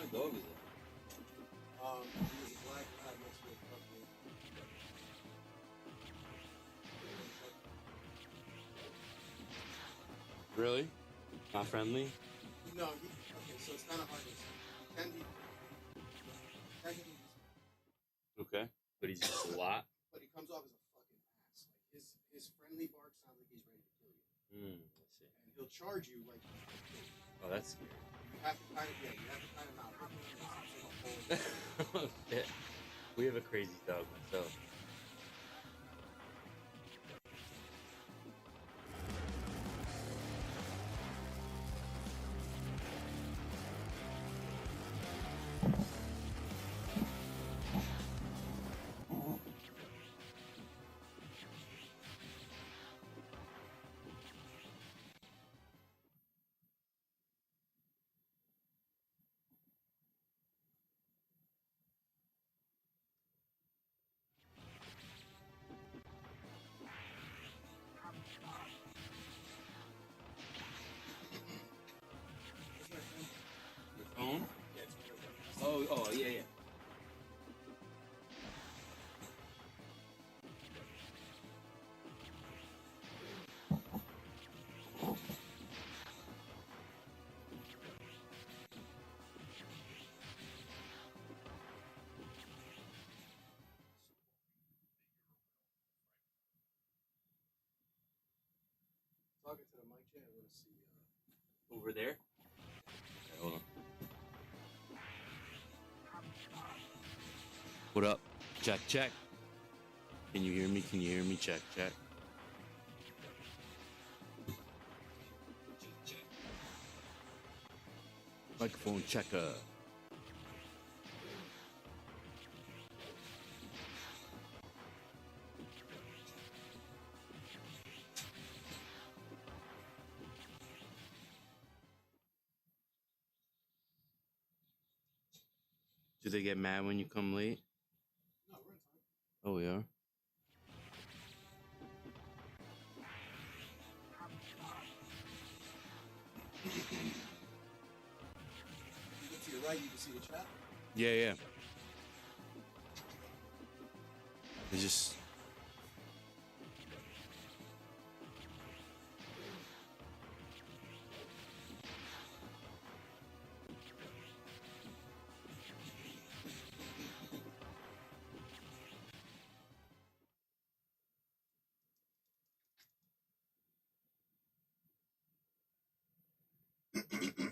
kind of dog is it? He's a black lab mixed with fucking. Really? Not friendly? No, okay, so it's kind of hard to say. He can be. Technically, Okay. But he's just a lot? but he comes off as a fucking ass. Like, his friendly bark sounds like he's ready to kill you. I see. And he'll charge you like he's going to kill you. Oh, that's scary. You have to kind of, yeah, you have to kind of not look at him. Oh, shit. We have a crazy dog myself. Your phone? Yeah, it's Oh, yeah, yeah. talking to the mic chair. I want to see. Over there? Okay, hold on. What up? Check, check. Can you hear me? Can you hear me? Check, check. Microphone checker. Do they get mad when you come late? No, we're in time. Oh, we are? You look to your right, you can see the chat. Yeah, yeah. It's just...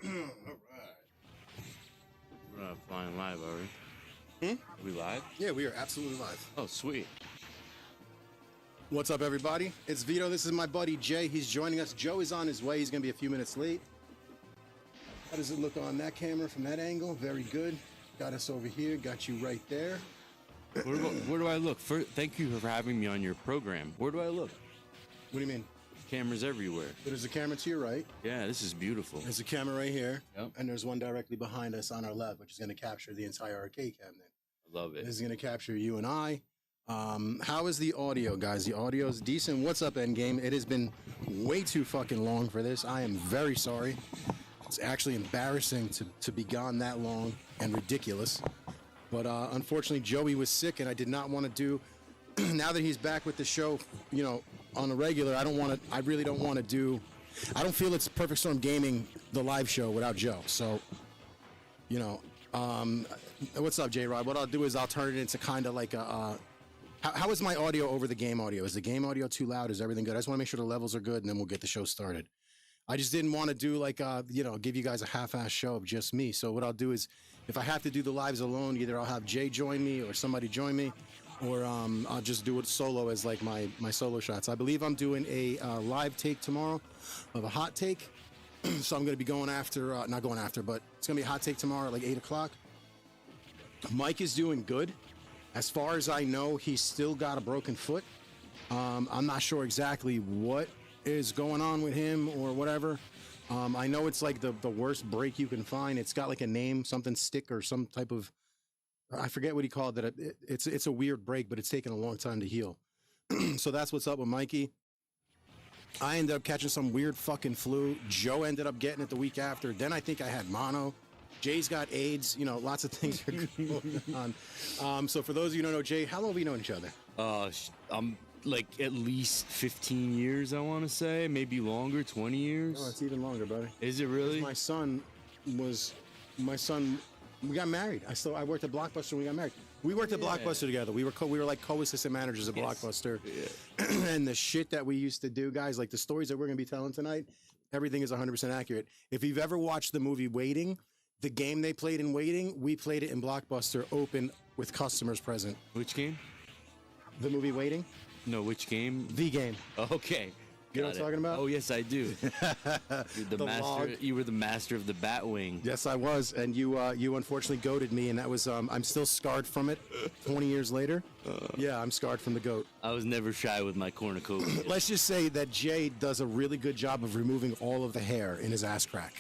All right. We're not flying live, are we? Are we live? Yeah, we are absolutely live. Oh, sweet. What's up, everybody? It's Vito. This is my buddy Jay. He's joining us. Joe is on his way. He's going to be a few minutes late. How does it look on that camera from that angle? Very good. Got us over here. Got you right there. Where do I look? Thank you for having me on your program. Where do I look? What do you mean? Cameras everywhere. There's a camera to your right. Yeah, this is beautiful. There's a camera right here. Yep. And there's one directly behind us on our left, which is going to capture the entire arcade cabinet. I love it. This is going to capture you and I. How is the audio, guys? The audio is decent. What's up, Endgame? It has been way too fucking long for this. I am very sorry. It's actually embarrassing to be gone that long and ridiculous. But unfortunately, Joey was sick, and I did not want to do... now that he's back with the show, you know, on the regular, I really don't want to do... I don't feel it's Perfect Storm Gaming, the live show, without Joe. So, you know... what's up, J-Rod? What I'll do is I'll turn it into kind of like a... how is my audio over the game audio? Is the game audio too loud? Is everything good? I just want to make sure the levels are good, and then we'll get the show started. I just didn't want to do like, you know, give you guys a half-ass show of just me. So what I'll do is, if I have to do the lives alone, either I'll have Jay join me or somebody join me, or I'll just do it solo as like my solo shots. I believe I'm doing a live take tomorrow of a hot take. So I'm going to be going after, not going after, but it's going to be a hot take tomorrow at like 8 o'clock. Mike is doing good. As far as I know, he's still got a broken foot. I'm not sure exactly what is going on with him or whatever. I know it's like the worst break you can find. It's got like a name, something stick or some type of, I forget what he called it. It's a weird break, but it's taken a long time to heal. So that's what's up with Mikey. I ended up catching some weird fucking flu. Joe ended up getting it the week after. Then I think I had mono. Jay's got AIDS. You know, lots of things are going on. So for those of you who don't know Jay, how long have we known each other? I'm like at least 15 years, I want to say, maybe longer, 20 years. Oh, it's even longer, buddy. Is it really? My son, we got married. I worked at Blockbuster when we got married. We worked at Blockbuster together. We were like co-assistant managers at Blockbuster. Yeah. And the shit that we used to do, guys, like the stories that we're going to be telling tonight, everything is 100% accurate. If you've ever watched the movie Waiting, the game they played in Waiting, we played it in Blockbuster open with customers present. Which game? The movie Waiting? No, which game? The game. Okay. You know what I'm talking about? Oh, yes, I do. You were the master of the Batwing. Yes, I was, and you unfortunately goated me, and that was I'm still scarred from it. 20 years later, yeah, I'm scarred from the goat. I was never shy with my cornucopia. Let's just say that Jay does a really good job of removing all of the hair in his ass crack,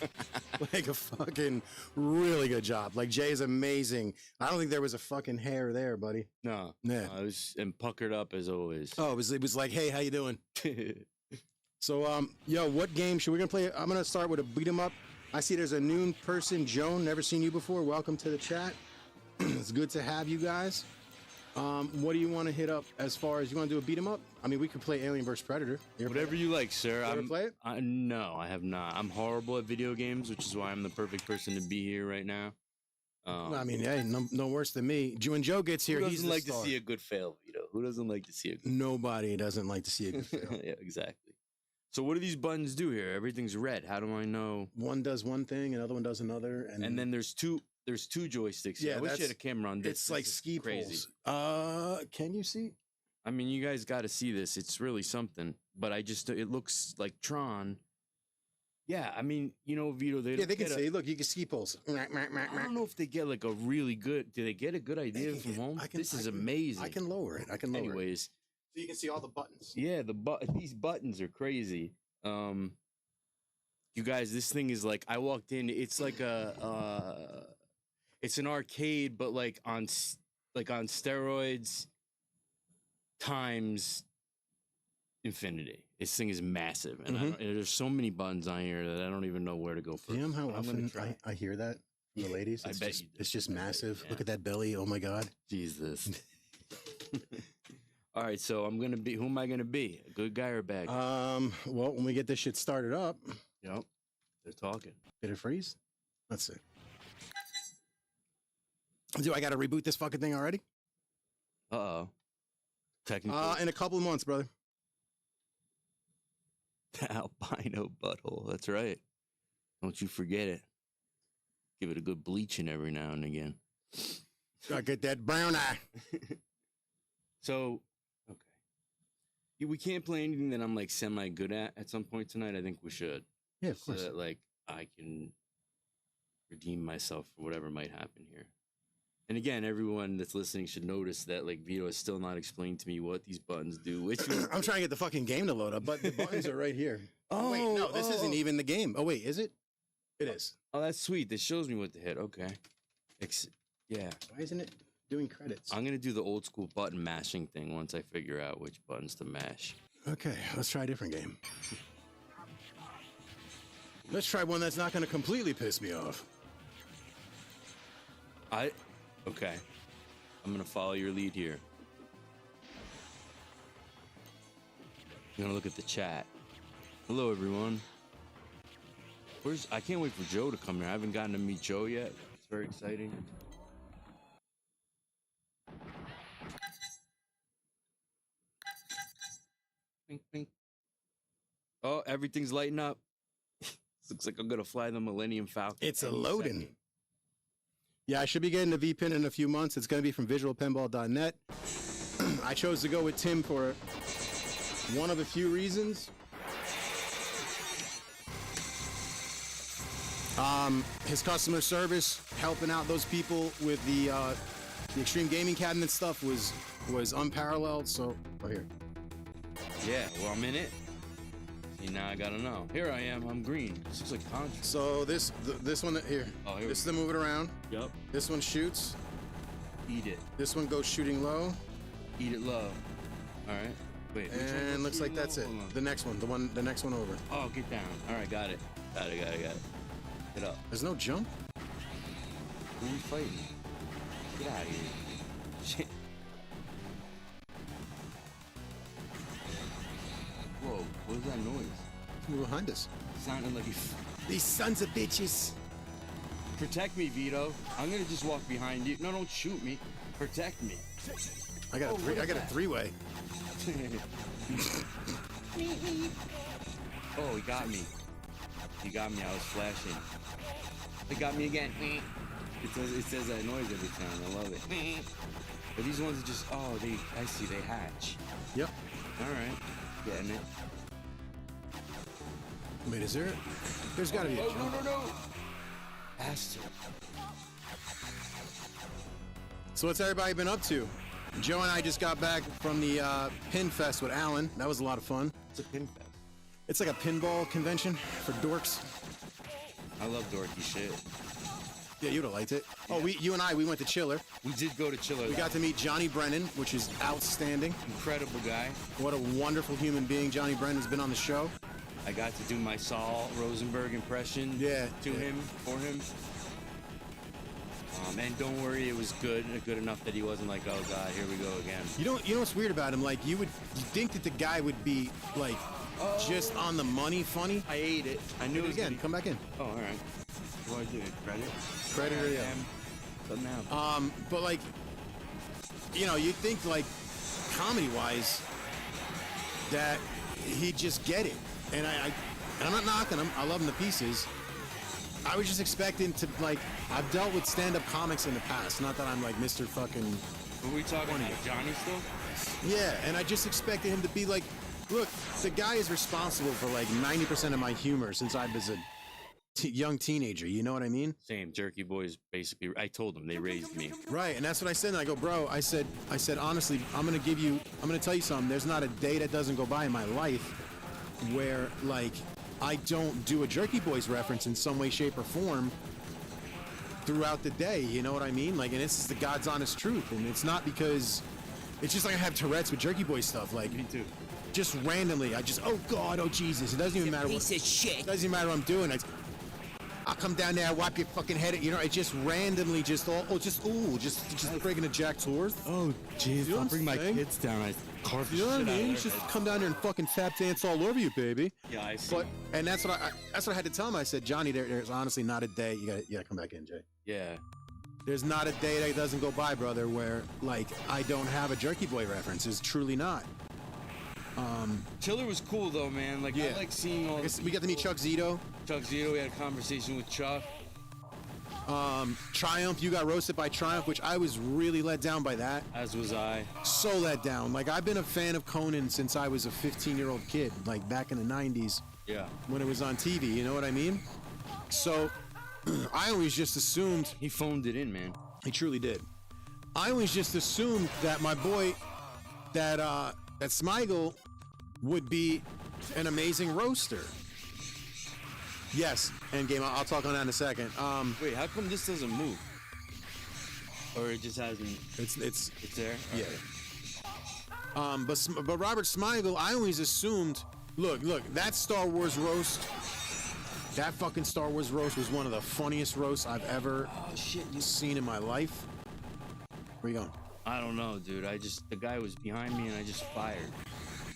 like a fucking really good job. Like Jay is amazing. I don't think there was a fucking hair there, buddy. No, yeah, I was puckered up as always. Oh, it was like, hey, how you doing? So, yo, what game should we gonna play? I'm gonna start with a beat 'em up. I see there's a new person, Joan. Never seen you before. Welcome to the chat. It's good to have you guys. What do you want to hit up as far as you want to do a beat 'em up? I mean, we could play Alien vs Predator. Whatever you like, sir. You ever play it? No, I have not. I'm horrible at video games, which is why I'm the perfect person to be here right now. I mean, hey, no worse than me. When Joe gets here, he's the like star. To see a good fail, Vito? Who doesn't like to see a good Nobody doesn't like to see a good fail. Yeah, exactly. So what do these buttons do here? Everything's red. How do I know? One does one thing, another one does another, and then there's two joysticks here. Yeah, I wish you had a camera on this. It's like ski crazy. Poles. Can you see? I mean, you guys got to see this. It's really something. But it looks like Tron. Yeah, I mean, you know, Vito. They can see. Look, you can ski poles. I don't know if they get like a really good. Do they get a good idea from home? This is amazing. I can lower it. Anyways. So you can see all the buttons. Yeah, these buttons are crazy. You guys, this thing is like, I walked in, it's like it's an arcade, but like on steroids times infinity. This thing is massive, and there's so many buttons on here that I don't even know where to go first. Damn, how often I hear that from the ladies. It's just massive. Yeah. Look at that belly. Oh my God. Jesus. All right, so who am I gonna be? A good guy or a bad guy? Well, when we get this shit started up. Yep. They're talking. Did it freeze? Let's see. Do I gotta reboot this fucking thing already? Uh-oh. Technically. In a couple of months, brother. The albino butthole. That's right. Don't you forget it. Give it a good bleaching every now and again. Gotta get that brown eye. So, okay. We can't play anything that I'm like semi good at some point tonight. I think we should. Yeah, of course. So that like I can redeem myself for whatever might happen here. And again, everyone that's listening should notice that like Vito is still not explaining to me what these buttons do. Which I'm trying to get the fucking game to load up, but the buttons are right here. Oh, wait, no, this isn't even the game. Oh wait, is it? It is. Oh, that's sweet. This shows me what to hit. Okay. Yeah. Why isn't it doing credits? I'm gonna do the old school button mashing thing once I figure out which buttons to mash. Okay, let's try a different game. Let's try one that's not gonna completely piss me off. Okay. I'm gonna follow your lead here. I'm gonna look at the chat. Hello, everyone. I can't wait for Joe to come here. I haven't gotten to meet Joe yet. It's very exciting. Bink, bink. Oh, everything's lighting up. Looks like I'm gonna fly the Millennium Falcon. It's a loading. Second. Yeah, I should be getting the VPN in a few months. It's going to be from visualpinball.net. I chose to go with Tim for one of a few reasons. His customer service, helping out those people with the extreme gaming cabinet stuff was unparalleled. So, here. Yeah, well, I'm in it. See, now I gotta know. Here I am. I'm green. This looks like Contra. So this one here. Oh, here. This is the move it around. Yep. This one shoots. Eat it. This one goes shooting low. Eat it low. All right. Wait. And looks like that's it. The next one. The next one over. Oh, get down. All right, got it. Got it. Get up. There's no jump. Who are we fighting? Get out of here. Shit. Whoa, what was that noise? Who's behind us? Sounded like These sons of bitches. Protect me, Vito. I'm gonna just walk behind you. No, don't shoot me. Protect me. I got a three-way. Oh, he got me. He got me. I was flashing. It got me again. It says that noise every time. I love it. But these ones are just, oh, I see, they hatch. Yep. All right. Getting it. Wait, is there? There's got to be a jump. No. Bastard. So what's everybody been up to? Joe and I just got back from the PINFEST with Alan. That was a lot of fun. It's a PINFEST. It's like a pinball convention for dorks. I love dorky shit. Yeah, you'd have liked it. Yeah. Oh, you and I, we went to Chiller. We did go to Chiller. We got to meet Johnny Brennan, which is outstanding. Incredible guy. What a wonderful human being. Johnny Brennan's been on the show. I got to do my Saul Rosenberg impression him, for him. And don't worry, it was good enough that he wasn't like, oh God, here we go again. You know what's weird about him? Like, you think that the guy would be like just on the money funny. I ate it. I knew it again. Come back in. Oh, all right. What do I do? Credit or yeah. Doesn't happen. But like, you'd think like comedy-wise that he'd just get it. And I'm not knocking him. I love him to pieces. I was just expecting to, like, I've dealt with stand-up comics in the past. Not that I'm like Mr. fucking... Were we talking about Johnny still? Yeah, and I just expected him to be like, look, the guy is responsible for like 90% of my humor since I was a young teenager. You know what I mean? Same. Jerky Boys, basically, I told them they raised me. Right, and that's what I said. And I go, bro, I said, honestly, I'm going to tell you something. There's not a day that doesn't go by in my life where, like, I don't do a Jerky Boys reference in some way, shape, or form throughout the day. You know what I mean? Like, and this is the God's honest truth. And it's not because it's just like I have Tourette's with Jerky Boys stuff. Like, me too. Just randomly, I just, oh God, oh Jesus. It doesn't even matter what. It doesn't even matter what I'm doing. I'll come down there, wipe your fucking head. It just randomly, just breaking a Jack Tours. Oh, jeez. I'll bring my kids down. I carve the shit out of their heads. Just come down there and fucking tap dance all over you, baby. Yeah, I see. And that's what I had to tell him. I said, Johnny, there's honestly not a day. You gotta come back in, Jay. Yeah. There's not a day that doesn't go by, brother, where like I don't have a Jerky Boy reference. It's truly not. Chiller was cool though, man. Like, I like seeing all. We got to meet Chuck Zito. We had a conversation with Chuck. Triumph, you got roasted by Triumph, which I was really let down by that. As was I. So let down. Like, I've been a fan of Conan since I was a 15-year-old kid, like back in the 90s. Yeah. When it was on TV, you know what I mean? So, I always just assumed... He phoned it in, man. He truly did. I always just assumed that my boy, that Smigel would be an amazing roaster. Yes, Endgame. I'll talk on that in a second. Wait, how come this doesn't move? Or it just hasn't? It's there. Yeah. Okay. But Robert Smigel, I always assumed. Look, that Star Wars roast. That fucking Star Wars roast was one of the funniest roasts I've ever seen in my life. Where you going? I don't know, dude. The guy was behind me and I just fired.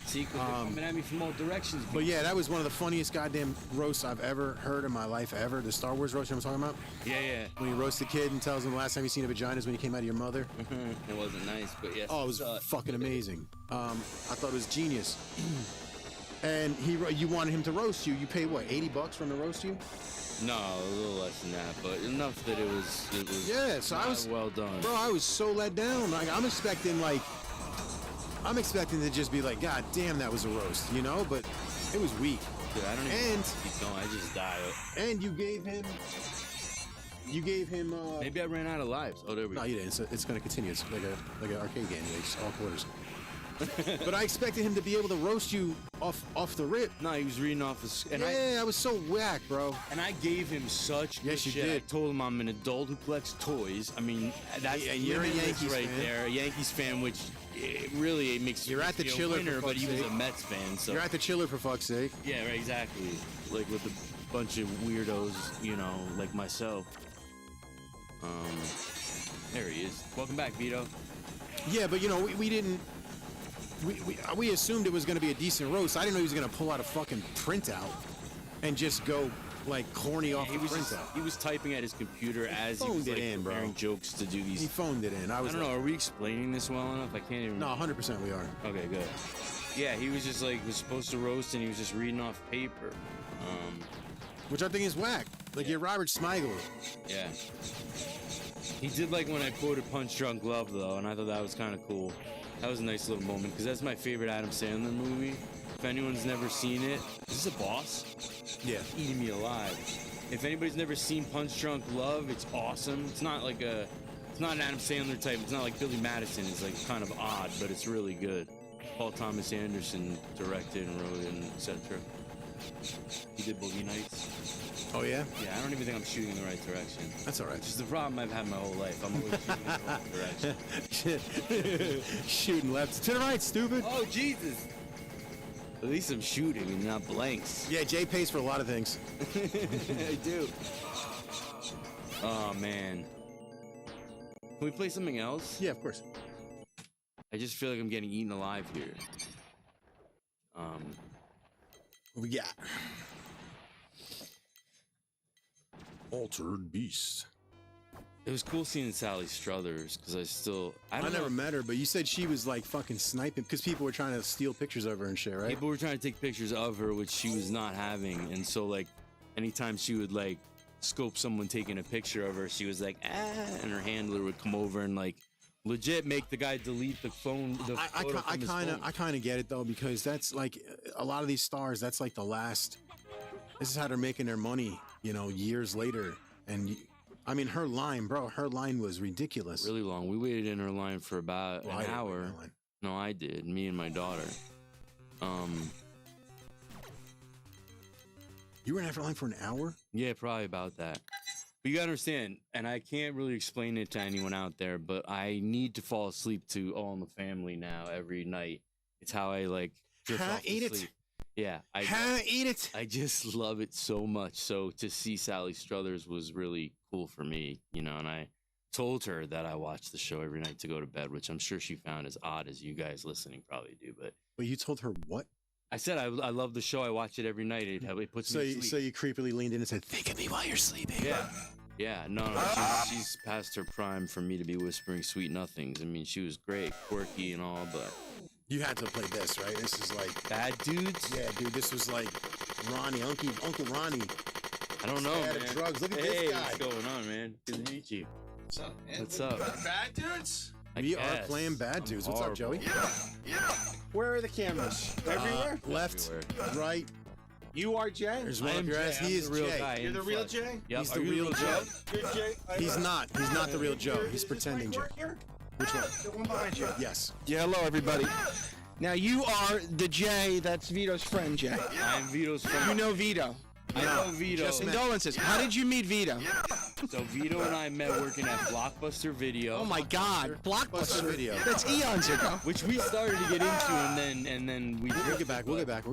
See, because they're coming at me from all directions. But yeah, that was one of the funniest goddamn roasts I've ever heard in my life ever. The Star Wars roast, you know what I'm talking about? Yeah. When you roast a kid and tells him the last time you seen a vagina is when you came out of your mother. It wasn't nice, but yes. Oh, it was fucking amazing. I thought it was genius. And you wanted him to roast you. You paid what, $80 for him to roast you? No, a little less than that, but enough that it was. Yeah, so I was well done. Bro, I was so let down. Like, I'm expecting to just be like, God damn, that was a roast, you know? But it was weak. Dude, I don't even keep going. I just die. And you gave him. Maybe I ran out of lives. Oh, there we go. No, you didn't. It's going to continue. It's like an arcade game. It's all quarters. But I expected him to be able to roast you off the rip. No, he was reading off his... I was so whack, bro. And I gave him such good shit. Did. I told him I'm an adult who collects toys. I mean, that's you're a Yankees right fan. there. A Yankees fan, which it makes you're at the Chiller, winner, but he was a Mets fan. So you're at the Chiller, for fuck's sake. Yeah, right, exactly. Like with a bunch of weirdos, like myself. There he is. Welcome back, Vito. Yeah, but you know, we didn't. We assumed it was going to be a decent roast. I didn't know he was going to pull out a fucking printout and just go like corny off the printout. He was typing at his computer as he was like preparing jokes to do these. He phoned it in. I don't know. Are we explaining this well enough? I can't even. No, 100% we are. Okay, good. Yeah, he was just like was supposed to roast, and he was just reading off paper. Which I think is whack. Like you're Robert Smigel. Yeah. He did like when I quoted Punch Drunk Love though, and I thought that was kind of cool. That was a nice little moment because that's my favorite Adam Sandler movie. If anyone's never seen it, is this a boss? Yeah. Eating me alive. If anybody's never seen Punch Drunk Love, it's awesome. It's not like it's not an Adam Sandler type. It's not like Billy Madison. It's like kind of odd, but it's really good. Paul Thomas Anderson directed and wrote it, and etc. He did Boogie Nights. Oh yeah? Yeah, I don't even think I'm shooting in the right direction. That's all right. Which is the problem I've had my whole life. I'm always shooting in the wrong direction. Shooting left to the right, stupid. Oh Jesus! At least I'm shooting and not blanks. Yeah, Jay pays for a lot of things. I do. Oh man. Can we play something else? Yeah, of course. I just feel like I'm getting eaten alive here. What we got? Altered Beast. It was cool seeing Sally Struthers because I never met her, but you said she was like fucking sniping because people were trying to steal pictures of her and shit, right? People were trying to take pictures of her, which she was not having, and so like anytime she would like scope someone taking a picture of her, she was like and her handler would come over and like legit make the guy delete the phone. I kind of get it though, because that's like a lot of these stars. That's like the last. This is how they're making their money, you know, years later. And I mean, her line was ridiculous. Really long. We waited in her line for about an hour. No, I did. Me and my daughter. You were in after line for an hour? Yeah, probably about that. But you gotta understand, and I can't really explain it to anyone out there, but I need to fall asleep to All in the Family now every night. It's how I like drift off to sleep. Yeah, eat it. I just love it so much. So to see Sally Struthers was really cool for me, you know, and I told her that I watch the show every night to go to bed, which I'm sure she found as odd as you guys listening probably do. But you told her what? I said I love the show. I watch it every night. It puts me to sleep. So you creepily leaned in and said, "Think of me while you're sleeping." Yeah. Yeah, no, she's past her prime for me to be whispering sweet nothings. I mean, she was great, quirky and all, but... You had to play this, right? This is like... Bad Dudes? Yeah, dude, this was like Ronnie, Uncle Ronnie. I don't know, man. Drugs. Look at this guy. What's going on, man? Good to meet you. What's up, man? What's up? Bad Dudes? We are playing Bad Dudes. What's up, Joey? Yeah. Where are the cameras? Everywhere? Left, right. You are Jay? There's one up your ass. He is real Jay. guy. You're the real Jay? Yep. He's the real Joe. You're Jay? He's not. He's not the real Joe. He's pretending Joe. Here? Which one? The one behind you. Yes. Yeah, hello, everybody. Now, you are the Jay that's Vito's friend, Jay. I'm Vito's friend. You know Vito. I know Vito. Condolences. How did you meet Vito? So Vito and I met working at Blockbuster Video. Oh my God, Blockbuster Video. That's eons ago. Which we started to get into, and then we. We'll get back. We'll get back.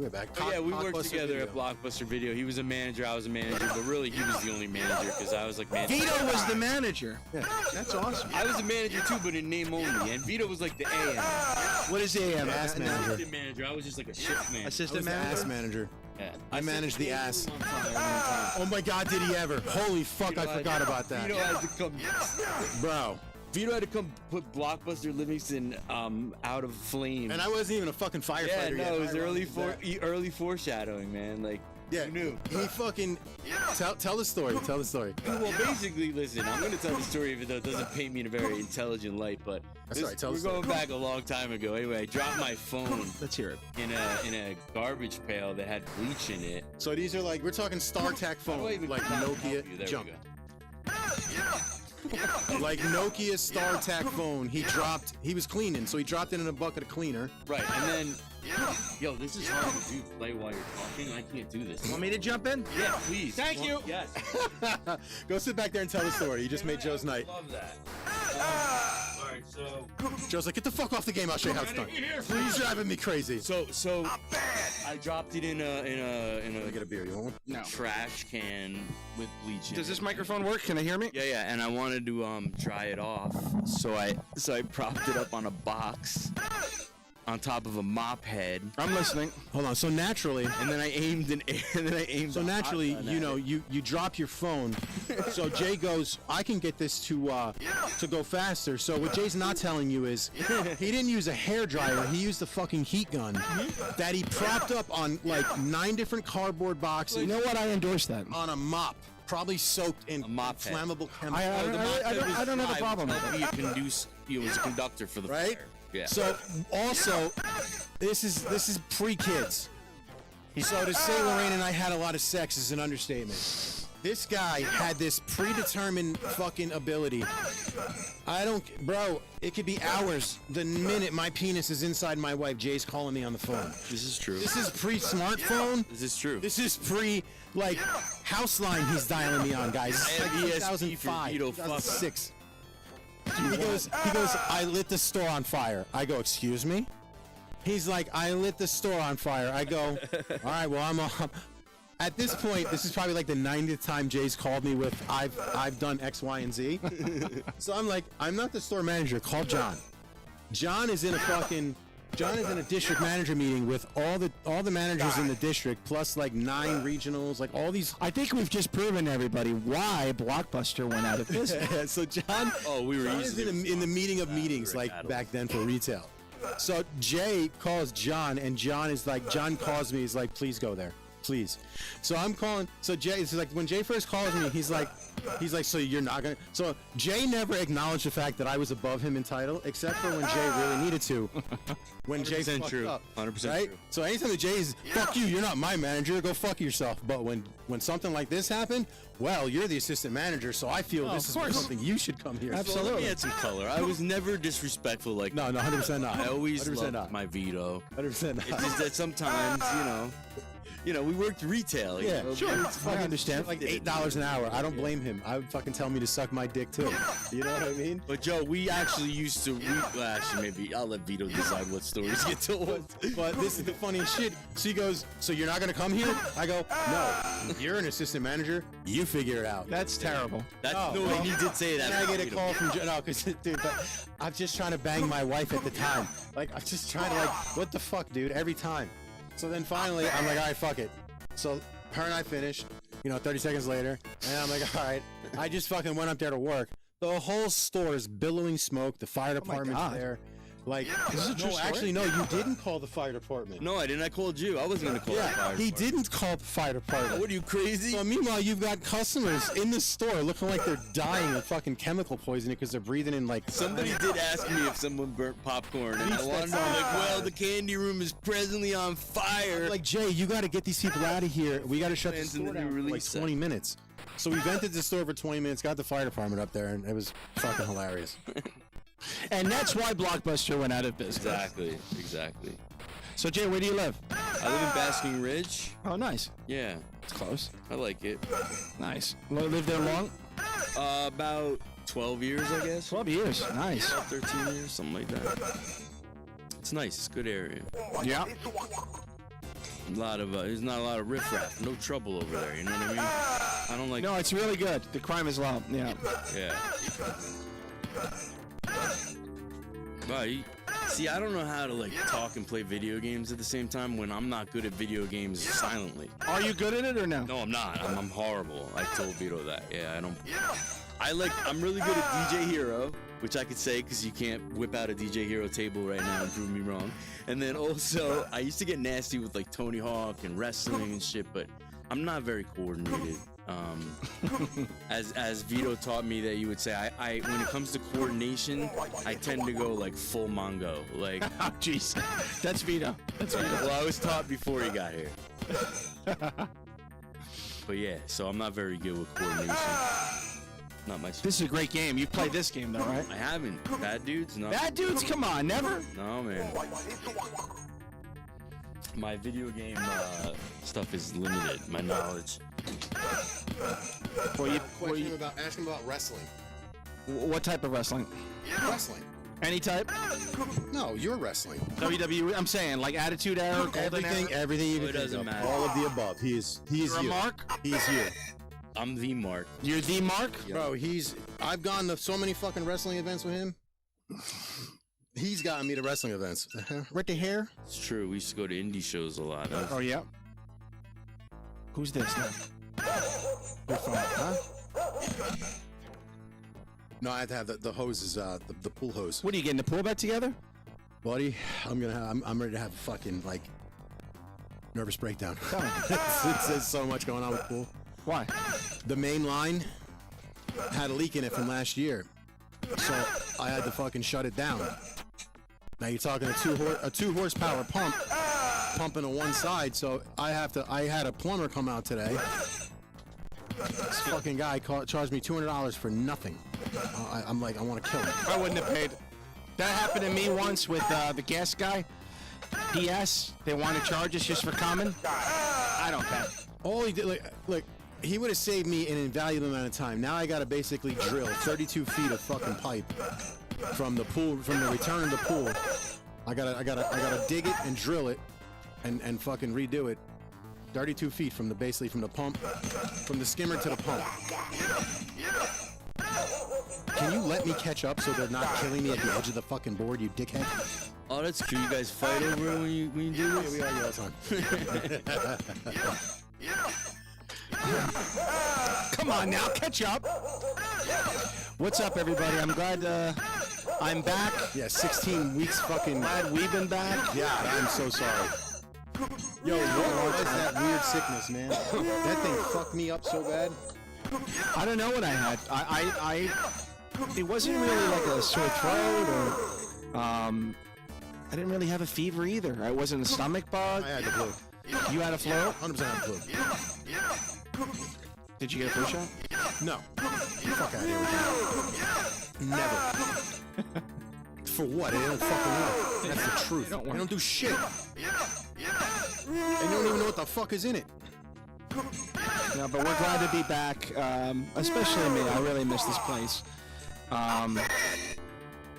Oh, yeah, we worked together at Blockbuster Video. He was a manager, I was a manager, but really he was the only manager because I was like manager. Vito was the manager. Yeah. That's awesome. I was a manager too, but in name only, and Vito was like the AM. What is AM? Ass manager. Assistant manager. I was just like a shift man. Assistant Ass manager? manager. Yeah. I managed the ass. On fire Oh my God, did he ever? Holy fuck, I forgot about that. Vito had to come. Bro. Vito had to come put Blockbuster Livingston out of flame. And I wasn't even a fucking firefighter yeah, yet. no, it was early foreshadowing, man. Like, yeah, you knew. He fucking tell the story. Tell the story. Well, basically, listen, I'm gonna tell the story, even though it doesn't paint me in a very intelligent light. But we're going back a long time ago. Anyway, I dropped my phone. Let's hear it. In a garbage pail that had bleach in it. So these are like, we're talking StarTAC phone, like Nokia. Jump. Like Nokia StarTAC phone. He was cleaning, so he dropped it in a bucket of cleaner. Right, and then, yo, this is hard to do, play while you're talking. I can't do this. Want me to jump in? Yeah, please. Thank you. Yes. Go sit back there and tell the story. You just made Joe's night. Love that. Alright, so... Joe's like, get the fuck off the game, I'll show you how it's done. Please driving me crazy. So I I dropped it in I get a beer. You want one? No. trash can with bleach in Does it. this microphone work? Can I hear me? Yeah, and I wanted to dry it off, so I propped it up on a box on top of a mop head, I'm listening. Hold on. So naturally, and then I aimed so the naturally, hot gun you at know, it. you drop your phone. So Jay goes, I can get this to go faster. So what Jay's not telling you is he didn't use a hair dryer. He used a fucking heat gun that he propped up on like 9 different cardboard boxes You know what? I endorse that. on a mop, probably soaked in A mop head. flammable I chemicals. don't have a problem with that. It was a conductor for the Right? fire. Yeah. So also, this is pre-kids. So to say Lorraine and I had a lot of sex is an understatement. This guy had this predetermined fucking ability. Bro, it could be hours. The minute my penis is inside my wife, Jay's calling me on the phone. This is true. This is pre-smartphone. This is true. This is like, house line he's dialing me on, guys. It's I like have ESP for 2005, Vito, fuck. 2006. He goes, I lit the store on fire. I go, excuse me? He's like, I lit the store on fire. I go, all right, well, I'm at this point, this is probably like the 90th time Jay's called me with, I've done X, Y, and Z. So I'm like, I'm not the store manager. Call John. John is in a district manager meeting with all the managers in the district, plus like 9 regionals, like all these. I think we've just proven to everybody why Blockbuster went out of business. So John, we were John is in the meeting of meetings, like back then for retail. So Jay calls John, and John calls me. He's like, please go there, please. So I'm calling. So Jay is like, when Jay first calls me, he's like, so you're not gonna. So Jay never acknowledged the fact that I was above him in title, except for when Jay really needed to. When Jay 100% fucked true. up, 100% right? true. So anytime that Jay's, fuck you, you're not my manager, go fuck yourself. But when something like this happened, well, you're the assistant manager, so I feel this is something you should come here. Let me add some color. I was never disrespectful like No, 100% not. I always 100% loved not. my Vito. 100% not. It's just that sometimes, we worked retail. Yeah, know? sure. I understand. Like $8 an hour. I don't blame him. I would fucking tell me to suck my dick too. You know what I mean? But Joe, we actually used to. Actually, maybe I'll let Vito decide what stories get told. But this is the funniest shit. So he goes, so you're not gonna come here? I go, no. You're an assistant manager. You figure it out. That's terrible. That's Oh, no, well, he did say that. And I get a Vito. call from no, because dude, but I'm just trying to bang my wife at the time. Like I'm just trying to what the fuck, dude? Every time. So then finally, I'm like, all right, fuck it. So her and I finished, 30 seconds later, and I'm like, all right. I just fucking went up there to work. The whole store is billowing smoke. The fire department's God. there. Like, Is this a true no, story? actually, no, you didn't call the fire department. No, I didn't. I called you. I wasn't gonna call. the Yeah, fire he department. didn't call the fire department. What are you crazy? So meanwhile, you've got customers in the store looking like they're dying of fucking chemical poisoning because they're breathing in like. Somebody did ask me if someone burnt popcorn, and I wanted to be like, well, the candy room is presently on fire. Like, Jay, you got to get these people out of here. We got to shut the Plans in store the new down for like release 20 minutes. So we vented the store for 20 minutes, got the fire department up there, and it was fucking hilarious. And that's why Blockbuster went out of business. Exactly. So Jay, where do you live? I live in Basking Ridge. Oh, nice. Yeah, It's close. I like it. Nice. Lived there long? About 12 years, I guess. 12 years. Nice. 13 years, something like that. It's nice. It's a good area. Yeah. There's not a lot of riffraff. No trouble over there. You know what I mean? I don't like. No, it's really good. The crime is low. Yeah. Yeah. Wow, see, I don't know how to talk and play video games at the same time when I'm not good at video games silently. Are you good at it or no? No, I'm not. I'm horrible. I told Vito that. Yeah, I'm really good at DJ Hero, which I could say because you can't whip out a DJ Hero table right now and prove me wrong. And then also, I used to get nasty with Tony Hawk and wrestling and shit, but I'm not very coordinated. As Vito taught me that you would say, I when it comes to coordination, I tend to go full Mongo. Oh, jeez. That's Vito. Well, I was taught before he got here. But yeah, so I'm not very good with coordination. Not my. This is a great game. You played this game, though, right? I haven't. Bad Dudes? No. Bad Dudes? Come on, never? No, man. My video game stuff is limited. My knowledge. Ask him about wrestling. What type of wrestling? Wrestling. Any type? No, you're wrestling. WWE. I'm saying like Attitude Era, Golden Era. Everything you Oh, can it think doesn't of. matter. All of the above. He is You're a you. Mark? He's you. I'm the Mark. You're the Mark? Yeah. Bro, I've gone to so many fucking wrestling events with him. He's gotten me to wrestling events. Right to hair? It's true. We used to go to indie shows a lot. Oh yeah. Who's this now? Your phone, huh? No, I have to have the hoses, the pool hose. What are you getting the pool bet together? Buddy, I'm ready to have a fucking, like, nervous breakdown. There's so much going on with pool. Why? The main line had a leak in it from last year, so I had to fucking shut it down. Now you're talking a 2 horsepower pump, pumping on one side, so I had a plumber come out today. This fucking guy charged me $200 for nothing. I'm like, I want to kill him. I wouldn't have paid. That happened to me once with the gas guy. PS, they want to charge us just for coming. I don't pay. All he did, like, he would have saved me an invaluable amount of time. Now I gotta basically drill 32 feet of fucking pipe from the pool, from the return of the pool. I gotta dig it and drill it, and fucking redo it. 32 feet from basically from the pump, from the skimmer to the pump. Can you let me catch up so they're not killing me at the edge of the fucking board, you dickhead? Oh, that's true. You guys fight over it when you do Yeah, this? we argue all the time. Come on now, catch up. What's up, everybody? I'm glad I'm back. Yeah, 16 weeks fucking. Glad we've been back. Yeah, I'm so sorry. Yo, what was that weird sickness, man? That thing fucked me up so bad. I don't know what I had. I it wasn't really like a sore throat or I didn't really have a fever either. I wasn't a stomach bug. I had the flu. You had a flu? 100% had the flu. Did you get a flu shot? No. Fuck out of here with that. Never. For what? They don't fucking know. That's the truth. They don't do shit. They don't even know what the fuck is in it. No, but we're glad to be back. Especially me. I really miss this place.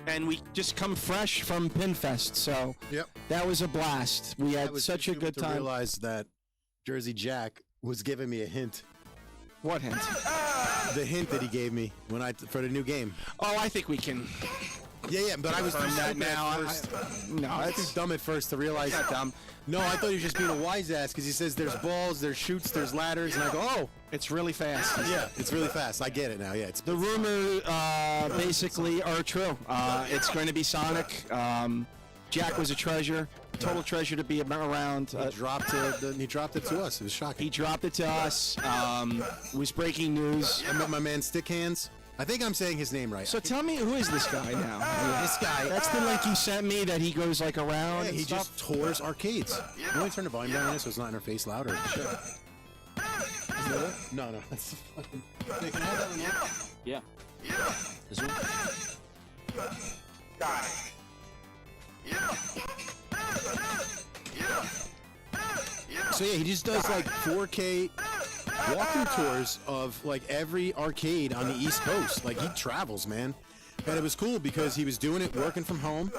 And we just come fresh from PINFEST, so Yep. that was a blast. We I had was such a good to time. realize that Jersey Jack was giving me a hint. What hint? The hint that he gave me for the new game. Oh, I think we can. Yeah, but I was too Confirm that stupid now. at first. No, I was that's too dumb at first to realize. not dumb. No, I thought he was just being a wise ass because he says there's balls, there's shoots, there's ladders, and I go, oh, It's really fast. yeah, it's really fast. I get it now. Yeah, it's The rumors basically are true. It's going to be Sonic. Jack was a treasure, total treasure to be around. he dropped it to us. It was shocking. He dropped it to us. It was breaking news. I met my man Stick Hands. I think I'm saying his name right. So tell me, who is this guy now? This guy. That's the link you sent me that he goes like around Yeah, and he stuff. just tours arcades. You want me to turn the volume down on this so it's not in her face louder? Sure. No. That's fucking. Hey, can I have that remote? Yeah. This one? So yeah, he just does like 4K walkthrough tours of like every arcade on the East Coast. Like he travels, man. And it was cool because he was doing it working from home.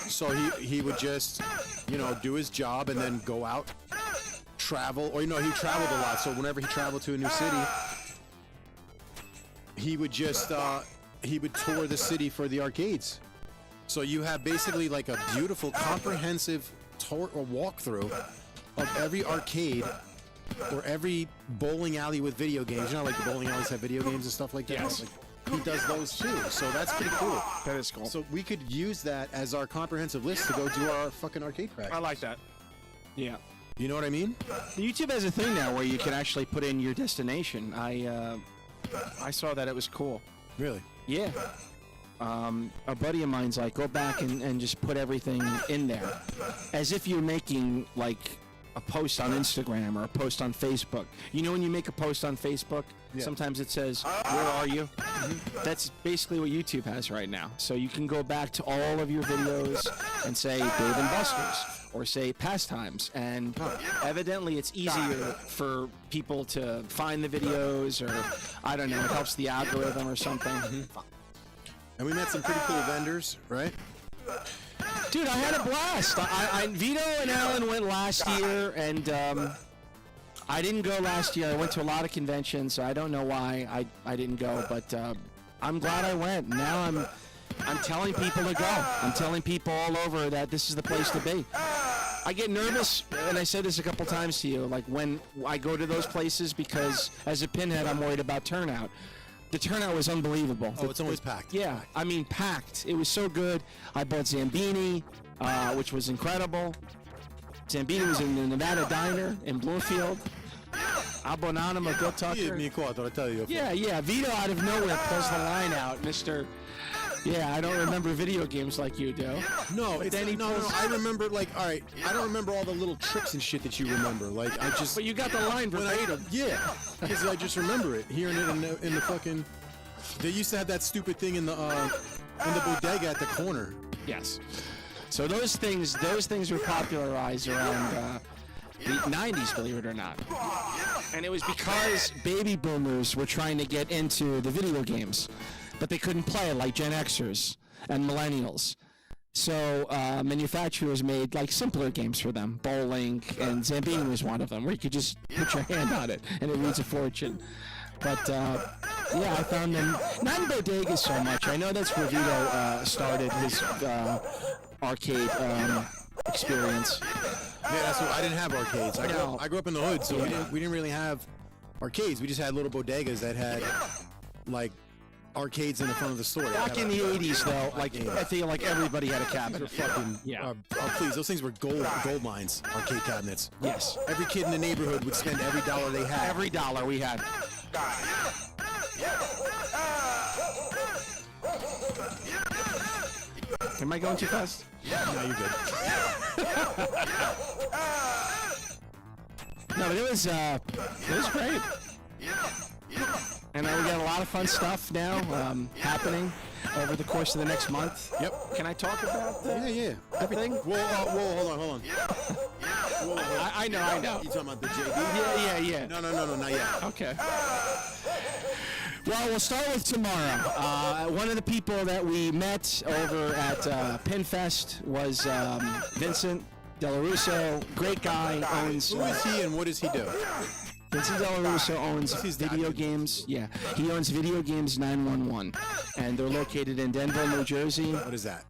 So he would just, do his job and then go out, travel, or he traveled a lot. So whenever he traveled to a new city, he would just he would tour the city for the arcades. So you have basically like a beautiful, comprehensive tour or walkthrough of every arcade or every bowling alley with video games. You know, like the bowling alleys have video games and stuff like that. Yes. Like, he does those too. So that's pretty cool. That is cool. So we could use that as our comprehensive list to go do our fucking arcade practice. I like that. Yeah. You know what I mean? YouTube has a thing now where you can actually put in your destination. I saw that, it was cool. Really? Yeah. A buddy of mine's like, go back and just put everything in there. As if you're making, like, a post on Instagram or a post on Facebook. You know when you make a post on Facebook, sometimes it says, where are you? That's basically what YouTube has right now. So you can go back to all of your videos and say Dave and Buster's or say pastimes. And evidently it's easier for people to find the videos, or, I don't know, it helps the algorithm or something. And we met some pretty cool vendors, right? Dude, I had a blast. Vito and Alan went last year, and I didn't go last year. I went to a lot of conventions, so I don't know why I didn't go, but I'm glad I went. Now I'm telling people to go. I'm telling people all over that this is the place to be. I get nervous, and I said this a couple times to you, like when I go to those places, because as a pinhead, I'm worried about turnout. The turnout was unbelievable. Oh, it's always packed. Yeah, I mean packed. It was so good. I bought Zambini, which was incredible. Zambini was in the Nevada Diner in Bloomfield. Abonanima, Bill Tucker. Me call, I thought I'd tell you. Yeah. Vito out of nowhere pulls the line out, Mr. Yeah, I don't remember video games like you do. No, But it's then he no. pulls- I remember, like, all right, I don't remember all the little tricks and shit that you remember. Like, I just. But you got the line when verbatim. yeah, because I just remember it, hearing it in the fucking. They used to have that stupid thing in the bodega at the corner. Yes. So those things were popularized around the 90s, believe it or not. And it was because baby boomers were trying to get into the video games, but they couldn't play like Gen Xers and millennials. So manufacturers made like simpler games for them. Bowling and Zambini was one of them, where you could just put your hand on it and it reads a fortune. But yeah, I found them not in bodegas so much. I know that's where Vito started his arcade experience. Yeah, that's what I didn't have arcades. I grew up in the hood, so we didn't really have arcades. We just had little bodegas that had like arcades in the front of the store. Back in the 80s, though, like I feel like everybody had a cabinet. Fucking Yeah. please, those things were gold mines. Arcade cabinets. Yes. Every kid in the neighborhood would spend every dollar they had. Every dollar we had. Am I going too fast? No, you're good. No, but it was great. And we got a lot of fun stuff now happening over the course of the next month. Yep. Can I talk about Yeah. everything? Whoa, hold on. I know. You talking about the JD? Yeah. No, not yet. Okay. Well, we'll start with tomorrow. One of the people that we met over at PINFEST was Vincent Delarusso. Great guy. Owns. Who is he and what does he do? Vincent Delarusso owns Video Games. Yeah, he owns Video Games 911, and they're located in Denville, New Jersey. What is that?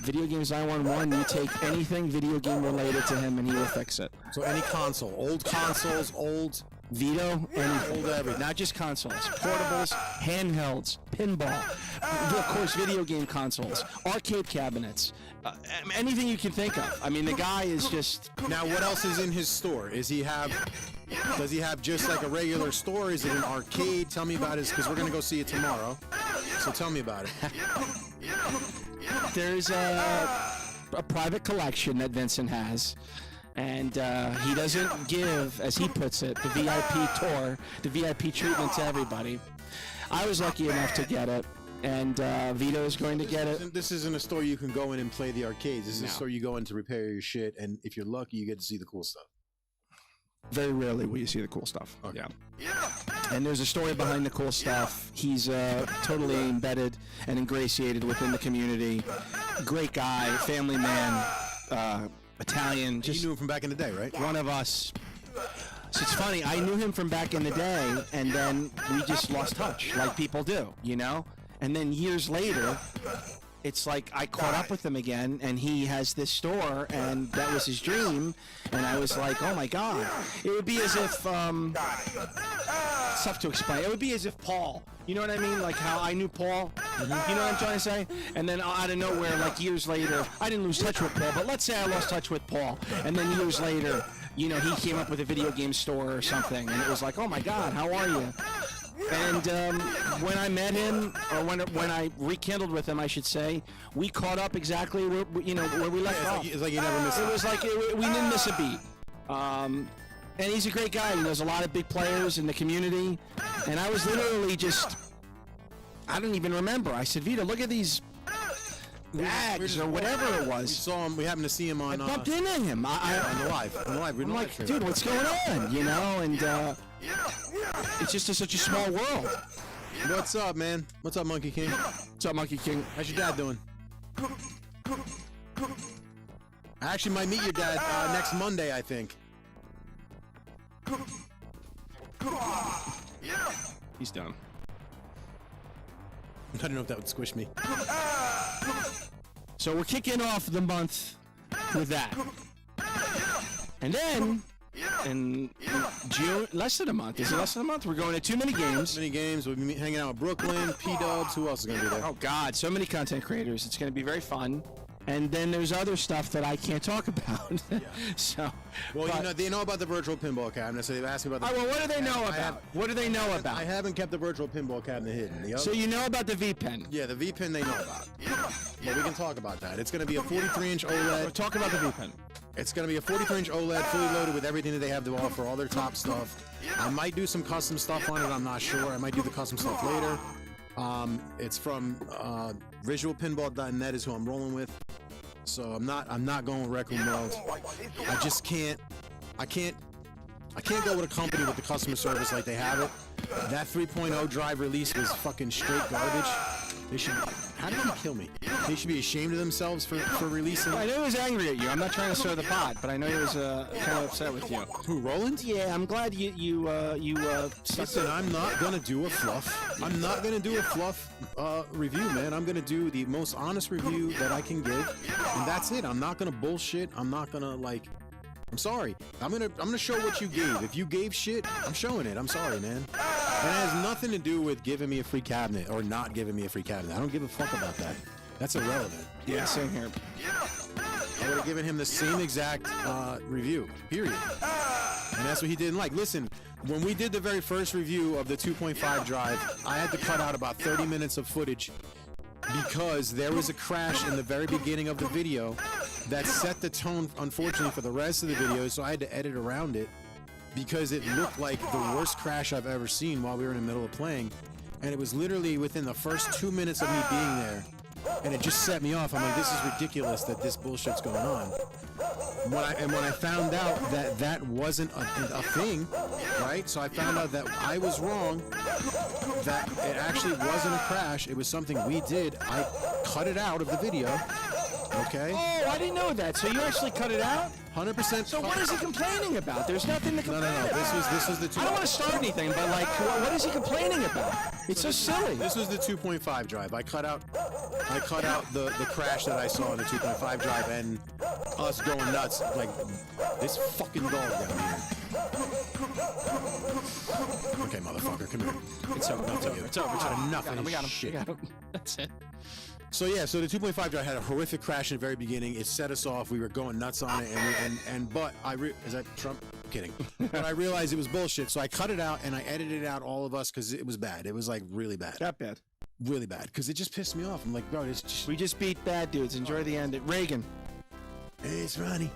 Video Games 911. You take anything video game related to him, and he will fix it. So any console, old consoles, old Vito, anything. Old everything. Not just consoles, portables, handhelds, pinball, of course, video game consoles, arcade cabinets, anything you can think of. I mean, the guy is just. Now, what else is in his store? Does he have just like a regular store? Is it an arcade? Tell me about it, because we're gonna go see it tomorrow. So tell me about it. There's a private collection that Vincent has. And he doesn't give, as he puts it, the VIP tour, the VIP treatment to everybody. I was lucky enough to get it, and Vito is going to get it. This isn't a store you can go in and play the arcades. This is No. a store you go in to repair your shit, and if you're lucky, you get to see the cool stuff. Very rarely will you see the cool stuff. Okay. Yeah. And there's a story behind the cool stuff. He's totally embedded and ingratiated within the community. Great guy, family man, Italian. You knew him from back in the day, right? One of us. So it's funny, I knew him from back in the day, and then we just lost touch, like people do, you know? And then years later, it's like I caught up with him again, and he has this store, and that was his dream, and I was like, oh my God. It would be as if, it's tough to explain. It would be as if Paul, you know what I mean? Like how I knew Paul, you know what I'm trying to say? And then out of nowhere, like years later, I didn't lose touch with Paul, but let's say I lost touch with Paul, and then years later, you know, he came up with a video game store or something, and it was like, oh my God, how are you? And when I met him, or when I rekindled with him, I should say, we caught up exactly where we left off. It's like you never missed It was like we didn't miss a beat. And he's a great guy. He knows a lot of big players in the community. And I was literally I don't even remember. I said, Vito, look at these bags or whatever it We was. saw him. We happened to see him on. I bumped into him. on the live. I'm like, dude, what's going on? You know, and it's just such a small world. What's up, man? What's up, Monkey King? What's up, Monkey King? How's your dad doing? I actually might meet your dad next Monday, I think. He's done. I don't know if that would squish me. So we're kicking off the month with that. And then, in June, less than a month. Is it less than a month? We're going to too many games. Many games. We'll be hanging out with Brooklyn, P-Dubs. Who else is going to be there? Oh, God. So many content creators. It's going to be very fun. And then there's other stuff that I can't talk about. So, Well, you know, they know about the virtual pinball cabinet, so they've asked me about the... well, what do they know I about? have- What do they know about? I haven't kept the virtual pinball cabinet hidden. The other, So you know about the V-Pen. yeah, the V-Pin they know about. Well, we can talk about that. It's going to be a 43-inch We're OLED. talking about the V-Pen. It's going to be a 43-inch OLED, fully loaded with everything that they have to offer, all their top stuff. I might do some custom stuff on it. I'm not sure. I might do the custom stuff later. It's from visualpinball.net is who I'm rolling with. So I'm not going with Rec Room World. I just can't go with a company with the customer service like they have it. That 3.0 drive release was fucking straight garbage. They should. How did he kill me? They should be ashamed of themselves for releasing. I know he was angry at you. I'm not trying to stir the pot, but I know he was kind of upset with you. Who, Roland? Yeah, I'm glad you Listen, I'm not gonna do a fluff. I'm not gonna do a fluff review, man. I'm gonna do the most honest review that I can give, and that's it. I'm not gonna bullshit. I'm not gonna like. I'm sorry. I'm gonna show what you gave. If you gave shit, I'm showing it. I'm sorry, man. And it has nothing to do with giving me a free cabinet or not giving me a free cabinet. I don't give a fuck about that. That's irrelevant. Yeah, same here. I would have given him the same exact review, period. And that's what he didn't like. Listen, when we did the very first review of the 2.5 drive, I had to cut out about 30 minutes of footage because there was a crash in the very beginning of the video that set the tone, unfortunately, for the rest of the video, so I had to edit around it because it looked like the worst crash I've ever seen while we were in the middle of playing. And it was literally within the first 2 minutes of me being there, and it just set me off. I'm like, this is ridiculous that this bullshit's going on. When I found out that that wasn't a thing, right? So I found out that I was wrong, that it actually wasn't a crash. It was something we did. I cut it out of the video, okay? Oh, I didn't know that. So you actually cut it out? 100%. So what is he complaining about? There's nothing to complain about. This was the two. I don't want to start anything, but like, what is he complaining about? It's so silly. This was the 2.5 drive. I cut out the crash that I saw in the 2.5 drive and us going nuts like this fucking dog down here. Okay, motherfucker, come here. It's over. It's over. It's over. It's over. Enough of We got him. this shit. We got him. That's it. So yeah, so the 2.5 drive had a horrific crash in the very beginning. It set us off. We were going nuts on it, but is that Trump? I'm kidding. But I realized it was bullshit, so I cut it out and I edited out all of us because it was bad. It was like really bad. That bad. Really bad because it just pissed me off. I'm like, bro, it's just. We just beat bad dudes. Enjoy the end. Reagan. Hey, it's Ronnie.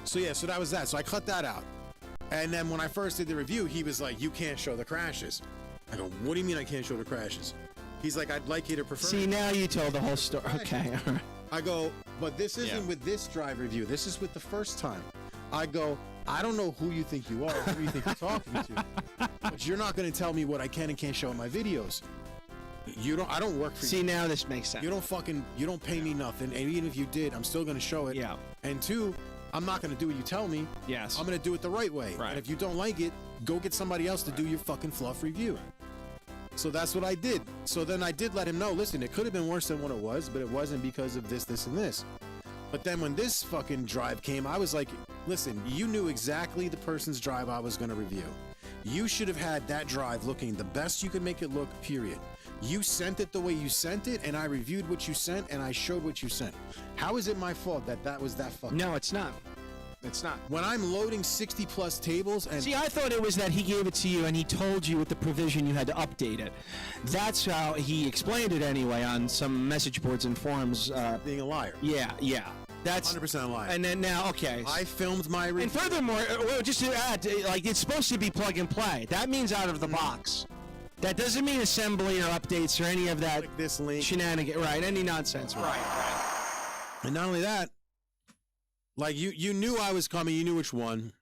So yeah, so that was that. So I cut that out. And then when I first did the review, he was like, you can't show the crashes. I go, what do you mean I can't show the crashes? He's like, I'd like you to prefer. See, now you told the whole story. Okay, all right. I go, but this isn't with this drive review. This is with the first time. I go, I don't know who you think you are, who you think you're talking to, but you're not going to tell me what I can and can't show in my videos. I don't work for you. See, now this makes sense. You don't pay me nothing, and even if you did, I'm still going to show it. Yeah. And two, I'm not going to do what you tell me. Yes. I'm going to do it the right way. Right. And if you don't like it, go get somebody else to do your fucking fluff review. So that's what I did. So then I did let him know, listen, it could have been worse than what it was, but it wasn't because of this, this, and this. But then when this fucking drive came, I was like, listen, you knew exactly the person's drive I was going to review. You should have had that drive looking the best you could make it look, period. You sent it the way you sent it, and I reviewed what you sent, and I showed what you sent. How is it my fault that was that fucking... No, it's not. It's not. When I'm loading 60 plus tables and... See, I thought it was that he gave it to you and he told you with the provision you had to update it. That's how he explained it anyway on some message boards and forums. Being a liar. Yeah. That's 100% a liar. And then now, okay. I filmed my review. And furthermore, well, just to add, like, it's supposed to be plug and play. That means out of the box. That doesn't mean assembly or updates or any of that Click this link. shenanigan, right? Any nonsense. Right. And not only that, like you knew I was coming. You knew which one.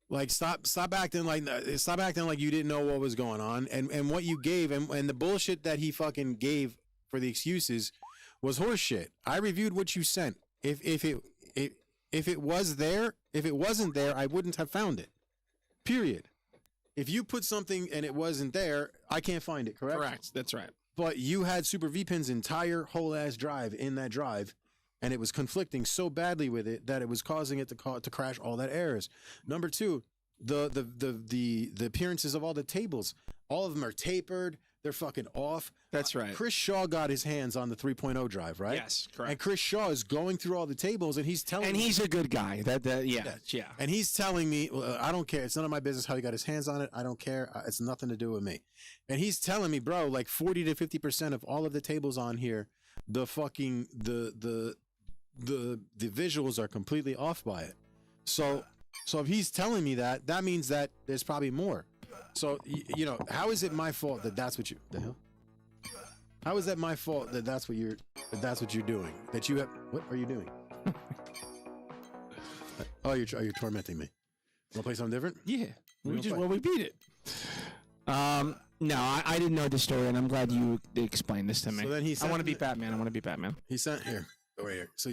Like stop acting like you didn't know what was going on, and what you gave and the bullshit that he fucking gave for the excuses was horseshit. I reviewed what you sent. If it was there, if it wasn't there, I wouldn't have found it. Period. If you put something and it wasn't there, I can't find it. Correct. Correct. That's right. But you had Super V-Pin's entire whole ass drive in that drive, and it was conflicting so badly with it that it was causing it to crash all that errors. Number two, the appearances of all the tables, all of them are tapered. They're fucking off. That's right. Chris Shaw got his hands on the 3.0 drive, right? Yes, correct. And Chris Shaw is going through all the tables, and he's telling me, he's a good guy. Yeah. And he's telling me, I don't care. It's none of my business how he got his hands on it. I don't care. It's nothing to do with me. And he's telling me, bro, like 40 to 50% of all of the tables on here, the fucking the visuals are completely off by it. So if he's telling me that, that means that there's probably more. So you know, how is it my fault that that's what you the hell? How is that my fault that that's what you're doing? That you have what are you doing? Oh, you're tormenting me. Want to play something different? Yeah. We beat it. No, I didn't know the story, and I'm glad you explained this to me. So then he I want to be Batman. He sent here. Oh, right here. So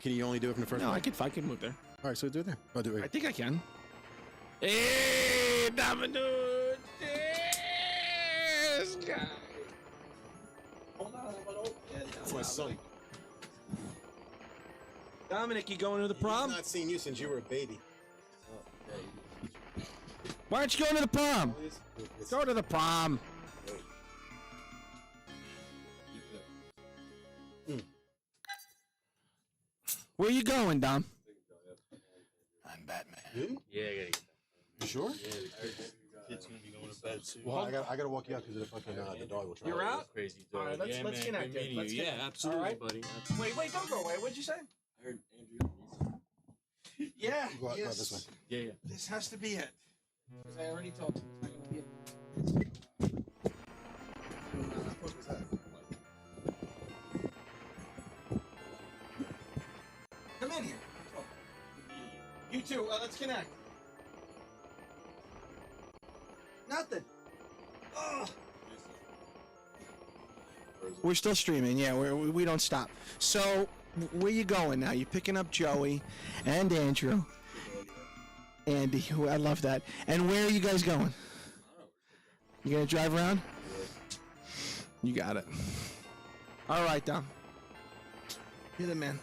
can you only do it from the first? No, one? I can move there. All right, so do it there. Oh, do it. I think I can. Hey, Dominic! This guy. Hold on. That's my son. Dominic, you going to the prom? I've not seen you since you were a baby. Why aren't you going to the prom? Go to the prom. Where you going, Dom? I'm Batman. You? Yeah, I gotta get that. You sure? Yeah, the kid's gonna be going to bed soon. Well, I gotta walk you out because of the fucking the dog will try. You're out? Crazy All dog. right, let's man, connect. good meeting Let's you. get- Yeah, absolutely, all right. buddy. Wait, don't go away. What'd you say? I heard Andrew. Yeah. Go out this way. Yeah. This has to be it. Because I already told you it's not gonna be it. Come in here. You two, let's connect. Nothing. Oh. We're still streaming, yeah. We don't stop. So, where you going now? You picking up Joey and Andrew. Andy, I love that. And where are you guys going? You gonna drive around? You got it. All right, Dom. You're the man.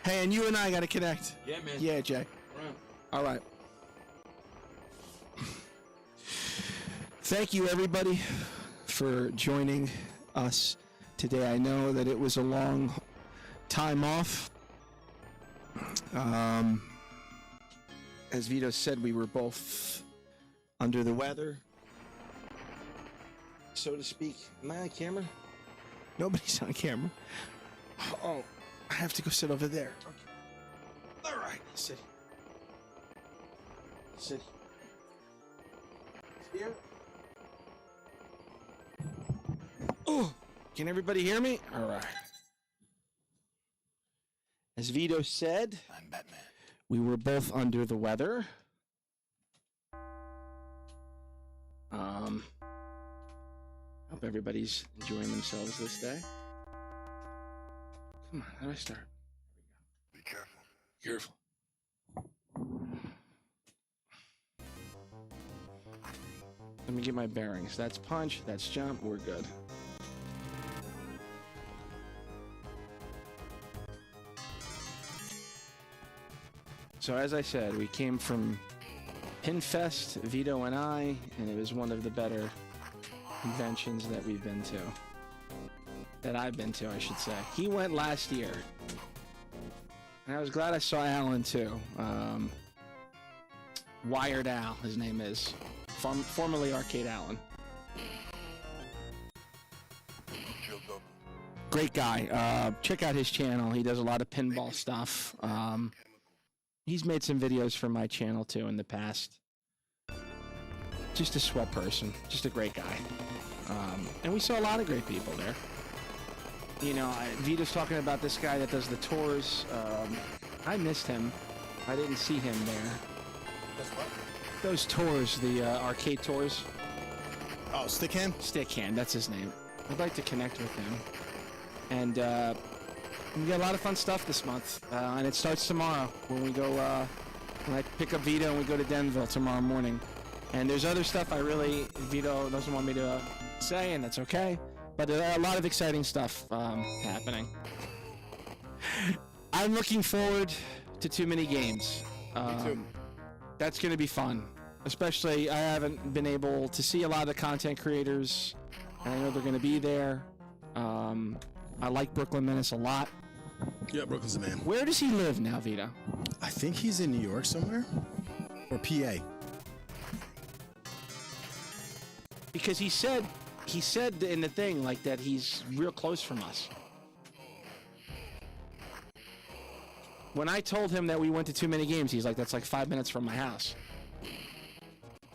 Hey, and you and I gotta connect. Yeah, man. Yeah, Jay. All right. Thank you, everybody, for joining us today. I know that it was a long time off. As Vito said, we were both under the weather, so to speak. Am I on camera? Nobody's on camera. Oh, I have to go sit over there. Okay. All right, sit. Sit. Here. Oh, can everybody hear me? All right. As Vito said, I'm Batman. we were both under the weather. Hope everybody's enjoying themselves this day. Come on, how do I start? Be careful. Careful. Let me get my bearings. That's punch, that's jump, we're good. So as I said, we came from PINFEST, Vito and I, and it was one of the better conventions that we've been to. That I've been to, I should say. He went last year. And I was glad I saw Alan too. Wired Al, his name is. Formerly Arcade Alan. Great guy. Check out his channel. He does a lot of pinball stuff. He's made some videos for my channel too in the past. Just a sweat person. Just a great guy. And we saw a lot of great people there. You know, Vito's talking about this guy that does the tours. I missed him. I didn't see him there. Those tours, the arcade tours. Oh, Stickhand? Stickhand, that's his name. I'd like to connect with him. And we got a lot of fun stuff this month. And it starts tomorrow when we go, when I pick up Vito and we go to Denville tomorrow morning. And there's other stuff Vito doesn't want me to say, and that's okay. But there are a lot of exciting stuff happening. I'm looking forward to Too Many Games. Me too. That's going to be fun. Especially, I haven't been able to see a lot of the content creators, and I know they're going to be there. I like Brooklyn Menace a lot. Yeah, Brooklyn's the man. Where does he live now, Vito? I think he's in New York somewhere. Or PA. Because he said in the thing like that he's real close from us. When I told him that we went to Too Many Games, he's like, that's like 5 minutes from my house.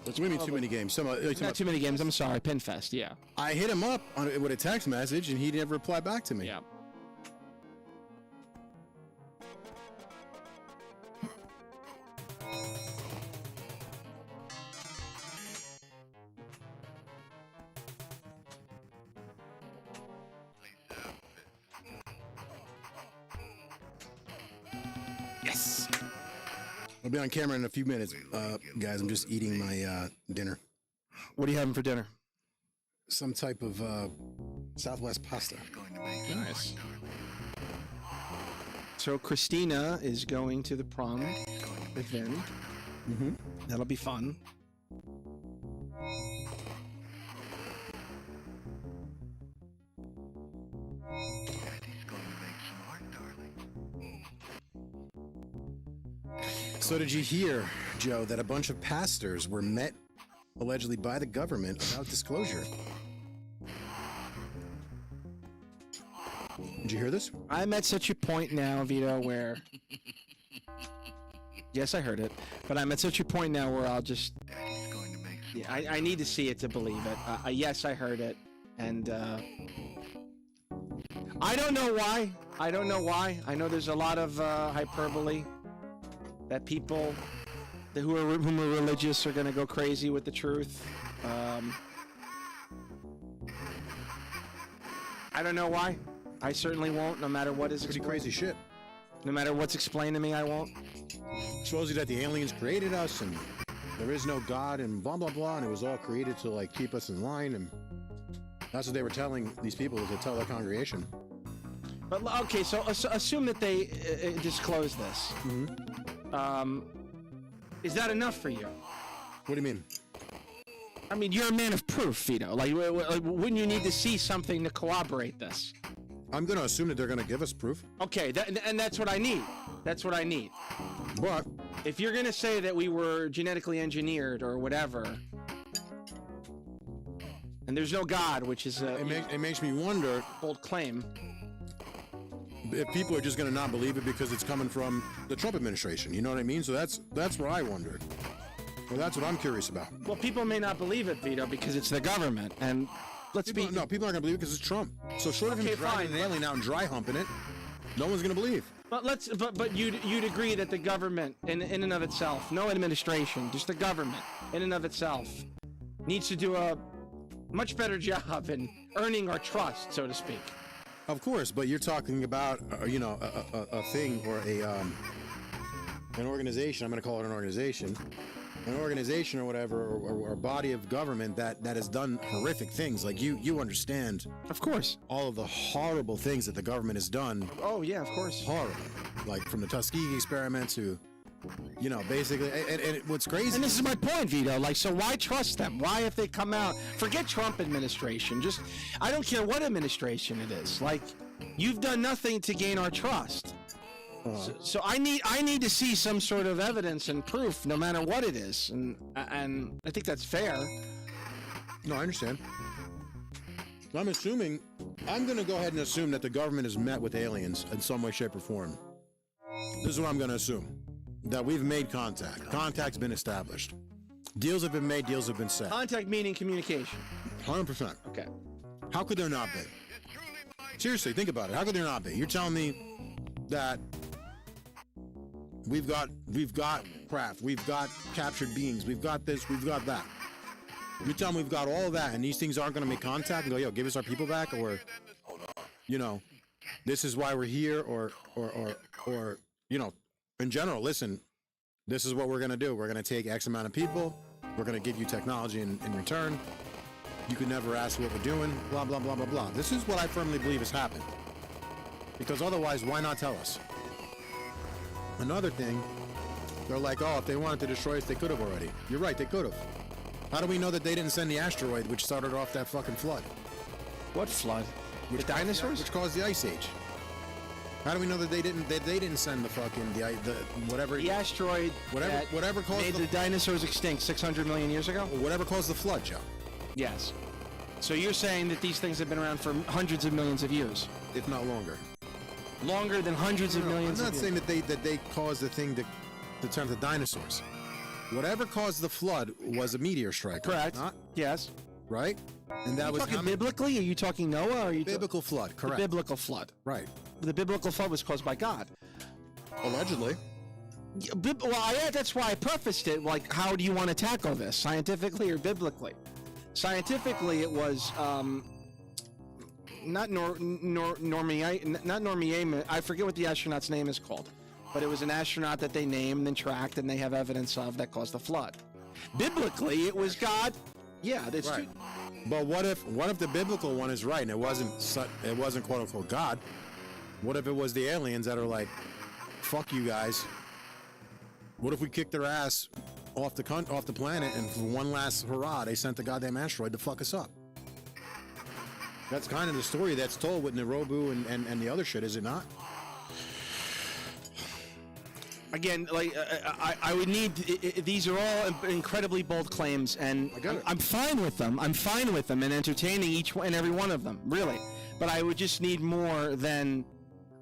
What do you mean Too Many Games? Not Too Many Games, I'm sorry, PINFEST, yeah. I hit him up with a text message, and he never replied back to me. Yeah. Yes. I'll be on camera in a few minutes, guys. I'm just eating my dinner. What are you having for dinner? Some type of Southwest pasta. Nice. So Christina is going to the prom with Vin. Mm-hmm. That'll be fun. So did you hear, Joe, that a bunch of pastors were met allegedly by the government without disclosure? Did you hear this? I'm at such a point now, Vito, where... Yes, I heard it. But I'm at such a point now where I'll just... Yeah, I need to see it to believe it. Yes, I heard it. And, I don't know why. I don't know why. I know there's a lot of hyperbole that people whom are religious are going to go crazy with the truth. I don't know why. I certainly won't, no matter what is Pretty explained. crazy shit. No matter what's explained to me, I won't. Supposedly that the aliens created us and there is no God and blah, blah, blah, and it was all created to, like, keep us in line, and that's what they were telling these people, to tell their congregation. But, okay, so assume that they disclose this. Mm-hmm. Is that enough for you? What do you mean? I mean, you're a man of proof, Vito. Like, wouldn't you need to see something to corroborate this? I'm going to assume that they're going to give us proof. Okay, and that's what I need. That's what I need. But if you're going to say that we were genetically engineered or whatever, and there's no God, which is a it makes me wonder bold claim. if people are just going to not believe it because it's coming from the Trump administration. You know what I mean? So that's what I wondered. Well, that's what I'm curious about. Well, people may not believe it, Vito, because it's the government, and People aren't going to believe it because it's Trump. So short of him Okay, driving fine. an alien out and dry humping it, no one's going to believe. But you'd agree that the government in and of itself, no administration, just the government in and of itself, needs to do a much better job in earning our trust, so to speak. Of course, but you're talking about a thing or an organization. I'm going to call it an organization or whatever, or a body of government that has done horrific things. Like you understand, Of course. all of the horrible things that the government has done. Oh yeah, of course. Horrible, like from the Tuskegee experiment to, basically. And what's crazy? And this is my point, Vito. Like, so why trust them? Why, if they come out, forget Trump administration. Just, I don't care what administration it is. Like, you've done nothing to gain our trust. So I need to see some sort of evidence and proof, no matter what it is, and I think that's fair. No, I understand. I'm going to go ahead and assume that the government has met with aliens in some way, shape, or form. This is what I'm going to assume. That we've made contact. Contact's been established. Deals have been made, deals have been set. Contact meaning communication. 100%. Okay. How could there not be? Seriously, think about it. How could there not be? You're telling me that we've got craft, we've got captured beings, we've got this, we've got that. You tell me we've got all that, and these things aren't going to make contact and go, yo, give us our people back, or, you know, this is why we're here, or, you know, in general, listen, this is what we're going to do. We're going to take X amount of people. We're going to give you technology in return. You can never ask what we're doing, blah, blah, blah, blah, blah. This is what I firmly believe has happened. Because otherwise, why not tell us? Another thing, they're like, oh, if they wanted to destroy us, they could have already. You're right, they could have. How do we know that they didn't send the asteroid which started off that fucking flood? What flood? The dinosaurs? Which caused the ice age. How do we know that they didn't send the fucking the whatever The asteroid whatever caused made the dinosaurs extinct 600 million years ago? whatever caused the flood, Joe? Yes. So you're saying that these things have been around for hundreds of millions of years? If not longer. Longer than hundreds of millions I'm of not years? saying that they caused the thing to turn to dinosaurs. Whatever caused the flood was a meteor strike. Correct. Not, Yes. right? And that Are you was talking biblically? Are you talking Noah? Or are you biblical flood, correct. The biblical flood. Right. The biblical flood was caused by God. Allegedly. That's why I prefaced it. Like, how do you want to tackle this, scientifically or biblically? Scientifically, it was not Normier. I forget what the astronaut's name is called, but it was an astronaut that they named and tracked, and they have evidence of that caused the flood. Biblically, it was God. Yeah, that's Right. But what if the biblical one is right and it wasn't quote unquote God? What if it was the aliens that are like, fuck you guys? What if we kicked their ass off the planet, and for one last hurrah, they sent the goddamn asteroid to fuck us up? That's kind of the story that's told with Nirobu and the other shit, is it not? Again, like I would need. These are all incredibly bold claims, and I'm fine with them. I'm fine with them and entertaining each and every one of them, really. But I would just need more than.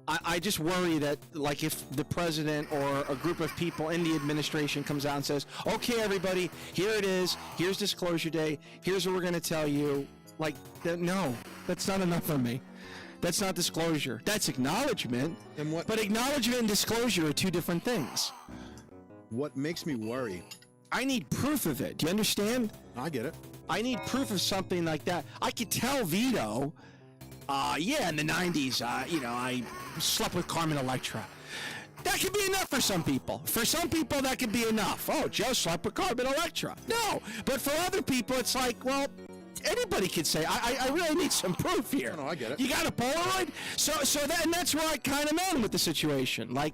I just worry that, like, if the president or a group of people in the administration comes out and says, "Okay, everybody, here it is. Here's Disclosure Day. Here's what we're going to tell you." Like, no, that's not enough for me. That's not disclosure. That's acknowledgement. But acknowledgement and disclosure are two different things. What makes me worry? I need proof of it. Do you understand? I get it. I need proof of something like that. I could tell Vito, in the 90s, I slept with Carmen Electra. That could be enough for some people. For some people, that could be enough. Oh, Joe slept with Carmen Electra. No. But for other people, it's like, well, anybody could say, I really need some proof here. No, I get it. You got a Polaroid? So that's where I kind of am with the situation. Like,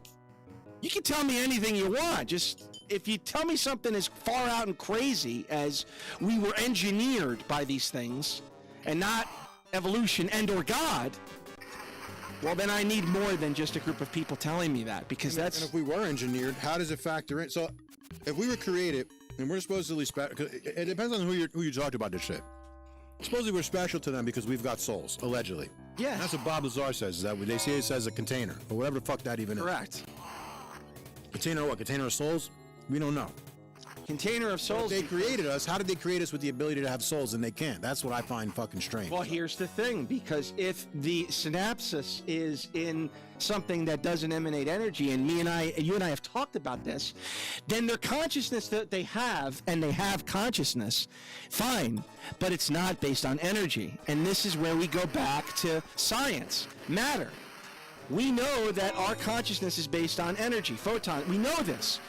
you can tell me anything you want. Just, if you tell me something as far out and crazy as we were engineered by these things, and not evolution and or God, well, then I need more than just a group of people telling me that, because And if we were engineered, how does it factor in? So, if we were created, and we're supposedly special, it depends on who you talk to about this shit. Supposedly we're special to them because we've got souls, allegedly. Yes. And that's what Bob Lazar says, is that they say it says a container, or whatever the fuck that even is. Correct. Container what? Container of souls? We don't know. Container of souls. They created us. How did they create us with the ability to have souls and they can't? That's what I find fucking strange. Well, here's the thing, because if the synapses is in something that doesn't emanate energy, and you and I have talked about this, then their consciousness that they have, and they have consciousness, fine, but it's not based on energy. And this is where we go back to science, matter. We know that our consciousness is based on energy, photon. We know this.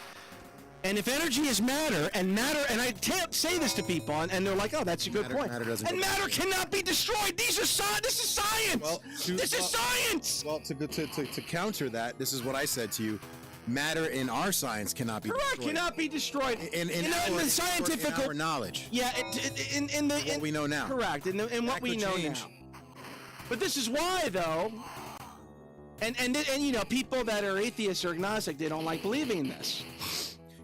And if energy is matter, and I can't say this to people, and they're like, "Oh, that's a good point." Matter cannot be destroyed. This is science. Well, this is science. Well, to counter that, this is what I said to you: matter in our science cannot be Correct, destroyed. cannot be destroyed. In the scientific our knowledge. Yeah, in what we know now. Correct, in what we know now. But this is why, though. And you know, people that are atheists or agnostic, they don't like believing this.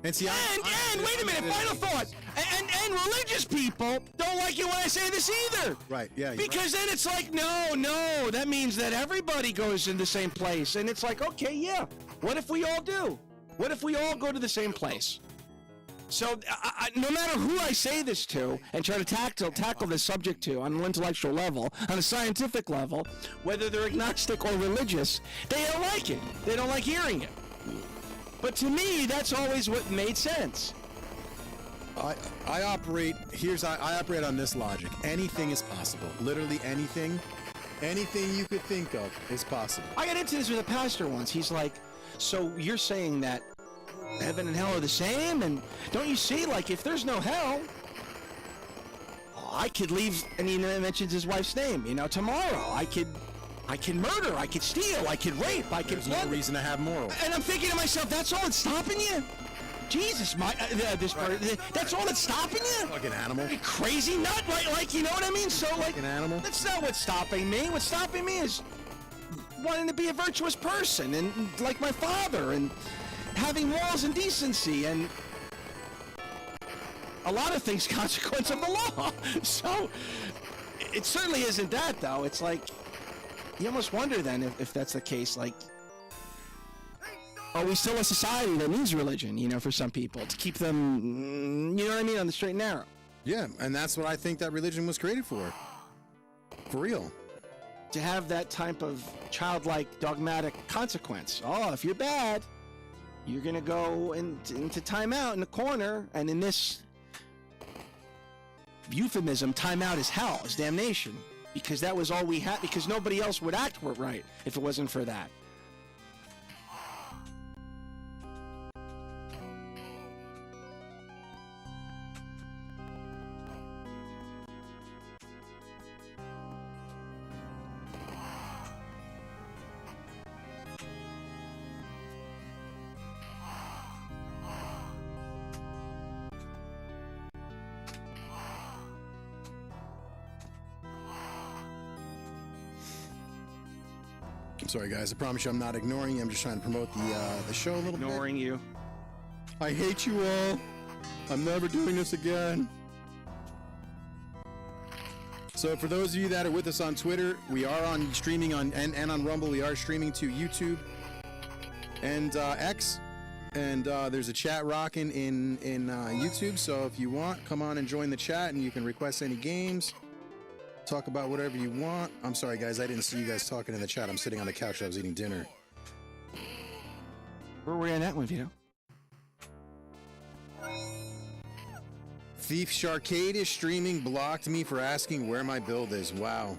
And see, and wait a minute, final thought. And religious people don't like it when I say this either. Right, yeah. Because then it's like, no, that means that everybody goes in the same place. And it's like, okay, yeah, what if we all do? What if we all go to the same place? So no matter who I say this to and try to tackle this subject to on an intellectual level, on a scientific level, whether they're agnostic or religious, they don't like it. They don't like hearing it. But to me, that's always what made sense. I operate on this logic. Anything is possible. Literally anything you could think of is possible. I got into this with a pastor once. He's like, so you're saying that heaven and hell are the same? And don't you see, like, if there's no hell, I could leave, and he mentions his wife's name, tomorrow. I could murder, I could steal, I could rape, I could... There's no reason to have morals. And I'm thinking to myself, that's all that's stopping you? Jesus, that's all that's stopping you? Fucking animal. You crazy nut, like, you know what I mean? So, like, Fucking animal. that's not what's stopping me. What's stopping me is wanting to be a virtuous person, and like my father, and having morals and decency, and a lot of things consequence of the law. So, it certainly isn't that, though. It's like, you almost wonder then if that's the case, like, are we still a society that needs religion, for some people, to keep them, you know what I mean, on the straight and narrow? Yeah, and that's what I think that religion was created for. For real. To have that type of childlike, dogmatic consequence. Oh, if you're bad, you're going to go into timeout in the corner, and in this euphemism, timeout is hell, is damnation. Because that was all we had, because nobody else would act right if it wasn't for that. I'm sorry, guys. I promise you I'm not ignoring you. I'm just trying to promote the show a little bit. Ignoring you. I hate you all. I'm never doing this again. So for those of you that are with us on Twitter, we are on streaming on and on Rumble. We are streaming to YouTube and X. And there's a chat rocking in YouTube. So if you want, come on and join the chat, and you can request any games. Talk about whatever you want. I'm sorry, guys. I didn't see you guys talking in the chat. I'm sitting on the couch. I was eating dinner. Where were we on that one, Vito? Thief Sharkade is streaming. Blocked me for asking where my build is. Wow.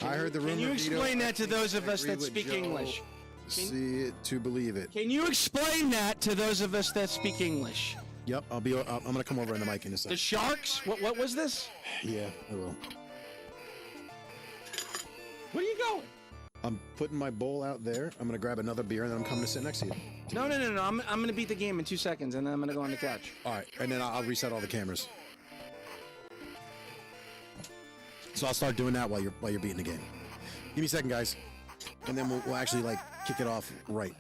I heard the rumor. Can you explain that to those of us that speak English? See it to believe it. Can you explain that to those of us that speak English? Yep. I'm gonna come over on the mic in a second. The sharks? What was this? Yeah, I will. Where are you going? I'm putting my bowl out there. I'm gonna grab another beer, and then I'm coming to sit next to you. No. I'm gonna beat the game in 2 seconds, and then I'm gonna go on the couch. All right, and then I'll reset all the cameras. So I'll start doing that while you're beating the game. Give me a second, guys, and then we'll actually like kick it off right.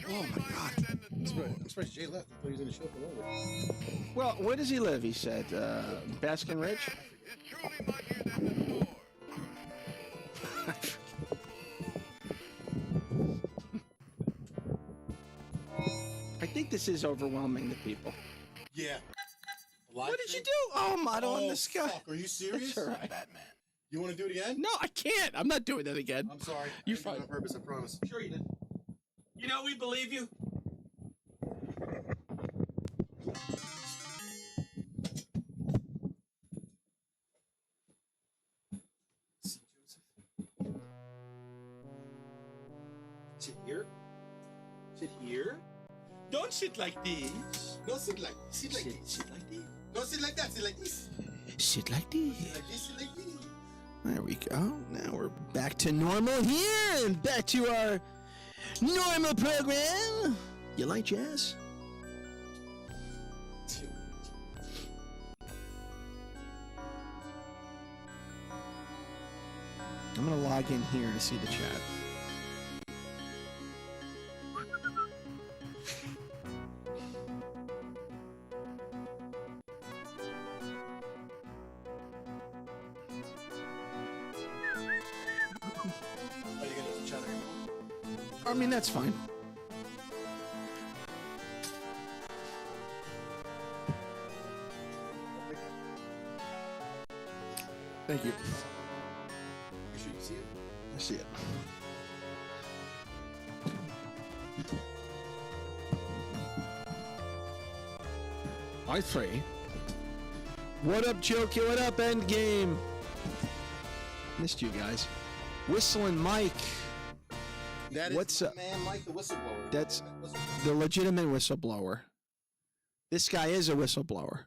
Oh my God! I'm surprised Jay left. I thought he was in the show for longer. Well, where does he live? He said, Baskin Ridge. I think this is overwhelming to people. Yeah. What did you do? Oh, motto on the sky. Fuck, are you serious? That's all right. Batman. You want to do it again? No, I can't. I'm not doing that again. I'm sorry. You're I didn't do fine. it on purpose. I promise. Sure you did. You know, we believe you. Sit here. Sit here. Don't sit like this. No, sit like this. Sit like this. No, sit like that. Sit like this. Sit like this. Like this. Sit like this. There we go. Now we're back to normal here and back to our normal program. You like jazz? I'm gonna log in here to see the chat. I mean, that's fine. Thank you. You sure you see it? I see it. I three. What up, Jokey? What up, Endgame? Missed you guys. Whistling Mike. That is What's my up? man, Mike the whistleblower. That's Whistleblower. the legitimate whistleblower. This guy is a whistleblower.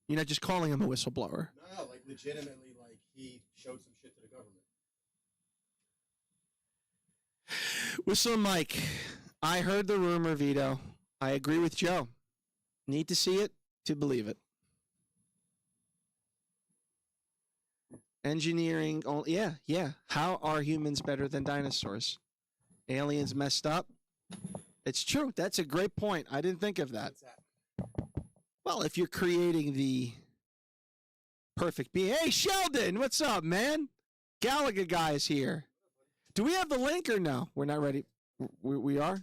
You're not just calling him a whistleblower. No, like legitimately, like he showed some shit to the government. Whistling Mike. I heard the rumor, Vito. I agree with Joe. Need to see it to believe it. Engineering, oh, yeah. How are humans better than dinosaurs? Aliens messed up? It's true. That's a great point. I didn't think of that. Well, if you're creating the perfect being. Hey, Sheldon, what's up, man? Gallagher guy is here. Do we have the link or no? We're not ready. We are?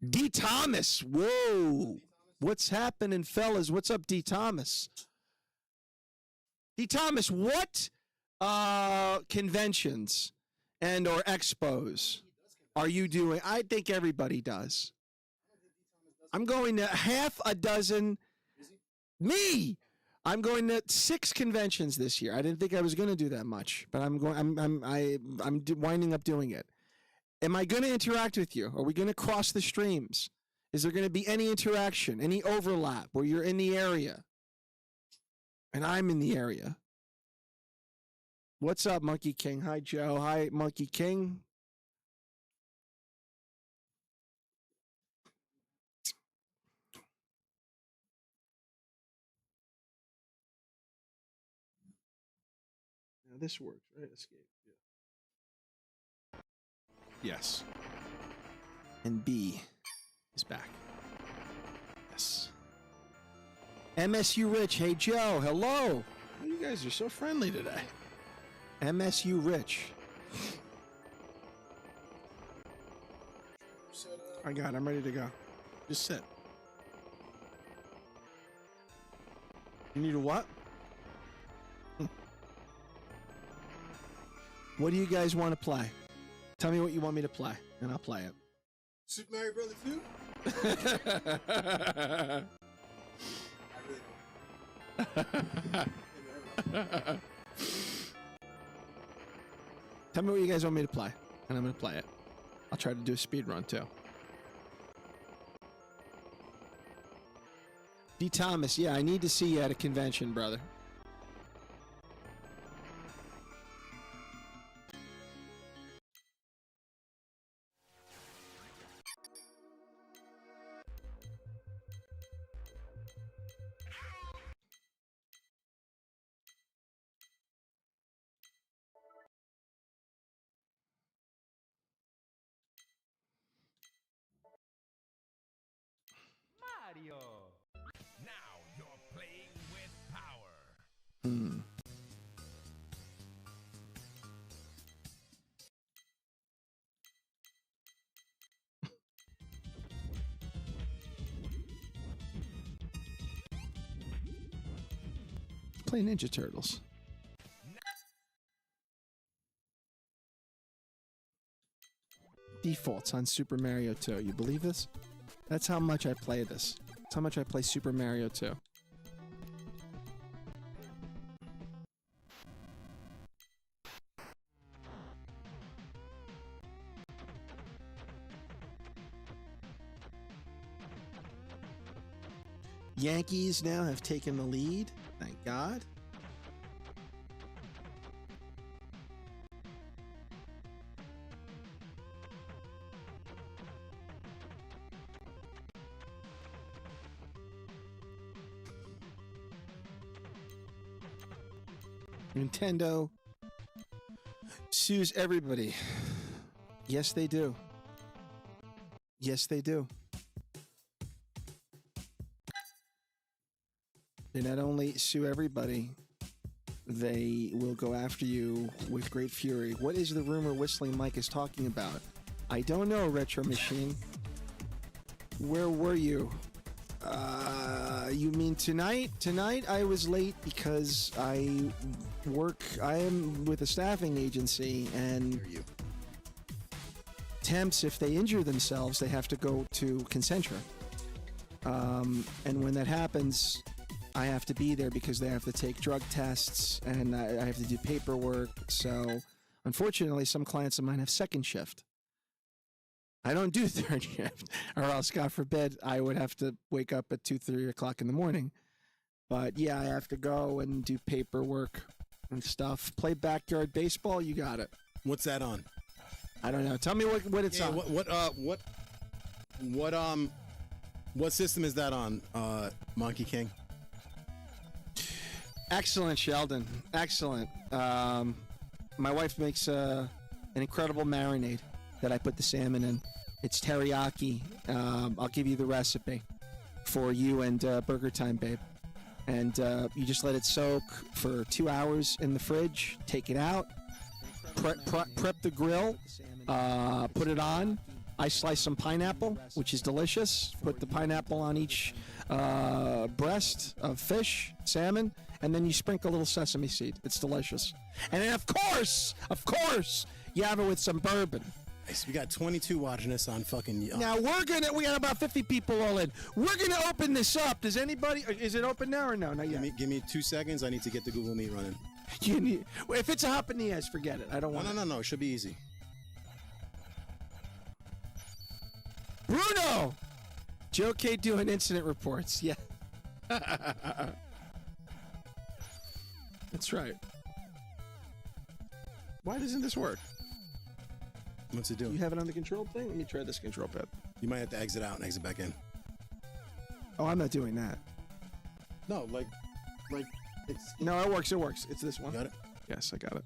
D. Thomas. Whoa. What's happening, fellas? What's up, D. Thomas? D. Thomas, what conventions and or expos are you doing? I think everybody does. I'm going to half a dozen. Me. I'm going to 6 conventions this year. I didn't think I was going to do that much, but I'm going. I'm winding up doing it. Am I going to interact with you? Are we going to cross the streams? Is there going to be any interaction, any overlap where you're in the area and I'm in the area? What's up, Monkey King? Hi, Joe. Hi, Monkey King. Now this works, right? Escape. Yeah. Yes. And B is back. Yes. MSU Rich. Hey, Joe. Hello. Oh, you guys are so friendly today. MSU Rich. I got it. I'm ready to go. Just sit. You need a what? What do you guys want to play? Tell me what you want me to play, and I'll play it. Super Mario Brothers 2? Tell me what you guys want me to play, and I'm going to play it. I'll try to do a speed run, too. D. Thomas, yeah, I need to see you at a convention, brother. Mario. Now you're playing with power. Play Ninja Turtles. Defaults on Super Mario 2. You believe this? That's how much I play this. That's how much I play Super Mario 2. Yankees now have taken the lead. Thank God. Nintendo sues everybody. Yes, they do. Yes, they do. They not only sue everybody, they will go after you with great fury. What is the rumor Whistling Mike is talking about? I don't know, Retro Machine. Where were you? You mean tonight? Tonight I was late because I am with a staffing agency, and temps, if they injure themselves, they have to go to Concentra. And when that happens, I have to be there because they have to take drug tests, and I have to do paperwork. So, unfortunately, some clients of mine have second shift. I don't do third shift, or else, God forbid, I would have to wake up at 2, 3 o'clock in the morning. But yeah, I have to go and do paperwork and stuff. Play backyard baseball. You got it. What's that on? I don't know. Tell me what it's on. What system is that on? Monkey King. Excellent, Sheldon. Excellent. My wife makes an incredible marinade that I put the salmon in. It's teriyaki. I'll give you the recipe for you and Burger Time, babe. And you just let it soak for 2 hours in the fridge. Take it out. Prep the grill. Put it on. I slice some pineapple, which is delicious. Put the pineapple on each breast of fish, salmon, and then you sprinkle a little sesame seed. It's delicious. And then, of course, you have it with some bourbon. Nice. We got 22 watching this on fucking. Now we got about 50 people all in. We're gonna open this up. Does anybody? Is it open now or no? Not yet. Give me 2 seconds. I need to get the Google Meet running. If it's a hop in the ass, forget it. I don't want. No. It should be easy. Bruno! Joe K doing incident reports. Yeah. That's right. Why doesn't this work? What's it doing? You have it on the control thing? Let me try this control pad. You might have to exit out and exit back in. Oh, I'm not doing that. No, like it's. No, it works. It works. It's this one. Got it? Yes, I got it.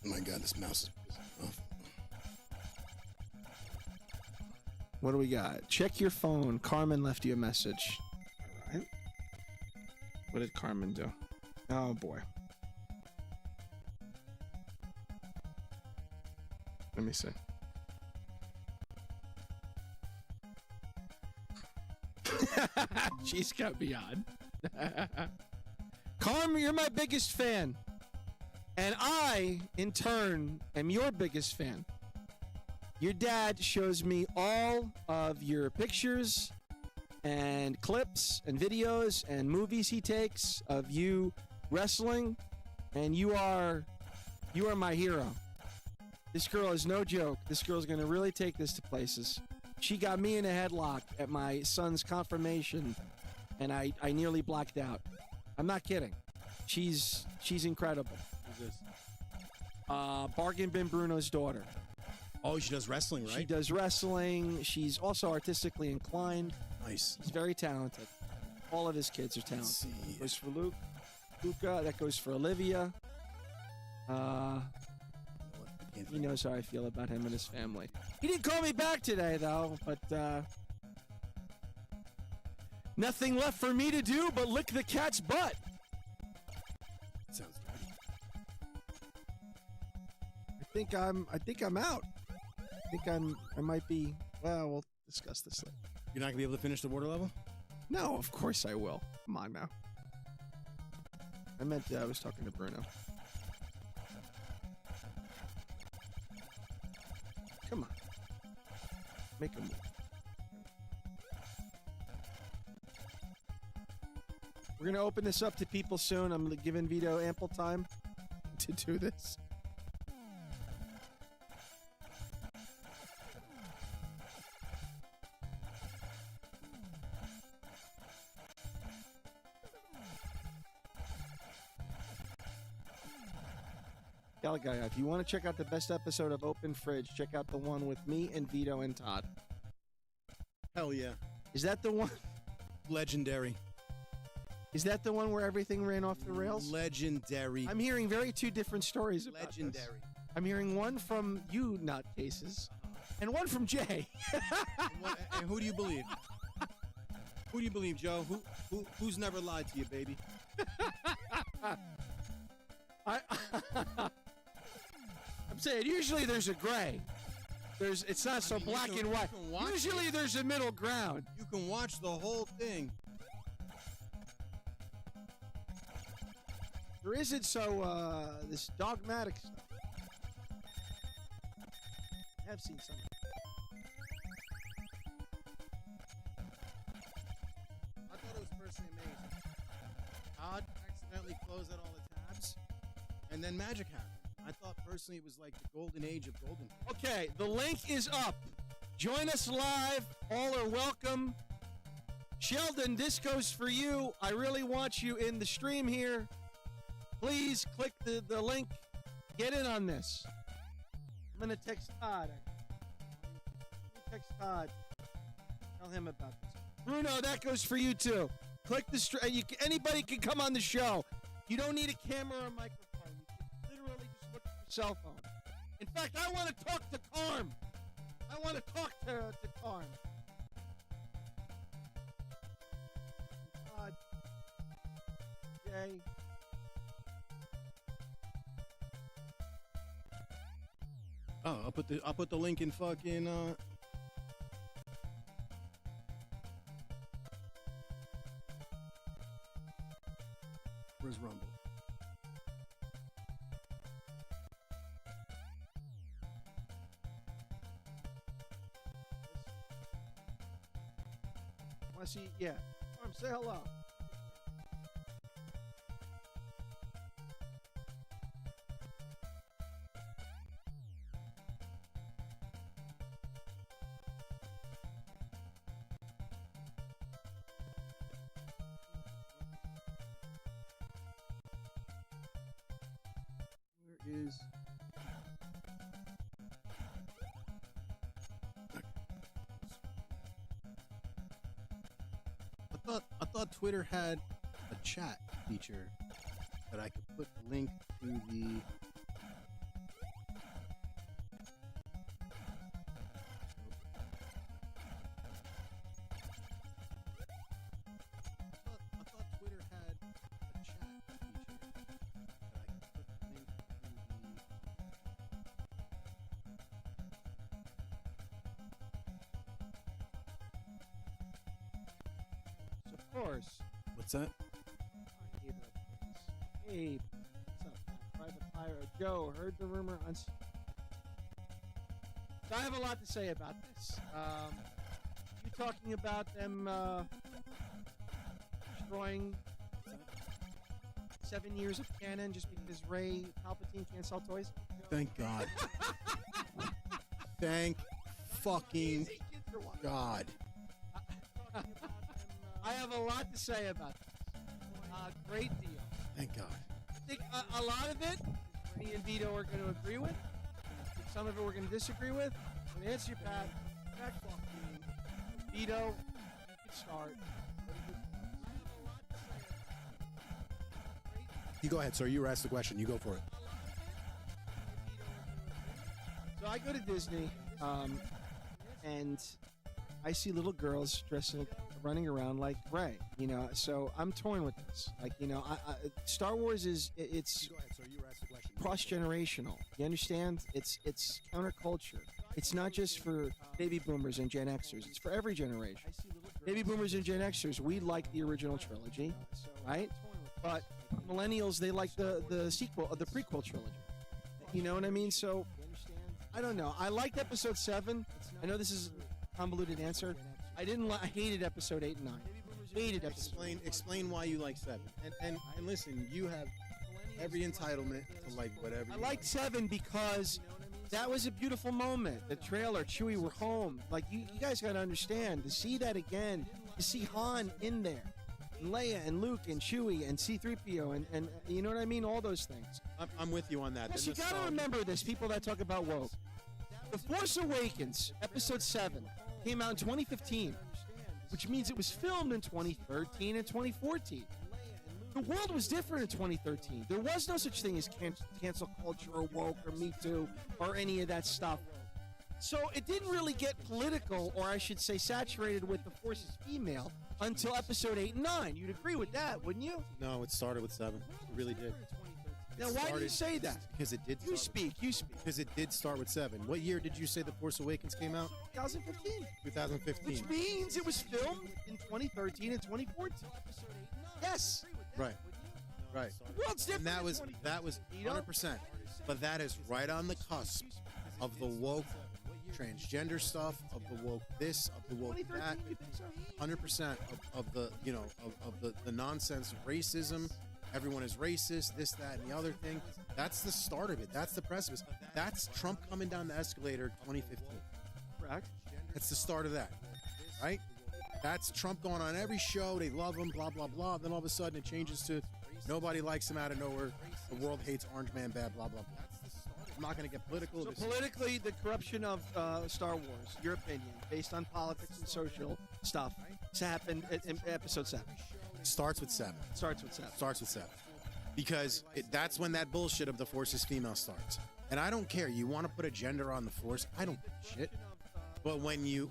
Oh my God, this mouse is off. What do we got? Check your phone. Carmen left you a message. All right. What did Carmen do? Oh, boy. Let me see. She's got me on. Carmen, you're my biggest fan. And I, in turn, am your biggest fan. Your dad shows me all of your pictures and clips and videos and movies he takes of you wrestling, and you are my hero. This girl is no joke. This girl's gonna really take this to places. She got me in a headlock at my son's confirmation, and I nearly blacked out. I'm not kidding. She's incredible. Who's this? Bargain Bin Bruno's daughter. Oh, she does wrestling, right? She does wrestling. She's also artistically inclined. Nice. He's very talented. All of his kids are talented. Let's see. That goes for Luca. That goes for Olivia. He knows how I feel about him and his family. He didn't call me back today, though, but nothing left for me to do but lick the cat's butt. Sounds dirty. I think I'm out. I might be. Well, we'll discuss this later. You're not gonna be able to finish the water level? No, of course I will. Come on now. I meant I was talking to Bruno. Come on. Make a move. We're going to open this up to people soon. I'm giving Vito ample time to do this. Guy, if you want to check out the best episode of Open Fridge, check out the one with me and Vito and Todd. Hell yeah. Is that the one? Legendary. Is that the one where everything ran off the rails? Legendary. I'm hearing very two different stories about Legendary. this. I'm hearing one from you nutcases and one from Jay. And who do you believe? Who do you believe, Joe? Who's never lied to you, baby? I'm saying usually there's a gray. It's not so black and white. Usually there's a middle ground. You can watch the whole thing. There isn't this dogmatic stuff. I have seen some. I thought it was personally amazing. Todd accidentally closed out all the tabs, and then magic happened. I thought personally it was like the golden age of golden. Okay, the link is up. Join us live. All are welcome. Sheldon, this goes for you. I really want you in the stream here. Please click the link. Get in on this. I'm going to text Todd. Text Todd. Tell him about this. Bruno, that goes for you too. Click the stream. Anybody can come on the show. You don't need a camera or a microphone. You can literally just look at your cell phone. In fact, I want to talk to Carm. I want to talk to Carm. Todd. Jay. Oh, I'll put the link in fucking Where's Rumble? Want to see? Yeah. Carm, say hello. Is I thought Twitter had a chat feature that I could put the link to the I thought Twitter had a chat feature that I could put the link Of course. What's that? Hey, what's up, Private Fire? Joe, heard the rumor on. So I have a lot to say about this. You talking about them destroying 7 years of canon just because Ray Palpatine can't sell toys? Thank God. Thank fucking God. I have a lot to say about this. Great deal. Thank God. I think a lot of it, me and Vito are going to agree with. Some of it we're going to disagree with. I'm going to answer your back fucking Vito, you can start. You go ahead, sir. You were asked the question. You go for it. So I go to Disney, and I see little girls running around like Ray, so I'm torn with this. Star Wars it's Go ahead, sir. You were asked the question. cross-generational. You understand? It's counterculture. It's not just for baby boomers and Gen Xers. It's for every generation. Baby boomers and Gen Xers, we like the original trilogy, right? But millennials, they like the sequel, the prequel trilogy. You know what I mean? So, I don't know. I liked episode 7. I know this is a convoluted answer. I hated episode 8 and 9. Hated episode. Explain why you like 7. And listen, you have every entitlement to like whatever. I liked 7 because that was a beautiful moment. The trailer, Chewie, we're home. Like you guys got to understand to see that again, to see Han in there, and Leia and Luke and Chewie and C-3PO and you know what I mean. All those things. I'm with you on that. Yes, you got to remember this. People that talk about woke. The Force Awakens, episode 7, came out in 2015, which means it was filmed in 2013 and 2014. The world was different in 2013. There was no such thing as cancel culture or woke or Me Too or any of that stuff. So it didn't really get political, or I should say saturated with the Force is female, until episode 8 and 9. You'd agree with that, wouldn't you? No, it started with 7. It really did. Now, why do you say that? Because it did. You speak. Because it did start with 7. What year did you say The Force Awakens came out? 2015. 2015. Which means it was filmed in 2013 and 2014. Yes. Right. Right. The world's different. And in that was 100%. But that is right on the cusp of the woke transgender stuff, of the woke this, of the woke that. 100% of the, you know, of the nonsense of racism. Everyone is racist, this, that, and the other thing. That's the start of it. That's the precipice. That's Trump coming down the escalator 2015. Correct. That's the start of that, right? That's Trump going on every show. They love him, blah, blah, blah. Then all of a sudden it changes to nobody likes him out of nowhere. The world hates Orange Man bad, blah, blah, blah. I'm not going to get political. So politically, the corruption of Star Wars, your opinion, based on politics and social stuff, has happened in episode 7. Starts with 7. Starts with 7. Starts with 7. Because that's when that bullshit of the Force is female starts. And I don't care. You want to put a gender on the Force? I don't give a shit. But when you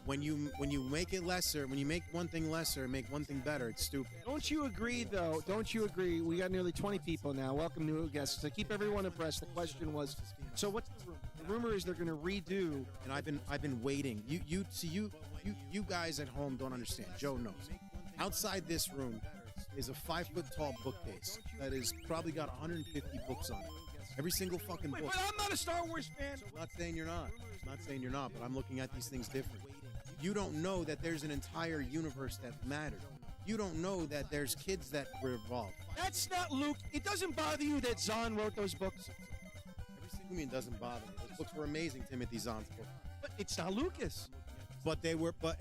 make it lesser, when you make one thing lesser and make one thing better, it's stupid. Don't you agree, though? Don't you agree? We got nearly 20 people now. Welcome new guests. To keep everyone abreast, the question was, so what's the rumor? The rumor is they're going to redo. And I've been waiting. You guys at home don't understand. Joe knows. Outside this room is a 5-foot tall bookcase that is probably got 150 books on it. Every single fucking book. But I'm not a Star Wars fan. I'm not saying you're not. I'm not saying you're not, but I'm looking at these things different. You don't know that there's an entire universe that matters. You don't know that there's kids that were involved. That's not Luke. It doesn't bother you that Zahn wrote those books? Every single mean doesn't bother me. Those books were amazing, Timothy Zahn's book. But it's not Lucas. But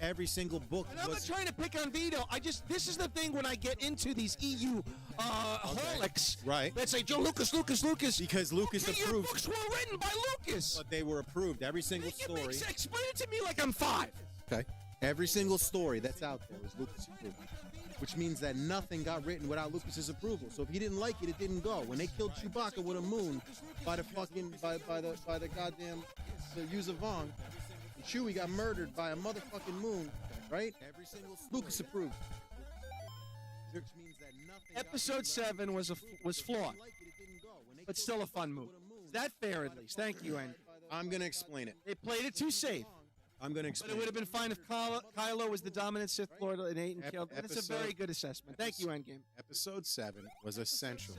every single book. And I'm not trying to pick on Vito. This is the thing when I get into these EU holics. Right. That say, Joe, Lucas. Because Lucas Your approved. books were written by Lucas. But they were approved. Every single story. Explain it to me like I'm 5. Okay. Every single story that's out there was Lucas approved. Which means that nothing got written without Lucas's approval. So if he didn't like it, it didn't go. When they killed Chewbacca with a moon by the fucking by the goddamn the Yuzavong, Chewie got murdered by a motherfucking moon, right? Every single Lucas approved. Which means that nothing. Episode 7 was flawed, but still a fun movie. Is that fair at least? Thank you, Andy. I'm gonna explain it. They played it too safe. I'm gonna But explain. it would have been fine if Kylo was the dominant Sith Lord in 8 and killed. That's a very good assessment. Thank you, Endgame. Episode 7 was essential.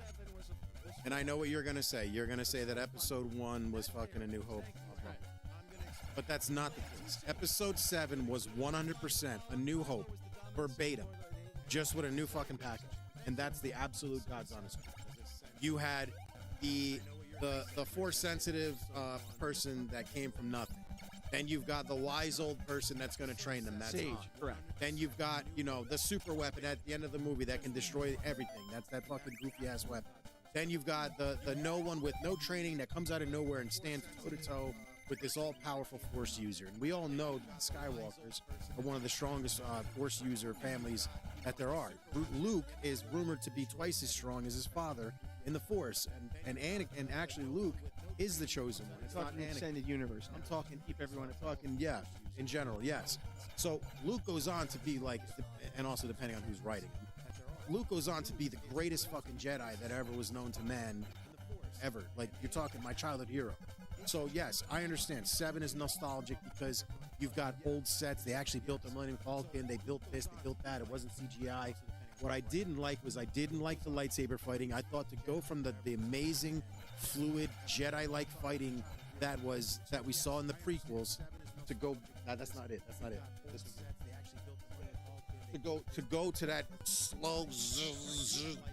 And I know what you're gonna say. You're gonna say that episode 1 was fucking A New Hope. But that's not the case. Episode 7 was 100% A New Hope, verbatim, just with a new fucking package. And that's the absolute God's honest truth. You had the Force-sensitive person that came from nothing. Then you've got the wise old person that's going to train them. That's Sage, Han. correct. Then you've got, the super weapon at the end of the movie that can destroy everything. That's that fucking goofy-ass weapon. Then you've got the no one with no training that comes out of nowhere and stands toe-to-toe with this all-powerful Force user. And we all know that the Skywalkers are one of the strongest Force user families that there are. Luke is rumored to be twice as strong as his father in the Force. And actually Luke is the chosen one. It's not Talking Anakin. extended universe. I'm talking, keep everyone talking, yeah, in general, yes. So Luke goes on to be like, and also depending on who's writing him, Luke goes on to be the greatest fucking Jedi that ever was known to man, ever. Like, you're talking my childhood hero. So yes, I understand 7 is nostalgic because you've got old sets. They actually built the Millennium Falcon. They built this, they built that. It wasn't CGI. What I didn't like was I didn't like the lightsaber fighting. I thought to go from the amazing, fluid, Jedi-like fighting that we saw in the prequels to go. Nah, that's not it. That's not it. To go to that slow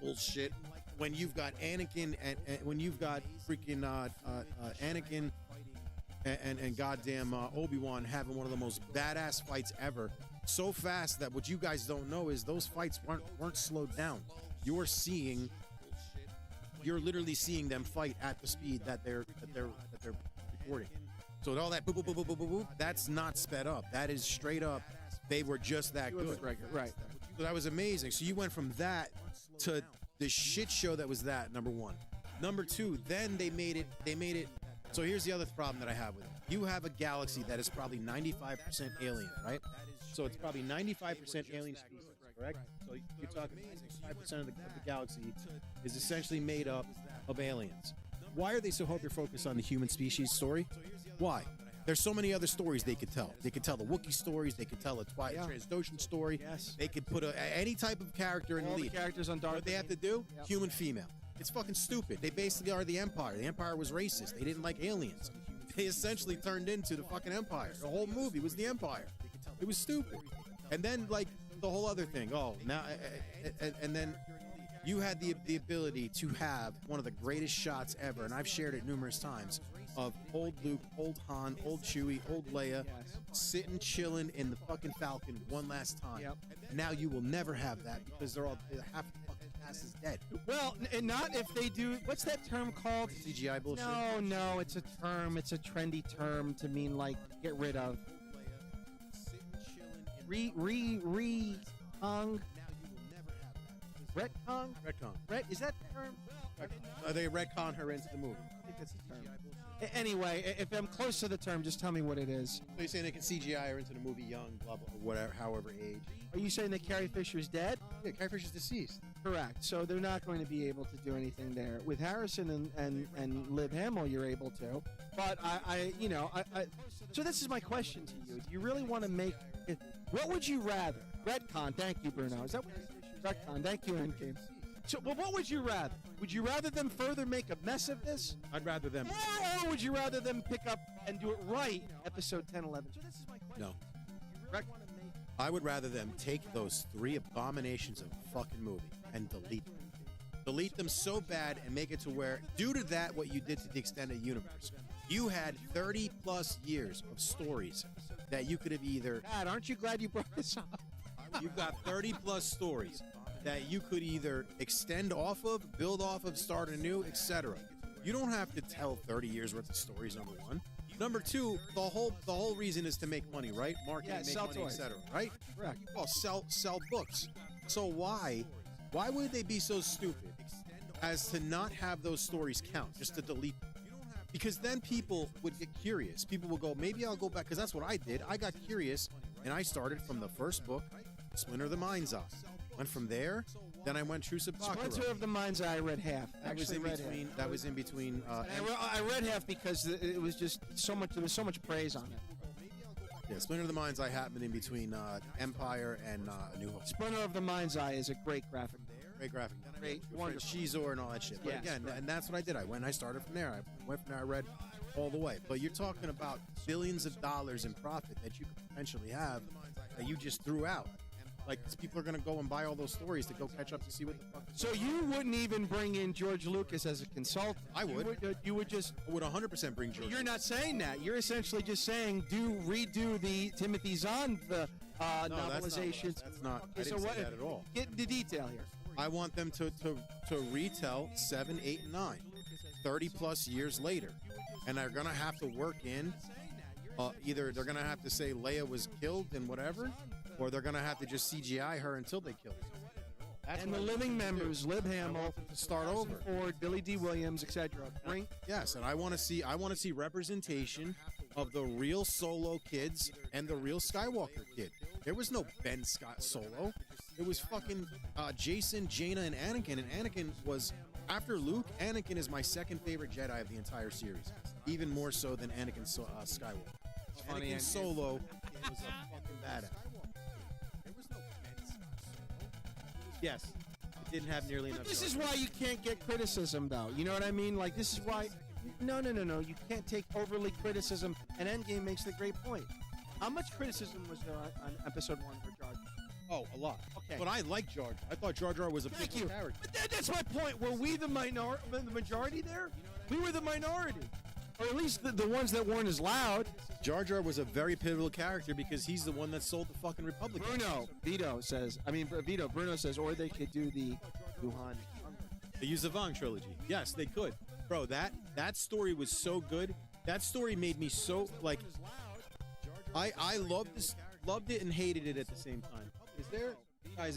bullshit when you've got Anakin and when you've got freaking Anakin and goddamn Obi-Wan having one of the most badass fights ever, so fast that what you guys don't know is those fights weren't slowed down. You're literally seeing them fight at the speed that they're recording. So all that boop boop boop boop boop boop boop, that's not sped up. That is straight up. They were just that good. Right. So that was amazing. So you went from that to the shit show that was that, number 1. Number 2, then they made it. So here's the other problem that I have with it. You have a galaxy that is probably 95% alien, right? So it's probably 95% alien species, correct? So you're talking 95% of the galaxy is essentially made up of aliens. Why are they so hyper-focused on the human species story? Why? There's so many other stories they could tell. They could tell the Wookiee stories. They could tell a Trans-Ocean story. Yes. They could put any type of character in the All the lead. characters on Dark. What they have to do? Yep. Human female. It's fucking stupid. They basically are the Empire. The Empire was racist. They didn't like aliens. They essentially turned into the fucking Empire. The whole movie was the Empire. It was stupid. And then, like, the whole other thing. Oh, now, and then you had the ability to have one of the greatest shots ever, and I've shared it numerous times, of old Luke, old Han, old Chewie, old Leia, sitting, chilling in the fucking Falcon one last time. Yep. Now you will never have that because half the fucking cast is dead. Well, and not if they do. What's that term called? CGI bullshit. No, it's a term. It's a trendy term to mean like get rid of. Hung. Retcon? Retcon. Is that the term? They retcon her into the movie. I think that's the term. Anyway, if I'm close to the term, just tell me what it is. So you're saying they can CGI her into the movie young, blah, blah, whatever, however age. Are you saying that Carrie Fisher's dead? Yeah, Carrie Fisher's deceased. Correct. So they're not going to be able to do anything there. With Harrison and Liv Hamill, you're able to. But so this is my question to you. Do you really want to make it? What would you rather? Redcon. Thank you, Bruno. Is that what it is? Redcon. Thank you, Endgame. So, well, what would you rather? Would you rather them further make a mess of this? I'd rather them. Or would you rather them pick up and do it right, episode 10, 11? So this is my question. No. I would rather them take those 3 abominations of a fucking movie and delete them. Delete them so bad and make it to where, due to that, what you did to the extended universe, you had 30 plus years of stories that you could have either. God, aren't you glad you brought this up? You've got 30 plus stories that you could either extend off of, build off of, start anew, etc. You don't have to tell 30 years worth of stories, number one. Number two, the whole reason is to make money, right? Marketing, make sell money, toys. etc. Right? Correct. Well, sell books. So why would they be so stupid as to not have those stories count, just to delete them? Because then people would get curious. People will go, maybe I'll go back, because that's what I did. I got curious, and I started from the first book, Splinter of the Mind's Eye. Went from there, then I went Truce of Baccarat. Splinter of the Mind's Eye, I read half. That was in between. That was in between. I read half because it was just so much. There was so much praise on it. Yeah, Splinter of the Mind's Eye happened in between Empire and New Hope. Splinter of the Mind's Eye is a great graphic. Great graphic. Great, wonderful. Shizor and all that shit. But Yes, again, right. and that's what I did. I went. I started from there. I went from there. I read all the way. But you're talking about billions of dollars in profit that you could potentially have that you just threw out. Like, people are going to go and buy all those stories to go catch up to see what the fuck. So you wouldn't even bring in George Lucas as a consultant? I would. You would just. I would 100% bring George. You're not saying that. You're essentially just saying redo the Timothy Zahn novelizations. That's not. Okay, I didn't say that at all. Get into detail here. I want them to retell 7, 8, and 9, 30 plus years later, and they're gonna have to work in. Either they're gonna have to say Leia was killed and whatever, or they're gonna have to just CGI her until they kill her. That's And what the I want living them to do. members, Liv Hamill, I want them to start over. Ford, Billy D. Williams, etc. Bring. Yes, and I want to see representation of the real Solo kids and the real Skywalker kid. There was no Ben Scott Solo. It was fucking Jason, Jaina, and Anakin. And Anakin was, after Luke, Anakin is my second favorite Jedi of the entire series. Even more so than Anakin Skywalker. funny, Anakin and- Solo was a fucking badass. Yes, it didn't have nearly enough. But this Jar is Jar. why you can't get criticism, though. You know what I mean? Like, this is why. No. You can't take overly criticism. And Endgame makes the great point. How much criticism was there on episode 1 for Jar Jar? Oh, a lot. Okay. But I like Jar Jar. I thought Jar Jar was a Thank big you. character. But that's my point. Were we the majority there? We were the minority. Or at least the ones that weren't as loud. Jar Jar was a very pivotal character because he's the one that sold the fucking Republic. Bruno says, or they could do the Wuhan. They used the Vong trilogy. Yes, they could. Bro, that story was so good. That story made me so, like, I loved it and hated it at the same time.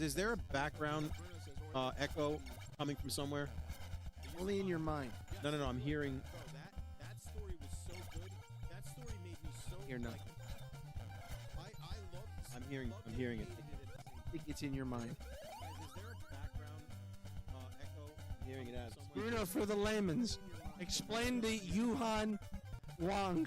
Is there a background echo coming from somewhere? Only in your mind. No, I'm hearing. That story was so good. That story made me so. Hear nothing. I'm hearing it. think it's in your mind. Is there a background echo? I'm hearing it out. Bruno, for the layman's, explain the Yuhan Wang.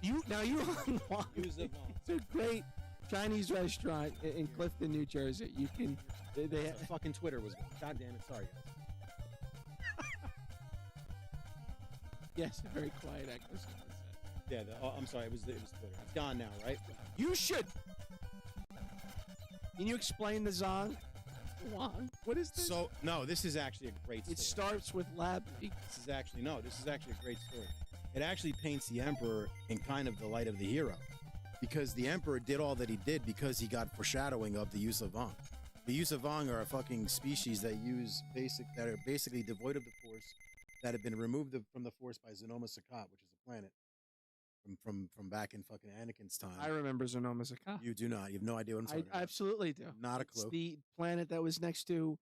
Yuhan Wang. Use the It's a great Chinese restaurant in Clifton, New Jersey. You can. They fucking Twitter was going. God damn it! Sorry, guys. yes, a very quiet echo. Yeah, I'm sorry. It was Twitter. It's gone now, right? You should. Can you explain the Zong? Wang? What is this? So no, this is actually a great story. It starts with lab. This is actually a great story. It actually paints the Emperor in kind of the light of the hero, because the Emperor did all that he did because he got foreshadowing of the use of Vong. The use of Vong are a fucking species that are basically devoid of the Force, that have been removed from the Force by Xenoma Sakat, which is a planet from back in fucking Anakin's time. I remember Xenoma Sakat. You do not. You have no idea what I'm talking I about. absolutely do. Not a It's clue. the planet that was next to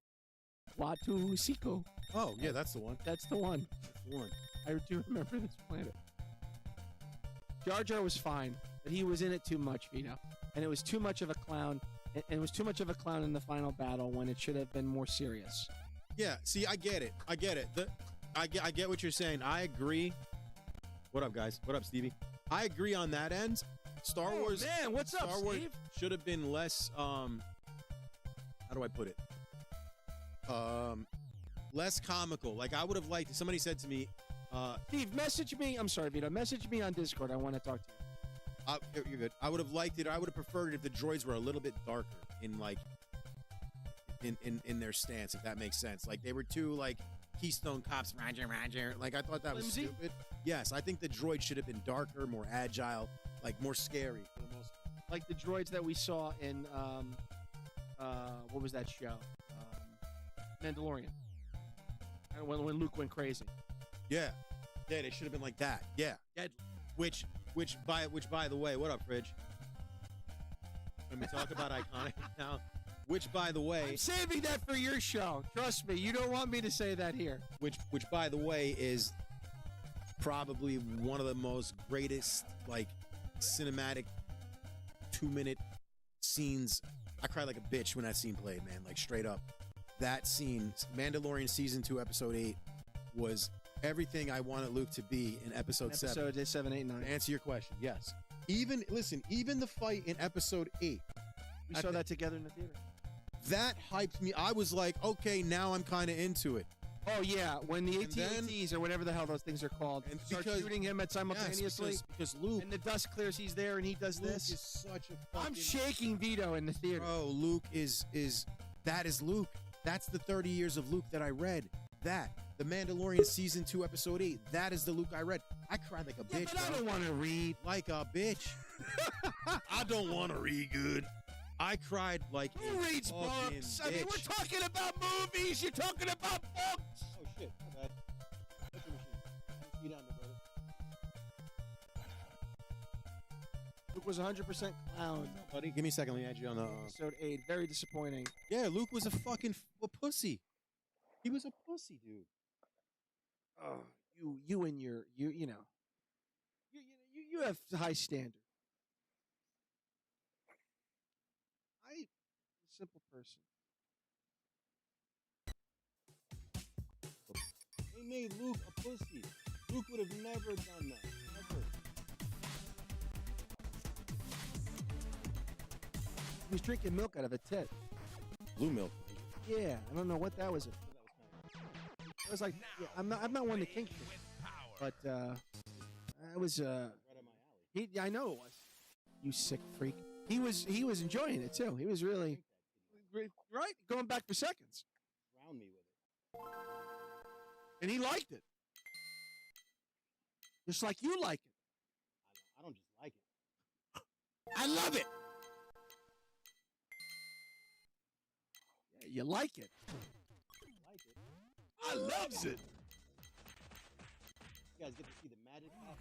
Watu Siko. Oh yeah, that's the one. That's the one. That's the one. I do remember this planet. Jar Jar was fine, but he was in it too much, Vito. And it was too much of a clown. And it was too much of a clown in the final battle when it should have been more serious. Yeah, see, I get it. I get what you're saying. I agree. What up, guys? What up, Stevie? I agree on that end. Star Wars. Man, what's up, Star Wars Steve? should have been less. How do I put it? Less comical. Like I would have liked. Somebody said to me, Steve, message me. I'm sorry, Vito. Message me on Discord. I want to talk to you. You're good. I would have liked it. I would have preferred it if the droids were a little bit darker in like in their stance, if that makes sense. Like they were too like Keystone Cops, Roger, Roger. Like I thought that was Flimsy? stupid. Yes, I think the droid should have been darker, more agile, like more scary for the most part. Like the droids that we saw in what was that show? Mandalorian. And when Luke went crazy. Yeah, they should have been like that. Yeah, Deadly. which by the way, what up, Fridge? Let me talk about iconic now. Which by the way, I'm saving that for your show. Trust me, you don't want me to say that here. which by the way is probably one of the most greatest like cinematic 2-minute scenes. I cried like a bitch when that scene played, man. Like straight up, that scene, Mandalorian season 2, episode 8, was everything I wanted Luke to be in episode 7. Episode 7, 8, 9. To answer your question, yes. Even the fight in episode 8, We saw that together in the theater. that hyped me. I was like, okay, now I'm kind of into it. Oh yeah, when the And then- AT-ATs or whatever the hell those things are called And start because- shooting him at simultaneously, Yes, because Luke, and the dust clears, he's there, and he does Luke this. is such a fucking... I'm shaking Vito in the theater. Bro, Luke is that is Luke. That's the 30 years of Luke that I read. That. The Mandalorian season 2, episode 8. That is the Luke I read. I cried like a Yeah, bitch, but I bro. don't want to read. Like a bitch. I don't want to read good. I cried like Who a reads fucking books? I mean, we're bitch. talking about movies. You're talking about books. Oh shit, my bad. What's your machine? Speed on me, brother. Luke was 100% clown. Buddy, give me a second. Let me add you on the. Episode 8, very disappointing. Yeah, Luke was a fucking pussy. He was a pussy, dude. Oh, you and your you know, you have high standard. I, a simple person. They made Luke a pussy. Luke would have never done that. Never. He was drinking milk out of a tit. Blue milk. Yeah, I don't know what that was. I was like, yeah, I'm not one to kink shit, but I was Right up my alley. I know it was. You sick freak. He was enjoying it too. He was really right, going back for seconds, Drown me with it. and he liked it, just like you like it. I don't just like it. I love it. Yeah, you like it. I like it. I loves it. You guys get to see the magic happen.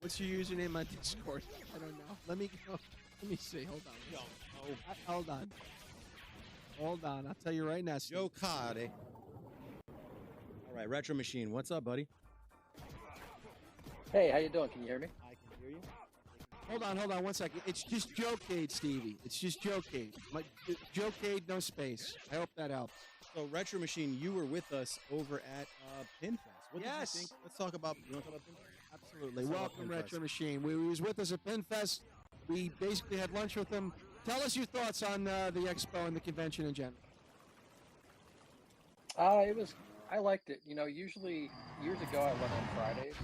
What's your username on Discord? I don't know. Let me go. Let me see. Hold on. Yo, Hold on. Hold on. I'll tell you right now. Steve. Joe Cade. All right, Retro Machine. What's up, buddy? Hey, how you doing? Can you hear me? I can hear you. Hold on 1 second. It's just Joe Cade, Stevie. It's just Joe Cade. Joe Cade, no space. I hope that helps. So Retro Machine, you were with us over at PinFest. What did you Yes. think? Let's talk about. You want to talk about PinFest? Absolutely. Let's talk Welcome, about Retro PinFest. Machine. He was with us at PinFest. We basically had lunch with him. Tell us your thoughts on the expo and the convention in general. I liked it. You know, usually years ago I went on Fridays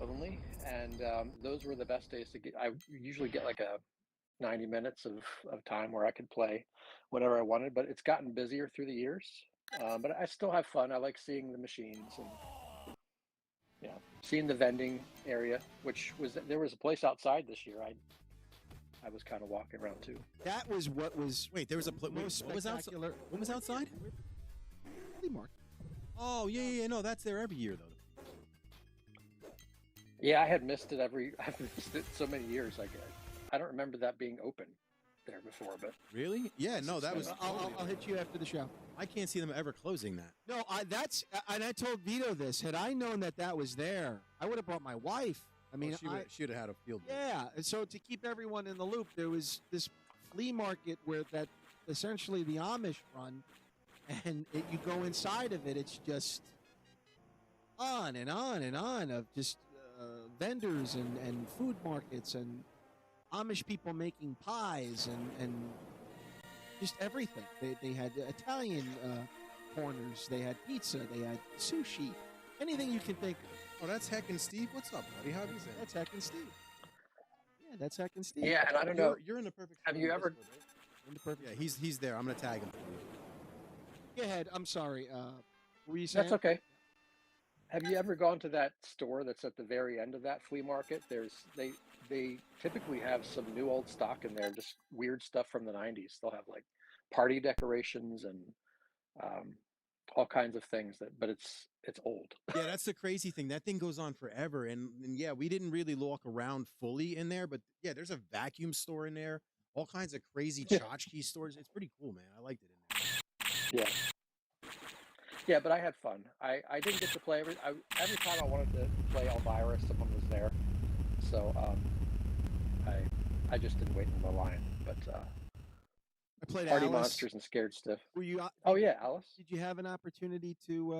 only, and those were the best days to get. I usually get like a 90 minutes of time where I could play whatever I wanted, but it's gotten busier through the years. But I still have fun. I like seeing the machines and seeing the vending area, which was there was a place outside this year. I was kind of walking around too. That was what was Wait, there was a what was outside? spectacular. What was outside? Flea market. Oh yeah. No, that's there every year though. Yeah, I had missed it I've missed it so many years. I don't remember that being open there before, but Really? Yeah. No, that was. I'll hit you after the show. I can't see them ever closing that. No, and I told Vito this. Had I known that was there, I would have brought my wife. I mean, she would have had a field day. yeah. And so to keep everyone in the loop, there was this flea market where that essentially the Amish run, and you go inside of it. It's just on and on and on of just vendors and food markets and Amish people making pies and just everything. They had Italian corners. They had pizza. They had sushi. Anything you can think of. Oh, that's Heck and Steve. What's up, buddy? How are you doing? That's Heck and Steve. Yeah, that's Heck and Steve. yeah, and I don't know. You're in the perfect. Have spot you on ever- Discord, right? In the perfect- Yeah, he's there. I'm gonna tag him. Go ahead. I'm sorry. What were you saying? That's okay. Have you ever gone to that store that's at the very end of that flea market? They typically have some new old stock in there, just weird stuff from the 90s. They'll have like party decorations and all kinds of things but it's old. Yeah, that's the crazy thing. That thing goes on forever, and yeah, we didn't really walk around fully in there, but yeah, there's a vacuum store in there, all kinds of crazy tchotchke stores. It's pretty cool, man. I liked it in there. Yeah, but I had fun. I didn't get to play every time I wanted to play Elvira, someone was there. So I just didn't wait in the line. But I played Party Alice. Monsters and Scared Stiff. Were you? Oh yeah, Alice. Did you have an opportunity to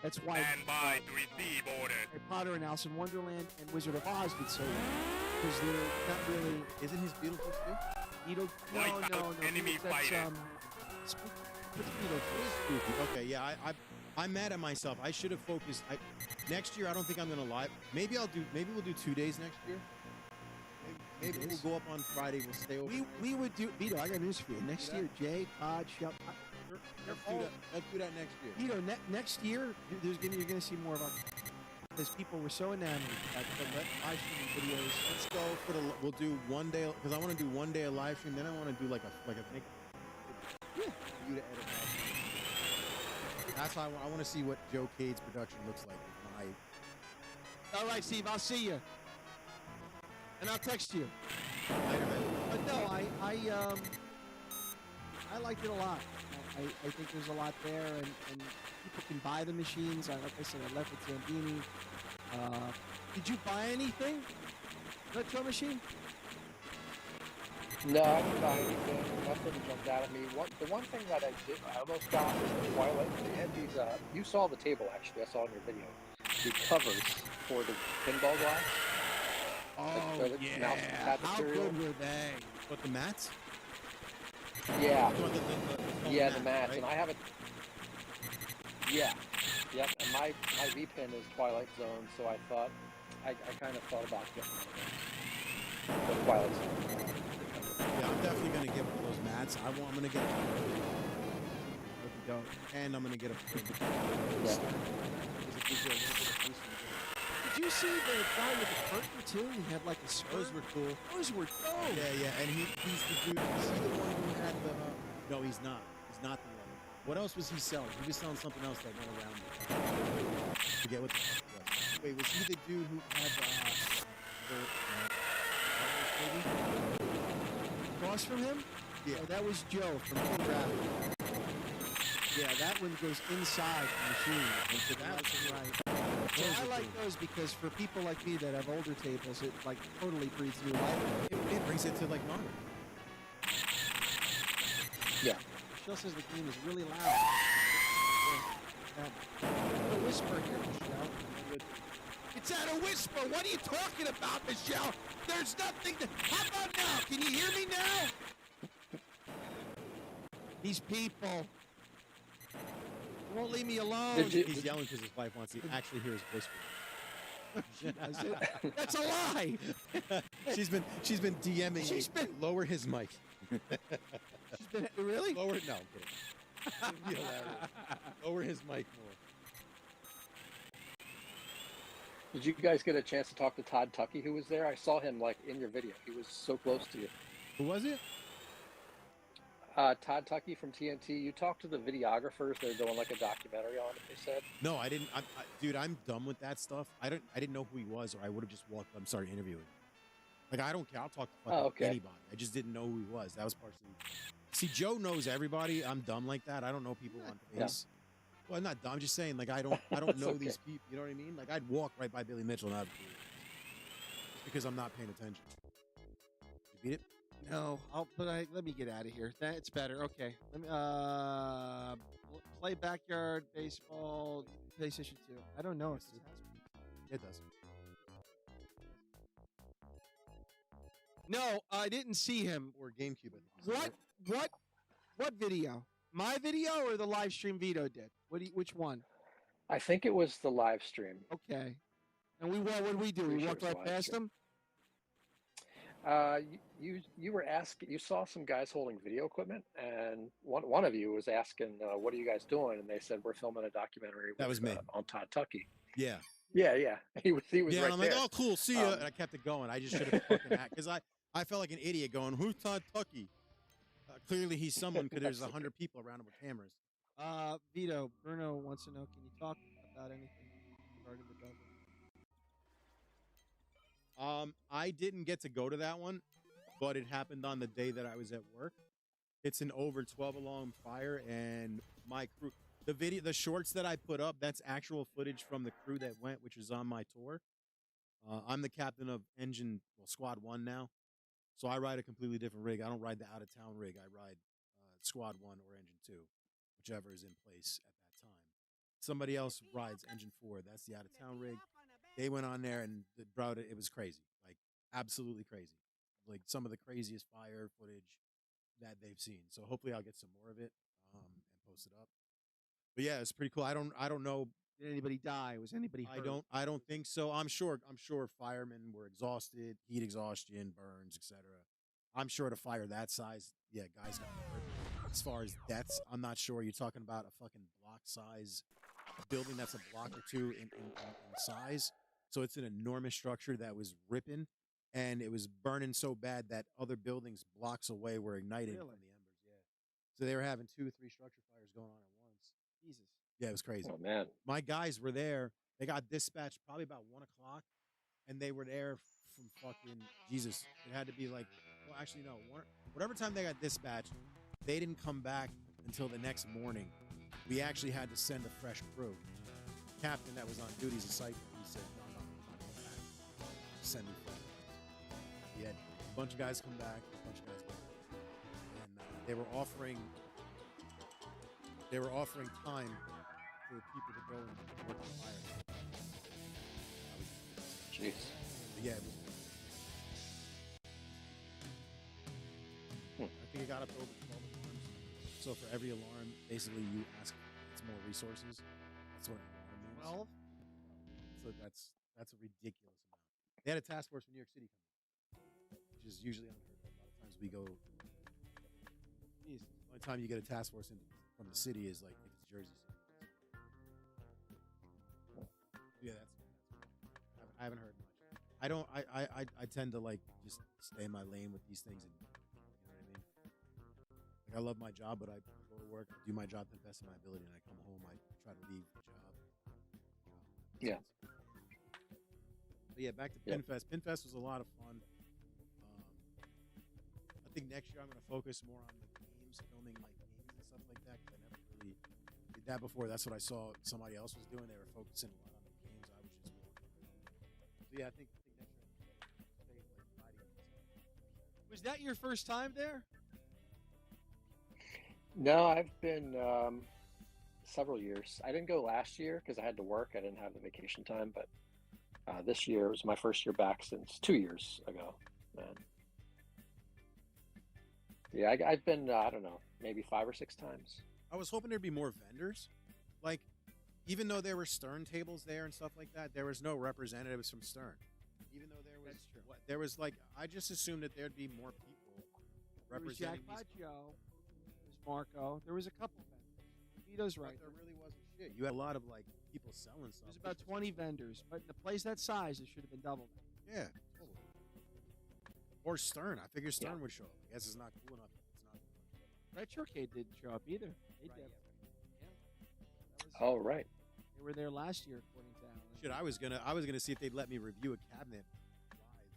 That's why by to receive orders. Harry Potter and Alice in Wonderland and Wizard of Oz did so well. Because they're not really... Isn't his Beetlejuice too? No. Enemy That's, fighter. what's Beetlejuice? Okay, yeah, I'm mad at myself. I should have focused. Next year, I don't think I'm gonna live. Maybe we'll do 2 days next year. Maybe we'll go up on Friday. We'll stay over. We would do... Vito, I got news for you. Next year, Jay, Todd, Shep... Let's do that next year. Vito, next year, you're gonna see more of our... Because people were so enamored by the live streaming videos. Let's go for the. We'll do 1 day because I want to do 1 day of live stream. Then I want to do like a make. Yeah. For you to edit. That's how I want to see what Joe Cade's production looks like. All right, Steve, I'll see you. And I'll text you. Later, man. But no, I liked it a lot. I think there's a lot there, and people can buy the machines. Like I said, I left with Zambini. Did you buy anything? Retro machine? No, I didn't buy anything. Nothing jumped out at me. The one thing that I almost got was the Twilight. They had these. You saw the table actually. I saw in your video. The covers for the pinball glass. Oh Mouse pad How material. good were they? What, the mats? Yeah. Yeah, The mats, right? and I haven't. Yeah, yep. And my V pin is Twilight Zone, so I thought I kind of thought about getting the Twilight Zone. Yeah, I'm definitely gonna get one of those mats. I'm gonna get. And I'm gonna get a. Yeah. Did you see the guy with the curtain too? He had like a skirt. Those were cool. Those were dope. Yeah, and he's the dude. Is he the one who had the? No, he's not. He's not the one. What else was he selling? He was selling something else that went around it. Forget what the fuck it was. Wait, was he the dude who had Across from him? Yeah. Oh, that was Joe from Gravity. Yeah, that one goes inside the machine. And so that's right. So I like those because for people like me that have older tables, it like totally breathes new life. It brings it to like modern. Yeah. Michelle says the game is really loud. A whisper here, Michelle. It's at a whisper. What are you talking about, Michelle? There's nothing to... How about now? Can you hear me now? These people. They won't leave me alone. He's yelling because his wife wants to actually hear his voice. That's a lie. She's been DMing. Lower his mic. Really? Lower. No, I'm kidding. It'd be hilarious. Lower his mic more. Did you guys get a chance to talk to Todd Tucky, who was there? I saw him like in your video. He was so close to you. Who was it? Todd Tucky from TNT. You talked to the videographers. They're doing like a documentary on it. They said. No, I didn't. Dude, I'm done with that stuff. I didn't know who he was, or I would have just walked up and started interviewing. Like I don't care. I'll talk to fucking anybody. I just didn't know who he was. That was partially. See, Joe knows everybody. I'm dumb like that. I don't know people on face. Well, I'm not dumb. I'm just saying, like, I don't know okay. these people. You know what I mean? Like, I'd walk right by Billy Mitchell and I'd just because I'm not paying attention. You beat it? No, let me get out of here. That's better. Okay. Let me play backyard baseball, PlayStation 2. I don't know if this has It does. No, I didn't see him. Or GameCube. I think. What video? My video or the live stream Vito did? Which one? I think it was the live stream. Okay. And what did we do? We walked right past him? You were asking. You saw some guys holding video equipment, and one of you was asking, "What are you guys doing?" And they said, "We're filming a documentary." That was me. On Todd Tucky. Yeah. Yeah. He was Yeah, right and I'm there. like, oh, cool, see ya. And I kept it going. I just should have fucking hacked. Because I felt like an idiot going, who's Todd Tucky? Clearly he's someone because there's 100 people around him with cameras. Vito, Bruno wants to know, can you talk about anything regarding the dozen? I didn't get to go to that one, but it happened on the day that I was at work. It's an over 12 alarm fire, and my crew, the shorts that I put up, that's actual footage from the crew that went, which is on my tour. I'm the captain of Squad 1 now. So I ride a completely different rig. I don't ride the out-of-town rig. I ride Squad 1 or Engine 2, whichever is in place at that time. somebody else rides Engine 4. That's the out of town rig. They went on there and brought it. It was crazy, like absolutely crazy, like some of the craziest fire footage that they've seen. So hopefully I'll get some more of it and post it up. But yeah, it's pretty cool. I don't know. Did anybody die? Was anybody hurt? I don't think so. I'm sure firemen were exhausted, heat exhaustion, burns, etc. I'm sure at a fire that size, yeah, guys got hurt. As far as deaths, I'm not sure. You're talking about a fucking block size building that's a block or two in size. So it's an enormous structure that was ripping, and it was burning so bad that other buildings blocks away were igniting from the embers. Yeah. So they were having 2 or 3 structure fires going on at once. Jesus. Yeah, it was crazy. Oh man. My guys were there. They got dispatched probably about 1 o'clock, and they were there from fucking Jesus. It had to be like, well, actually no, whatever time they got dispatched, they didn't come back until the next morning. We actually had to send a fresh crew. The captain that was on duty as a site, he said, no, I'm not going back. Send me fresh. He had a bunch of guys come back, a bunch of guys come back. And they were offering time for people to go and work the fire. Jeez. But yeah, it was, I think it got up to over 12 alarms. So for every alarm, basically you ask for more resources. That's what an alarm means. 12? So that's a ridiculous amount. They had a task force from New York City come in, which is usually unheard of. A lot of times we go. Jeez, the only time you get a task force from the city is like if it's Jersey City. Yeah, that's I haven't heard much. I tend to like just stay in my lane with these things, and you know what I mean. Like I love my job, but I go to work, do my job to the best of my ability, and I come home, I try to leave the job. Yeah. But yeah, back to PINFEST. PINFEST was a lot of fun. I think next year I'm going to focus more on the games, filming my games and stuff like that, because I never really did that before. That's what I saw somebody else was doing. They were focusing a lot on the games. I was just more. So yeah, I think next year I'm going to stay like fighting. Was that your first time there? No, I've been several years. I didn't go last year because I had to work. I didn't have the vacation time, but this year was my first year back since 2 years ago. Man. Yeah, I've been, I don't know, maybe 5 or 6 times. I was hoping there'd be more vendors. Like, even though there were Stern tables there and stuff like that, there was no representatives from Stern. Even though there was, there was like, I just assumed that there'd be more people representing There was Jack these. Joe. There was Marco. There was a couple vendors. Vito's right. But there really wasn't shit. You had a lot of like people selling stuff. There's about 20 vendors, but in a place that size, it should have been double that. Yeah, totally. Or Stern. I figured Stern would show up. I guess it's not cool enough. It's not. Retrocade didn't show up either. They did. Oh, right. They were there last year, according to Alan. Shit, I was gonna see if they'd let me review a cabinet live.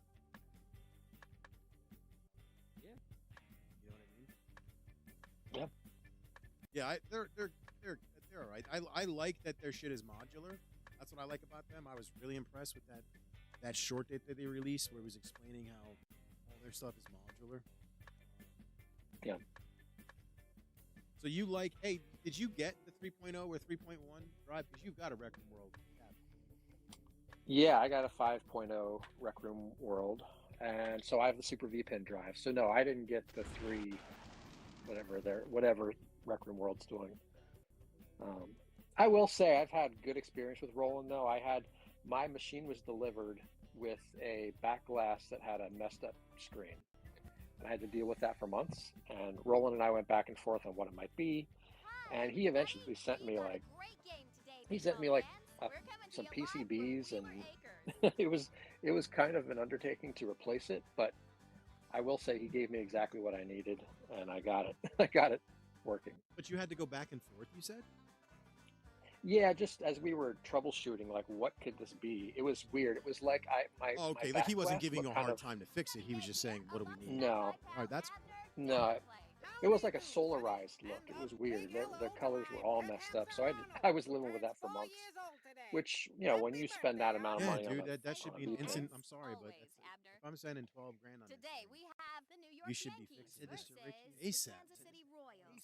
Yeah. You know what I mean? Yeah. Yeah, they're all right. I like that their shit is modular. That's what I like about them. I was really impressed with that short that they released where it was explaining how all their stuff is modular. Yeah. So you like, hey, did you get the 3.0 or 3.1 drive? Because you've got a Rec Room World cabinet. Yeah, I got a 5.0 Rec Room World, and so I have the Super V-Pin drive. So no, I didn't get the 3, whatever Rec Room World's doing. I will say I've had good experience with Roland though. My machine was delivered with a back glass that had a messed up screen. And I had to deal with that for months. And Roland and I went back and forth on what it might be. And he eventually sent me like some PCBs, and it was kind of an undertaking to replace it. But I will say he gave me exactly what I needed, and I got it. I got it working. But you had to go back and forth, you said? Yeah, just as we were troubleshooting, like, what could this be? It was weird. It was like my like he wasn't giving you a hard of, time to fix it. He was just saying, "What do we need?" No, all right, that's no. It was like a solarized look. It was weird. Their colors were all messed up. So I was living with that for months. Which, you know, when you spend that amount of money, dude, on that should be an V-Pin, instant. I'm sorry, but if I'm spending $12 grand on Today this we have the New York you should be Yankees fixing this versus ASAP. Kansas City Royals.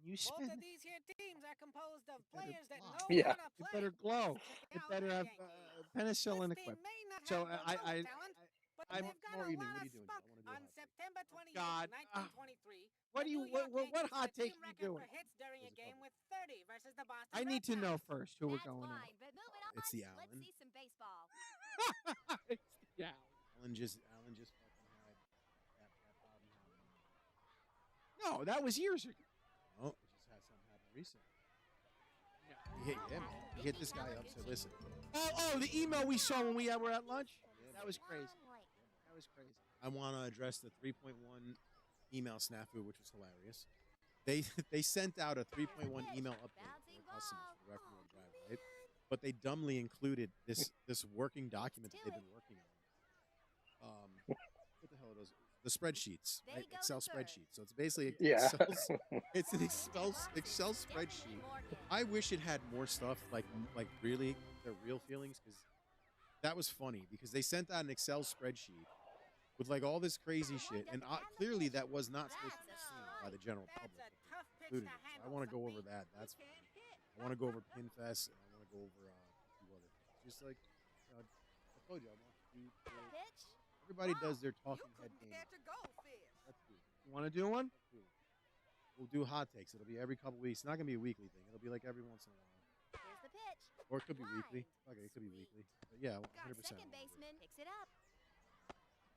When you Both spin, of these here teams are composed of better players that glow. know Yeah. how to it play. better glow. Check It out better my have game. penicillin This team equipped. may not So have the most talent, but I'm- they've got Tomorrow a evening, lot what are of you doing? spunk. I wanna do a On hot take. September 28th, God, 1923, what the do you New York what Yankees hot set take team are you record doing? for hits during a There's a game couple. with 30 versus the Boston I Red need to know Sox. first who we're That's going fine, but moving on. It's the Let's Allen. see some baseball. at. Yeah. Alan just fucking had that problem happen. No, that was years ago. No, it just had something happen recently. He hit, yeah, man. He hit this guy up. Said, listen, Oh, the email we saw when we were at lunch. Yeah, That was crazy. That was crazy. I want to address the 3.1 email snafu, which was hilarious. They sent out a 3.1 email update to their customers for the referendum drive, right? But they dumbly included this working document that they've been working on. What the hell are those? The spreadsheets, right? Excel spreadsheets. So it's basically Yeah. it's an Excel spreadsheet. I wish it had more stuff like really their real feelings, because that was funny, because they sent out an Excel spreadsheet with like all this crazy shit, and clearly that was not supposed to be seen by the general public. That's a tough pitch Included to it. So I handle want to for go over me. that. That's fine. I want to go over PINFEST, and I want to go over a few other things. Just like I told you, I want to do. Pitch. Everybody does their You talking head couldn't game. catch a goldfish. Let's do it. You want to do one? Let's do it. We'll do hot takes. It'll be every couple weeks. It's not gonna be a weekly thing. It'll be like every once in a while, Here's the pitch. or it could be weekly. Line. Okay, it could be weekly. But yeah, 100%. Second baseman picks it up.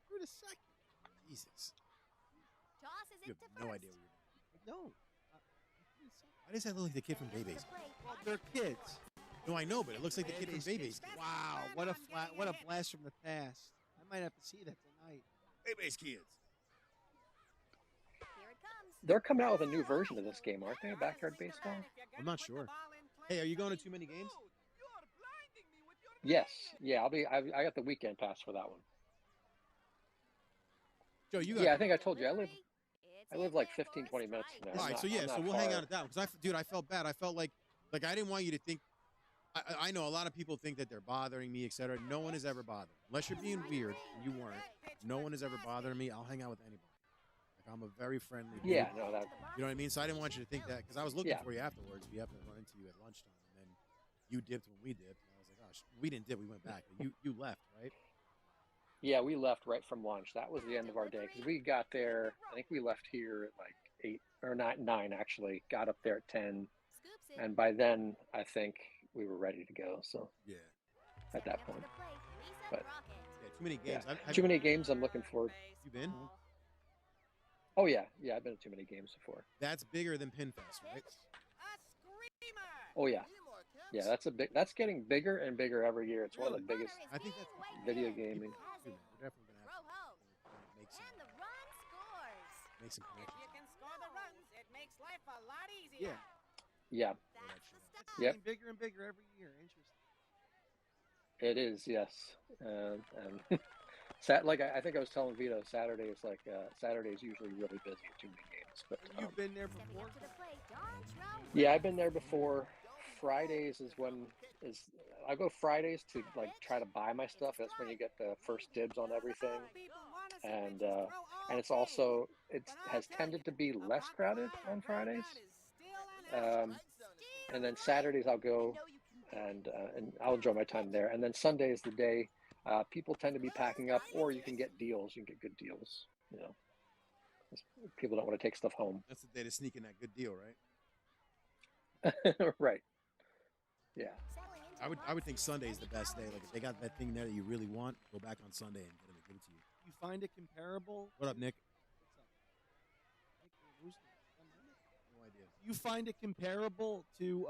Wait a second. Jesus, Tosses you it have to no first. idea what you're No. doing. Why does that look like the kid from Stands Baby's? to the plate. Well, they're kids. No, I know, but it looks like the kid from Baby's. Wow, what a what a blast from the past. I might have to see that tonight. Baby's kids. Here it comes. They're coming out with a new version of this game, aren't they? Backyard baseball. I'm not sure. Hey, are you going to too many games? Yes. Yeah, I got the weekend pass for that one. Joe, you got. Yeah, I think I told you I live It's like in 15, for 20 minutes strike. from there. All right, so I'm yeah, not so we'll hang far. out at that one, because dude, I felt bad. I felt like I didn't want you to think. I know a lot of people think that they're bothering me, etc. No one is ever bothering, unless you're being weird, and you weren't. No one is ever bothering me. I'll hang out with anybody. Like, I'm a very friendly dude. Yeah, no, that. You know what I mean? So I didn't want you to think that, because I was looking Yeah. for you afterwards. We happened to run into you at lunchtime, and then you dipped when we dipped. And I was like, gosh, we didn't dip. We went back. But you left, right? Yeah, we left right from lunch. That was the end of our day because we got there. I think we left here at like 8 or 9 actually. Got up there at 10, Scoops it. and by then I think we were ready to go. So Yeah. at that Stepping up to point, the plate, Lisa But- Crockett. Yeah. Too many games. yeah, Have too many games. I'm looking forward. you been? Oh yeah, I've been to too many games before. That's bigger than PINFEST, right? Pitch. A screamer. Oh yeah, yeah. That's getting bigger and bigger every year. It's one of the biggest. Runner is I think being that's waited video in. gaming. Has Dude, it. we're definitely gonna Throw home. have to make some And the run scores. make some If connections. you can score the runs, it makes life a lot easier. Yeah, That's the It's stuff. Yep. Getting bigger and bigger every year. Interesting. it is. Yes, and like I think I was telling Vito, Saturday is like Saturday is usually really busy at too many games. But You've been there Stepping before. up to the plate, Dontrell yeah, I've been there before. Fridays is when I go Fridays to like try to buy my stuff. That's when you get the first dibs on everything, and it's also it has tended to be less crowded on Fridays. And then Saturdays I'll go and I'll enjoy my time there. And then Sunday is the day people tend to be packing up, or you can get deals. You can get good deals. You know, 'cause people don't want to take stuff home. That's the day to sneak in that good deal, right? Right. Yeah. settling into I the would think box. Sunday is the best day. Like if they got that thing there that you really want, go back on Sunday and get them to give it to you. You find it comparable? What up, Nick? What's up? Nick, we're losing it. No idea. You find it comparable to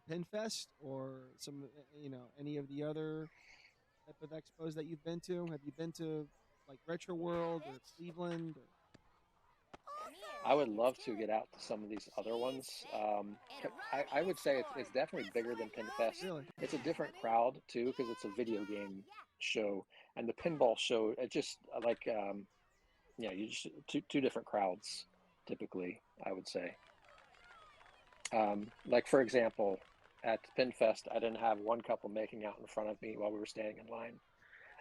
PinFest or some any of the other type of expos that you've been to? Have you been to like Retro World or Cleveland? Or... I would love to get out to some of these other ones. I would say it's definitely bigger than PinFest. Really? It's a different crowd too because it's a video game show, and the pinball show. It just like you just two different crowds typically. I would say. Like for example, at PinFest, I didn't have one couple making out in front of me while we were standing in line.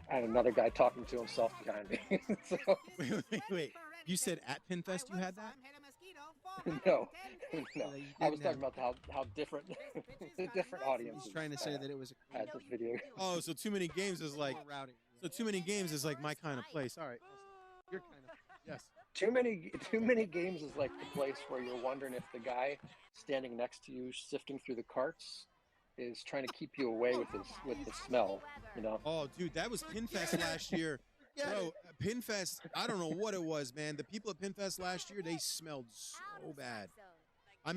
and another guy talking to himself behind me. So Wait. You said at PinFest you had that? no, no. you I was didn't talking about how different the different audiences. He's trying to say that it was a at this video. Oh, so too many games is like routing. too many games is like my kind of place. All right. You're kind of Yes. Too many games is like the place where you're wondering if the guy standing next to you sifting through the carts is trying to keep you away with the smell, you know. Oh, dude, that was PinFest last year. Bro, PinFest, I don't know what it was, man. The people at PinFest last year, they smelled so bad. I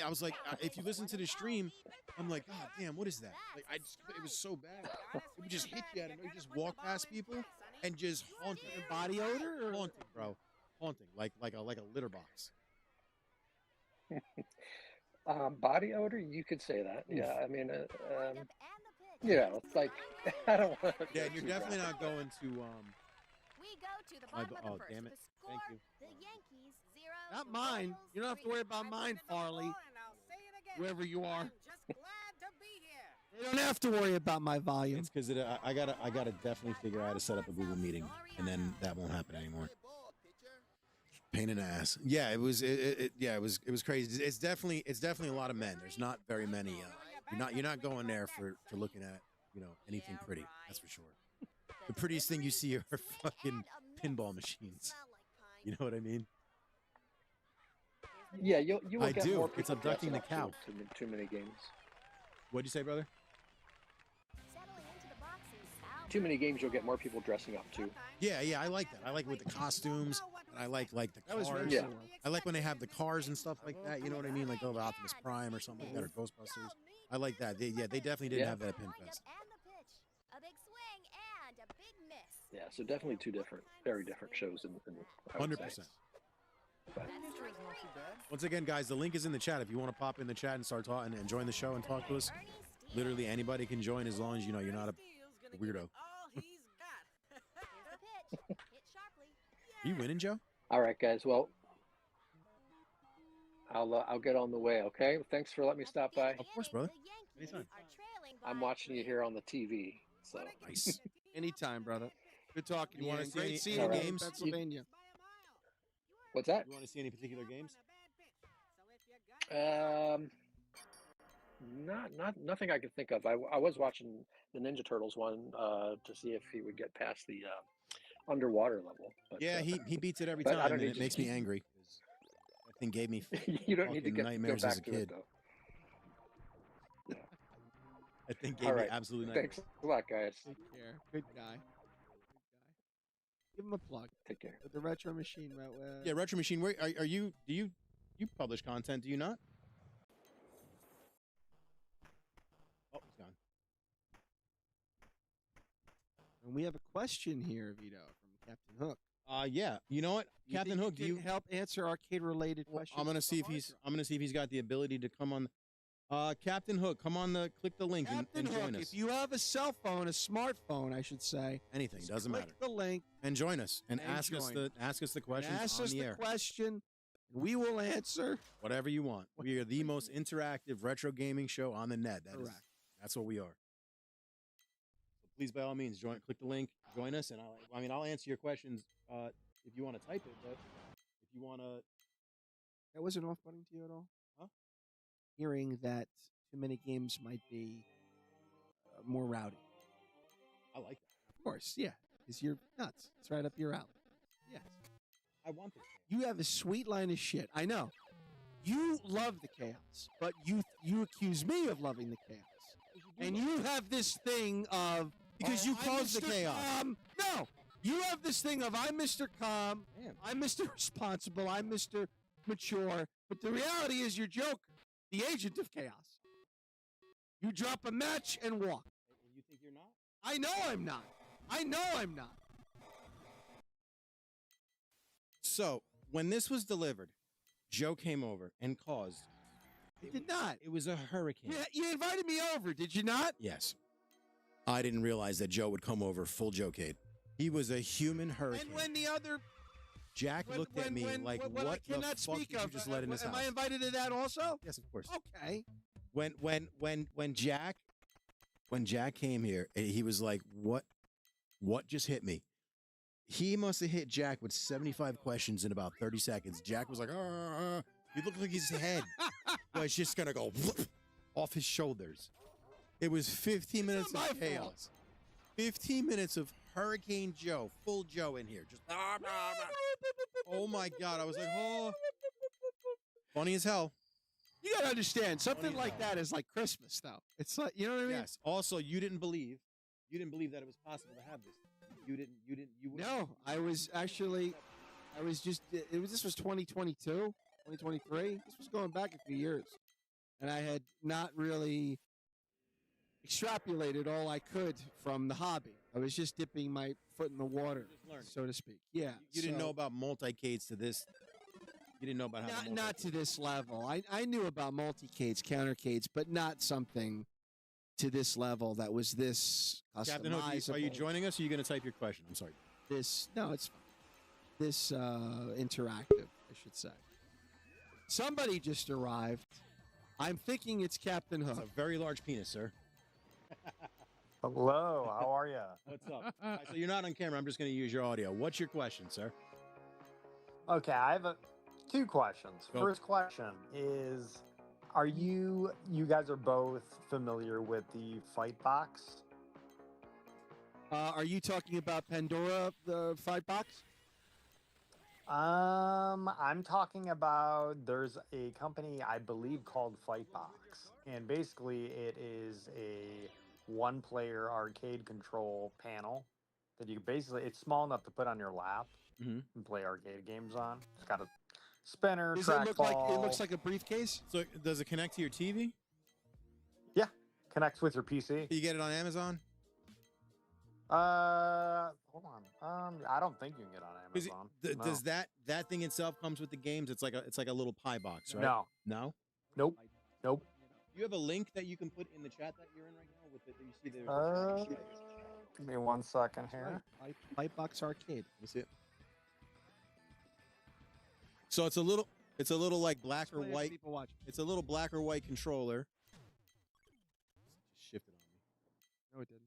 was like, if you listen to the stream, I'm like, God damn, what is that? Like, it was so bad. It would just hit you. I don't know. You just walk past people and just haunting. body odor or Haunting, bro. Haunting, like a litter box. Body odor, you could say that. Yeah, I mean, it's like I don't want to. Yeah, and you're definitely not going to. We go to the bottom of the first. Damn it. The score, Thank you. The Yankees 0. Not the mine. Royals You don't have to 3. worry about mine, Farley. Wherever you are. Just glad to be here. You don't have to worry about my volume. It's because I gotta definitely figure out how to set up a Google meeting, and then that won't happen anymore. Pain in the ass. Yeah, it was crazy. It's definitely a lot of men. There's not very many. You're not going there for looking at anything pretty. That's for sure. The prettiest thing you see are fucking pinball machines. You know what I mean? Yeah, you will I get do. more It's people abducting dressing the up cow. Too many games. What'd you say, brother? Settling into the boxes. Too many games, you'll get more people dressing up too. Yeah, I like that. I like it with the costumes. And I like the That was cars. very Yeah. cool. I like when they have the cars and stuff like that. You know what I mean? Like the Optimus Prime or something like that, or Ghostbusters. I like that. They definitely didn't Yeah. have that at Windup PinFest. and the pitch. A big swing and a big miss. Yeah, so definitely two very different shows. I would say. 100%. But Once again, guys, the link is in the chat. If you want to pop in the chat and start talking and join the show and talk to us, literally anybody can join as long as you're not a weirdo. Here's the pitch. Hit sharply. Are you winning, Joe? all right, guys. Well, I'll get on the way. Okay. Thanks for letting me stop by. Of course, brother. The Yankees Anytime. are trailing I'm by watching you here on the TV. So Nice. Anytime, brother. Good talking You to wanna you. see Great any seeing you in games? Pennsylvania. what's that? You want to see any particular games? Nothing I can think of. I was watching the Ninja Turtles one to see if he would get past the underwater level. But, Yeah, he beats it every but I time, don't and need it makes me angry. That thing gave me you don't need to fucking go nightmares back as a to kid. it though. That thing All gave me right. absolute nightmares. Thanks a lot, guys. Take care. Good guy. Give him a plug. Take care. With the retro machine, right? Yeah, Retro Machine. Where are you? Do you publish content? Do you not? Oh, he's gone. And we have a question here, Vito, from Captain Hook. Yeah. You know what, Captain think Hook? Do can you? help answer arcade-related questions? I'm gonna see if he's got the ability to come on. Captain Hook, come on click the link Captain and join Hook, us. if you have a cell phone, a smartphone, I should say, Anything doesn't click matter. the link, And join us and And ask us join. the questions and ask on us the the air. question, and we will answer. Whatever you want. We are the most interactive retro gaming show on the net. Correct. That's what we are. So please, by all means, click the link, join us, and I'll answer your questions if you want to type it, but if you want to, That wasn't off-putting to you at all? Huh? Hearing that too many games might be more rowdy. I like that. Of course, yeah, because you're nuts. It's right up your alley. Yes. I want this. You have a sweet line of shit. I know. You love the chaos, but you accuse me of loving the chaos. And you have this thing of Because you I'm caused the Mr. chaos. Calm. No, you have this thing of I'm Mr. Calm, Damn. I'm Mr. Responsible, I'm Mr. Mature. But the reality is you're Joker, the agent of chaos. You drop a match and walk. And you think you're not? I know I'm not. I know I'm not. So when this was delivered, Joe came over and caused. You did not. It was a hurricane. You invited me over, did you not? Yes. I didn't realize that Joe would come over full Joe-cade. He was a human hurricane. And when the other Jack looked at me like, what I what the cannot fuck speak did you of, just let in this am house? I invited to that also? Yes, of course. Okay. When Jack came here, he was like, what what just hit me? He must have hit Jack with 75 questions in about 30 seconds. Jack was like, he looked like his head was just going to go off his shoulders. It was 15 minutes of chaos. 15 minutes of Hurricane Joe, full Joe in here. Just, oh my God. I was like, oh. Funny as hell. You gotta understand, something like that is like Christmas, though. It's like, you know what I mean? Yes. Also, you didn't believe that it was possible to have this. No, I was just, this was 2022, 2023. This was going back a few years. And I had not really extrapolated all I could from the hobby. I was just dipping my foot in the water, so to speak. Yeah. You didn't know about multi-cades to this. You didn't know about how not to this level. I knew about multi-cades, counter-cades, but not something to this level that was this customizable. Captain Hook, are you joining us, or are you going to type your question? I'm sorry. It's this interactive, I should say. Somebody just arrived. I'm thinking it's Captain Hook. That's a very large penis, sir. Hello, how are you? What's up? All right, so you're not on camera. I'm just going to use your audio. What's your question, sir? Okay, I have two questions. Go. First question is, are you guys are both familiar with the Fight Box? Are you talking about Pandora, the fight box? I'm talking about, there's a company I believe called Fightbox, and basically it is a one-player arcade control panel that you basically, it's small enough to put on your lap and play arcade games on. It's got a spinner, Does it look trackball. like it looks like a briefcase? So does it connect to your TV? Yeah, connects with your PC. You get it on Amazon? Hold on. I don't think you can get on Amazon. No. Does that thing itself comes with the games? It's like a little pie box, right? No. No? Nope. Nope. You have a link that you can put in the chat that you're in right now with it. You see the Give me 1 second here. Fight box arcade. Let me see it. So it's a little like black or white. People watch. It's a little black or white controller. Just shifted on me. No, it didn't.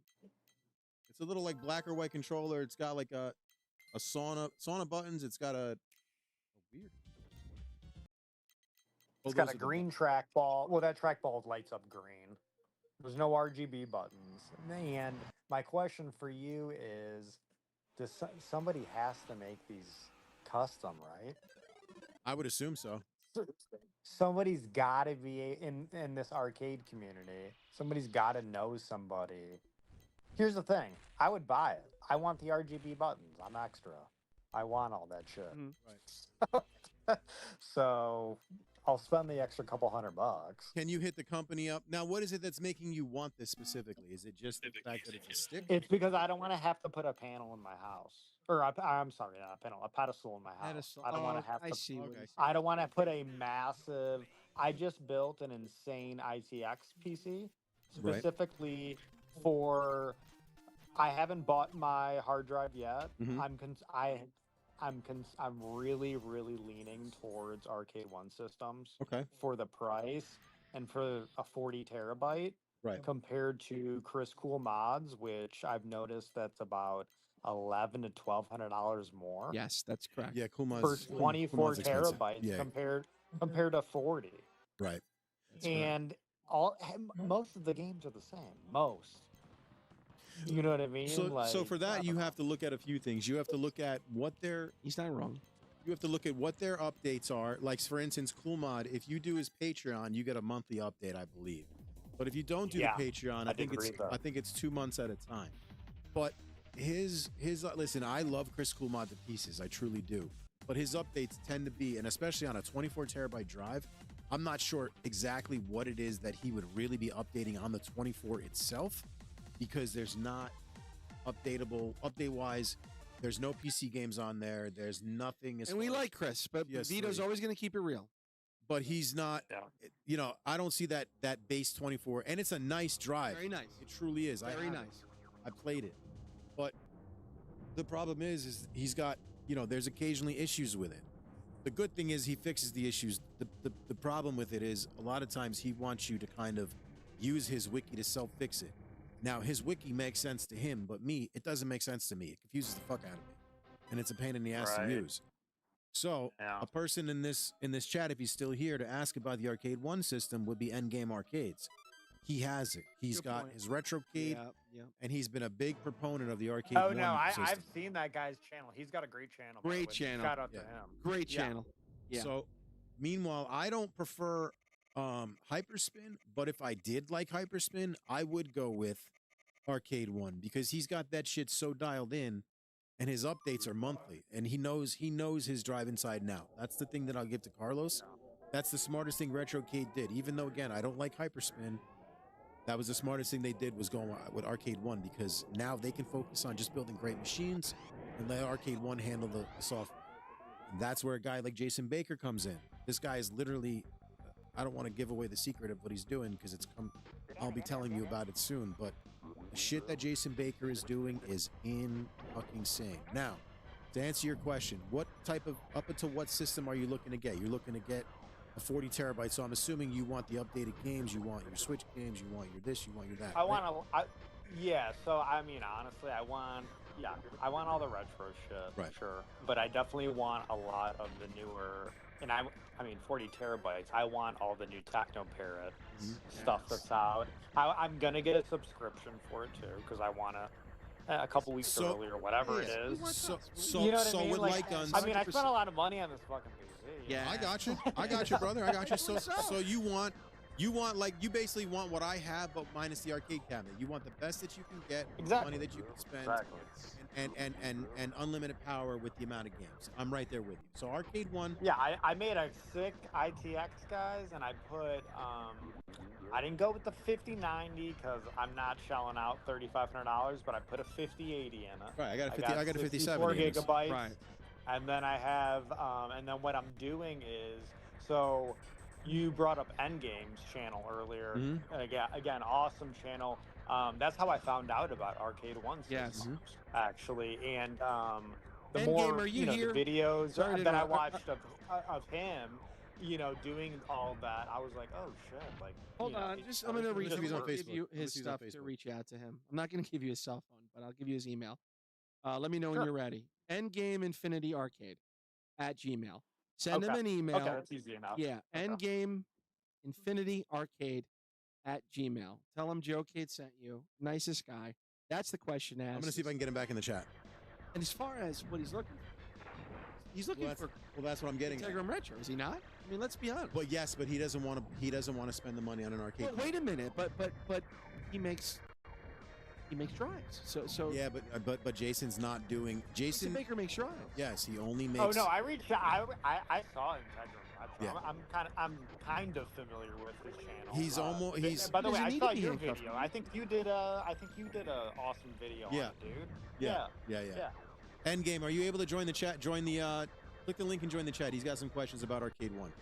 It's a little like black or white controller. It's got like a sauna buttons. It's got a weird. It's got a green trackball. Well, that trackball lights up green. There's no RGB buttons. And my question for you is, somebody has to make these custom, right? I would assume so. Somebody's got to be in this arcade community. Somebody's got to know somebody. Here's the thing. I would buy it. I want the RGB buttons. I'm extra. I want all that shit. Right. So I'll spend the extra couple $100. Can you hit the company up? Now, what is it that's making you want this specifically? Is it just the fact that it's a stick? It's because I don't want to have to put a panel in my house. Or I'm sorry, not a panel, a pedestal in my house. Pedestal. I don't want to have I to. see. Okay. I don't want to put a massive. I just built an insane ITX PC specifically for. I haven't bought my hard drive yet. I'm really leaning towards Arcade One systems. Okay. For the price and for a 40 terabyte. Right. Compared to Chris Cool Mods, which I've noticed that's about $1,100 to $1,200 more. Yes, that's correct. Yeah, Cool Mods. For 24 terabytes Yeah. compared to 40. Right. And most of the games are the same. Most. You know what I mean? So for that, you have to look at a few things. You have to look at what their He's not wrong. You have to look at what their updates are. Like, for instance, Cool Mod, if you do his Patreon, you get a monthly update, I believe. But if you don't do the Patreon, I think it's 2 months at a time. But his listen, I love Chris Cool Mod to pieces. I truly do. But his updates tend to be, and especially on a 24 terabyte drive, I'm not sure exactly what it is that he would really be updating on the 24 itself, because there's not update-wise. There's no PC games on there. There's nothing. And we like Chris, but Vito's always going to keep it real. But he's not, you know, I don't see that base 24. And it's a nice drive. Very nice. It truly is. Very nice. I played it. But the problem is he's got, you know, there's occasionally issues with it. The good thing is he fixes the issues. The problem with it is a lot of times he wants you to kind of use his wiki to self-fix it. Now, his wiki makes sense to him, but me, it doesn't make sense to me. It confuses the fuck out of me. And it's a pain in the ass to use. So, a person in this chat, if he's still here, to ask about the Arcade 1 system would be Endgame Arcades. He has it. He's got his retrocade, and he's been a big proponent of the Arcade 1 system. I've seen that guy's channel. He's got a great channel. Great channel. Shout out to him. Great channel. Yeah. So, meanwhile, I don't prefer Hyperspin, but if I did like Hyperspin, I would go with Arcade 1 because he's got that shit so dialed in, and his updates are monthly, and he knows his drive inside now. That's the thing that I'll give to Carlos. That's the smartest thing Retrocade did. Even though, again, I don't like Hyperspin, that was the smartest thing they did was going with Arcade 1 because now they can focus on just building great machines and let Arcade 1 handle the software. And that's where a guy like Jason Baker comes in. This guy is literally, I don't want to give away the secret of what he's doing because I'll be telling you about it soon, but the shit that Jason Baker is doing is insane. Now, to answer your question, what type of, up until what system are you looking to get? You're looking to get a 40 terabyte, so I'm assuming you want the updated games, you want your Switch games, you want your this, you want your that. I want so I mean, honestly, I want all the retro shit, right? Sure, but I definitely want a lot of the newer, and I mean, 40 terabytes. I want all the new Techno Parrot stuff that's out. I'm gonna get a subscription for it too because I want to. A couple weeks early or whatever it is. So, you know what I mean? with like, guns, I mean, I spent a lot of money on this fucking PC. Yeah, I got you, brother. I got you. So you want like you basically want what I have, but minus the arcade cabinet. You want the best that you can get, money that you can spend, and unlimited power with the amount of games. I'm right there with you. So Arcade 1. Yeah, I made a sick ITX, guys, and I put I didn't go with the 5090 because I'm not shelling out $3,500, but I put a 5080 in it. Right, I got a 57 4 gigabytes. Right. And then I have, and then what I'm doing is, so you brought up Endgame's channel earlier. Again, awesome channel. That's how I found out about Arcade 1 systems, actually. And the Endgame, more are you know, here? the videos Sorry that I watched of him, doing all that, I was like, oh shit! Like, hold on, I'm gonna give you his stuff Facebook. to reach out to him. I'm not gonna give you his cell phone, but I'll give you his email. Let me know when you're ready. Endgame Infinity Arcade at Gmail. Send him an email. Okay, that's easy enough. Yeah, Endgame Infinity Arcade at Gmail. Tell him Joe Cade sent you. Nicest guy. That's the question asked. I'm gonna see if I can get him back in the chat. And as far as what he's looking for, he's looking for. Well, that's what I'm getting. Integram Retro, is he not? I mean, let's be honest. But yes, but he doesn't want to spend the money on an arcade. Well, wait a minute, but he makes drives. So yeah, but Jason's not doing. Jason Baker makes drives. Yes, he only makes. Oh no, I reached out. I saw Integram. Yeah. I'm kind of familiar with his channel. He's almost. He's. By the way, I need saw to be your handcuffed. video. I think you did a awesome video on it, dude. Yeah. Endgame, are you able to join the chat? Join the. Click the link and join the chat. He's got some questions about Arcade 1.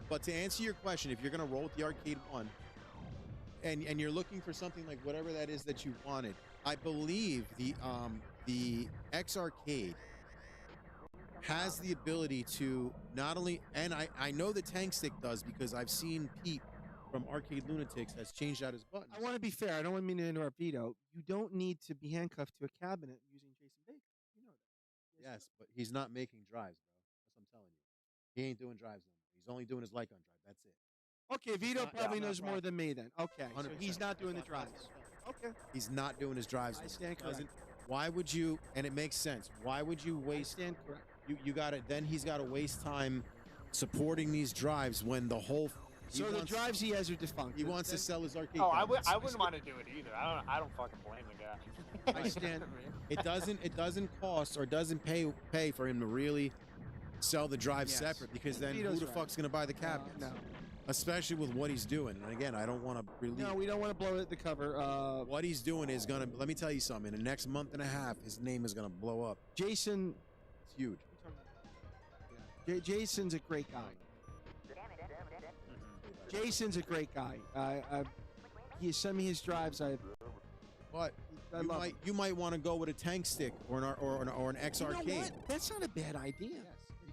But to answer your question, if you're gonna roll with the Arcade 1, and you're looking for something like whatever that is that you wanted, I believe the X Arcade has the ability to not only, and I know the Tank Stick does because I've seen Pete from Arcade Lunatics has changed out his buttons. I want to be fair. I don't want me to interrupt Vito. You don't need to be handcuffed to a cabinet using Jason Baker. You know that. Yes, but he's not making drives, bro. That's what I'm telling you. He ain't doing drives no more. He's only doing his Lycon drive. That's it. Okay, Vito probably knows more than me then. Okay, so 100%. he's not doing the drives. Okay. He's not doing his drives. I stand corrected. Why would you? And it makes sense. Why would you waste? I stand correct. You got it. Then he's got to waste time supporting these drives when the whole. So the drives he has are defunct. He wants to sell his arcade. Oh, I wouldn't want to do it either. I don't fucking blame the guy. I stand. It doesn't cost or doesn't pay for him to really sell the drive separate because then Vito's who the fuck's gonna buy the cabinets? No. Especially with what he's doing. And again, I don't want to really. No, we don't want to blow the cover. What he's doing is gonna. Let me tell you something. In the next month and a half, his name is gonna blow up. Jason. It's huge. Jason's a great guy. Jason's a great guy. He sent me his drives. But you might want to go with a Tank Stick or an X Arcade. Know what? That's not a bad idea.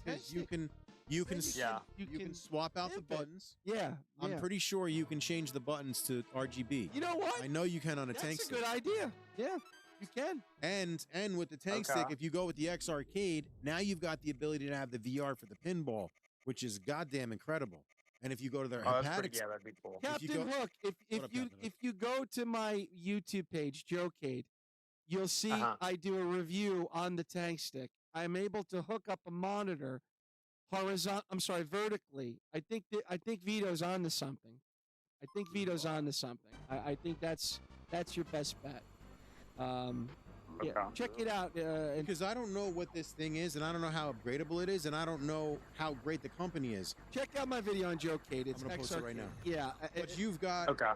Because you can You can Yeah. you can swap out the pimp it. buttons. Yeah. I'm pretty sure you can change the buttons to RGB. You know what? I know you can on a tank That's a stick. good idea. Yeah, you can. And with the tank stick, if you go with the X Arcade, now you've got the ability to have the VR for the pinball, which is goddamn incredible. And if you go to their Oh, that's pretty, hepatic, yeah, that'd be cool. If you Captain go- Hook, if What up, Captain Hook? if you go to my YouTube page, Joe Cade, you'll see Uh-huh. I do a review on the tank stick. I'm able to hook up a monitor vertically. I think Vito's on to something. I think Vito's on to something. I think that's your best bet. Yeah, Okay. check it out. And because I don't know what this thing is, and I don't know how upgradable it is, and I don't know how great the company is. check out my video on Joe Cade. It's I'm gonna X post it right Arcade. now. Yeah, But you've got Okay.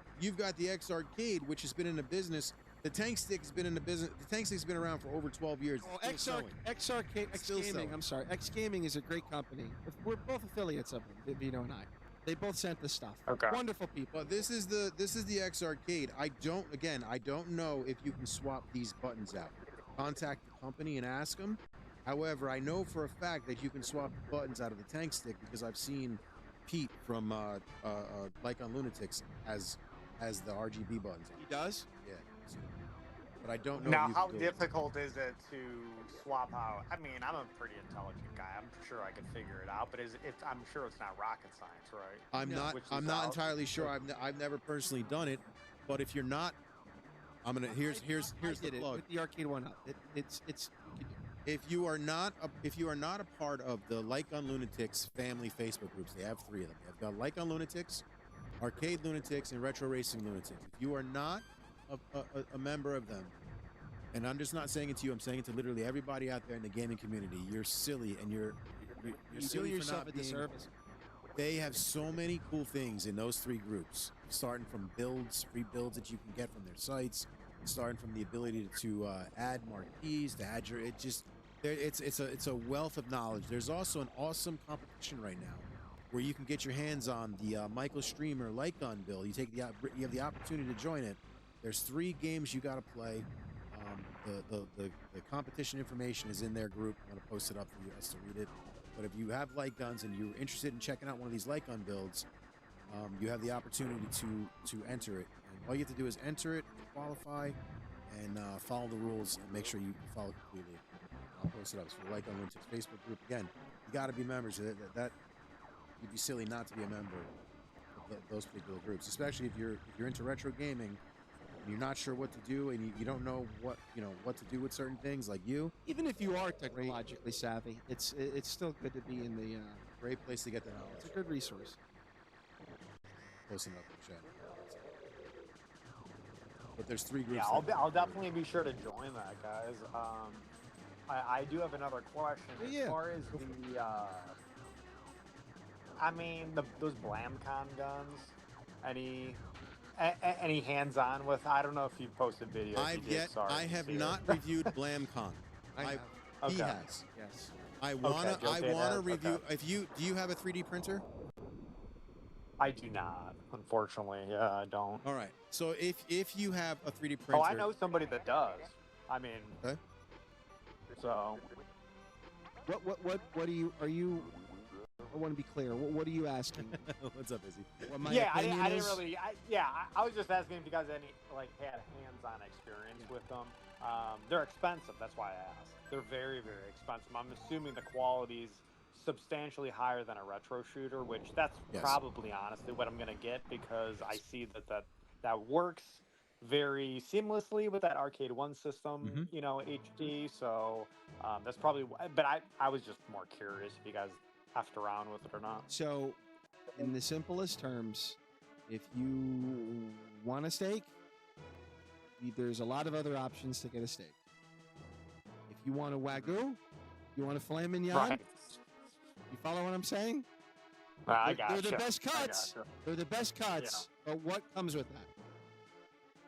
the X Arcade, which has been in the business. The tank stick's been in the business. The tank stick's been around for over 12 years. It's still selling. X Arcade, X Still Gaming. selling. I'm sorry, X Gaming is a great company. We're both affiliates of them, Vito and I. They both sent the stuff. Okay. Wonderful people. But this is the X Arcade. I don't know if you can swap these buttons out. Contact the company and ask them. However, I know for a fact that you can swap the buttons out of the tank stick because I've seen Pete from Like on Lunatics as the RGB buttons. He does. Yeah. But I don't know. Now, if you how can do it. difficult is it to swap out? I mean, I'm a pretty intelligent guy. I'm sure I could figure it out, but I'm sure it's not rocket science, right? I'm not. Which I'm is not out. entirely sure. I've never personally done it, but if you're not, I'm gonna. Here's I the did it plug. with the arcade one up. It's If you are not a part of the Like on Lunatics family Facebook groups, they have 3 of them. They've got Like on Lunatics, Arcade Lunatics, and Retro Racing Lunatics. If you are not a member of them, and I'm just not saying it to you, I'm saying it to literally everybody out there in the gaming community. You're silly, and you're you do silly for yourself not a being. disservice. They have so many cool things in those 3 groups, starting from free builds that you can get from their sites, starting from the ability to add marquees, to add your. It's a wealth of knowledge. There's also an awesome competition right now, where you can get your hands on the Michael Streamer Light Gun build. You have the opportunity to join it. There's 3 games you got to play. The competition information is in their group. I'm going to post it up for you guys to read it. But if you have light guns and you're interested in checking out one of these light gun builds, you have the opportunity to enter it. And all you have to do is enter it, qualify, and follow the rules, and make sure you follow completely. I'll post it up. It's for the Light Gun Lunatics Facebook group. Again, you got to be members. That you'd be silly not to be a member of those particular groups, especially if you're into retro gaming. You're not sure what to do, and you don't know what to do with certain things, like you. Even if you are technologically savvy, it's still good to be in the. Great place to get the knowledge. It's a good resource. Posting up in the chat. But there's 3 groups. Yeah, I'll definitely be sure to join that, guys. I do have another question. Yeah. As far as the, I mean, those BlamCon guns, any hands-on with? I don't know if you posted videos. I have not reviewed BlamCon. He Okay. has. Yes. I wanna Joe Cade has, review. okay. Do you have a 3D printer? I do not, unfortunately. Yeah, I don't. All right. So if you have a 3D printer, Oh, I know somebody that does. I mean, Okay. so What do you are you? I want to be clear. What are you asking? What's up, Izzy? What my yeah, I opinion didn't is? really. I was just asking because any had hands-on experience with them. They're expensive. That's why I asked. They're very, very expensive. I'm assuming the quality's substantially higher than a retro shooter, which that's Yes. probably honestly what I'm gonna get because I see that works very seamlessly with that Arcade One system, HD. So that's probably. But I was just more curious if you guys effed around with it or not. So, in the simplest terms, if you want a steak, there's a lot of other options to get a steak. If you want a wagyu, you want a filet mignon. Right. You follow what I'm saying? I They're the gotcha. best cuts. I gotcha. They're the best cuts. But what comes with that?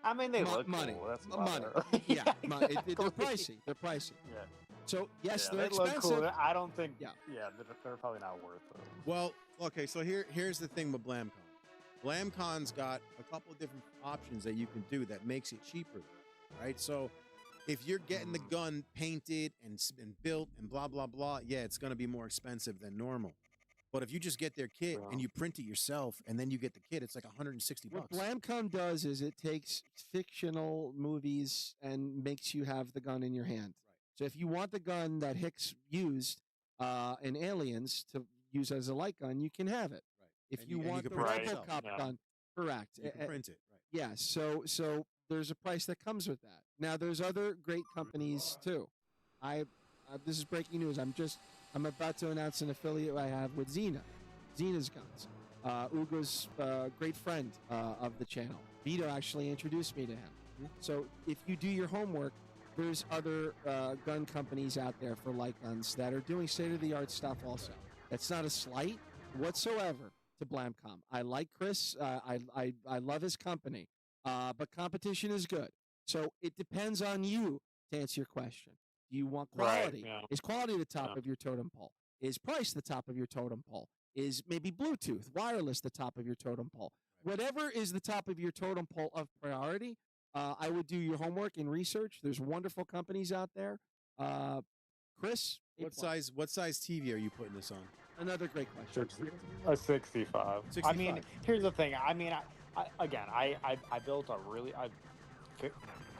I mean, they look money. cool. That's Money. about it. Yeah, they're exactly. pricey. They're pricey. Yeah. So yes, Yeah, they're they look expensive. cool. I don't think. Yeah. They're probably not worth it. Well, okay. So here's the thing with BlamCon. BlamCon's got a couple of different options that you can do that makes it cheaper, right? So if you're getting the gun painted and built and blah blah blah, yeah, it's going to be more expensive than normal. But if you just get their kit and you print it yourself and then you get the kit, it's like 160 What bucks. Blamcom does is it takes fictional movies and makes you have the gun in your hand. So if you want the gun that Hicks used in Aliens to use as a light gun, you can have it. If And you you- and you want can the print it yourself. RoboCop gun, correct. You can print it. Right. Yeah, so there's a price that comes with that. Now there's other great companies too. This is breaking news. I'm about to announce an affiliate I have with Xena's Guns. Ugo's great friend of the channel. Vito actually introduced me to him. So if you do your homework, there's other gun companies out there for light guns that are doing state-of-the-art stuff also. That's not a slight whatsoever to Blamcom. I like Chris. I love his company. But competition is good. So it depends on you to answer your question. Do you want quality? Right, yeah. Is quality the top of your totem pole? Is price the top of your totem pole? Is maybe Bluetooth, wireless the top of your totem pole? Whatever is the top of your totem pole of priority, I would do your homework and research. There's wonderful companies out there. Chris, What size TV are you putting this on? Another great question. A 65. 65. I mean, here's the thing. I mean, I built a really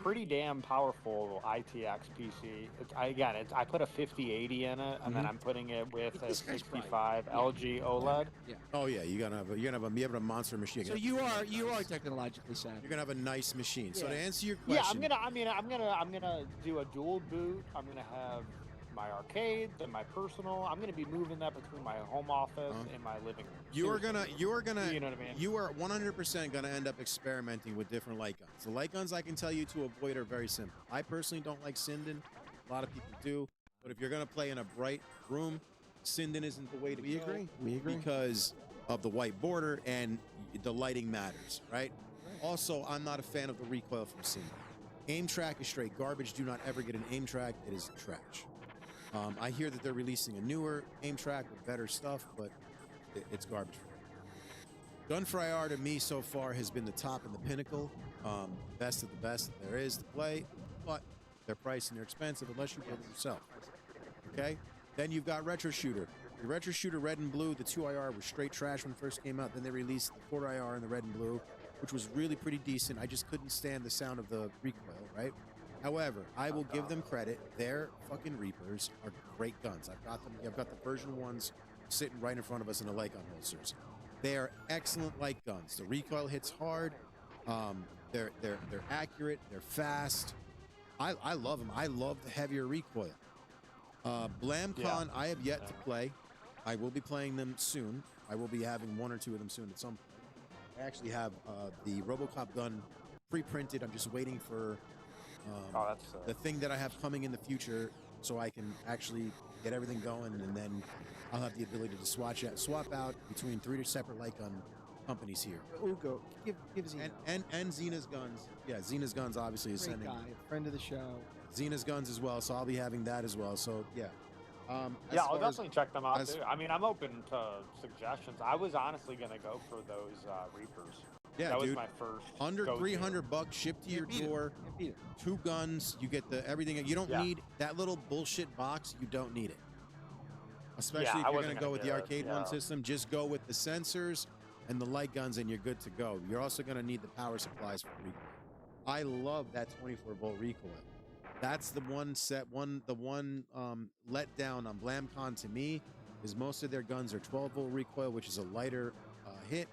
pretty damn powerful ITX PC. I put a 5080 in it, and then I'm putting it with a 65 LG OLED. Yeah. Oh yeah, you're gonna have a monster machine. So you are technologically savvy. You're gonna have a nice machine. So Yeah. to answer your question, I'm gonna do a dual boot. I'm gonna have my arcade, then my personal. I'm gonna be moving that between my home office and my living room. you are gonna, You know what I mean? you are 100% gonna end up experimenting with different light guns. The light guns I can tell you to avoid are very simple. I personally don't like Sinden. A lot of people do, but if you're gonna play in a bright room, Sinden isn't the way to go. We agree. Because of the white border and the lighting matters, right? Also, I'm not a fan of the recoil from Sinden. Aim track is straight garbage. Do not ever get an aim track. It is trash. I hear that they're releasing a newer aim track with better stuff, but it's garbage. Gunfry R to me so far has been the top and the pinnacle, best of the best that there is to play, but they're priced and they're expensive unless you build it yourself. Okay? Then you've got Retro Shooter. The Retro Shooter Red and Blue, the 2IR was straight trash when it first came out. Then they released the 4IR and the Red and Blue, which was really pretty decent. I just couldn't stand the sound of the recoil, right? However, I will give them credit. Their fucking Reapers are great guns. I've got them. I've got the version ones sitting right in front of us in the light gun holsters. They are excellent light guns. The recoil hits hard. They're accurate. They're fast. I love them. I love the heavier recoil. Blamcon, I have yet to play. I will be playing them soon. I will be having one or two of them soon at some point. I actually have the RoboCop gun pre-printed. I'm just waiting for the thing that I have coming in the future so I can actually get everything going, and then I'll have the ability to swap out between 3 separate light gun companies here. Ugo, give Xena. And Xena's Guns. Yeah, Xena's Guns obviously is Great sending. guy, friend of the show. Xena's Guns as well, so I'll be having that as well. So yeah. Yeah, I'll definitely check them out too. I mean, I'm open to suggestions. I was honestly gonna go for those Reapers. Yeah, that dude. was my first. Under go-to. $300 shipped to your door. Two guns, you get the everything. You don't need that little bullshit box. You don't need it. Especially if you're going to go with the arcade one system, just go with the sensors and the light guns, and you're good to go. You're also going to need the power supplies for recoil. I love that 24-volt recoil. That's the one letdown on Blamcon to me is most of their guns are 12-volt recoil, which is a lighter hit.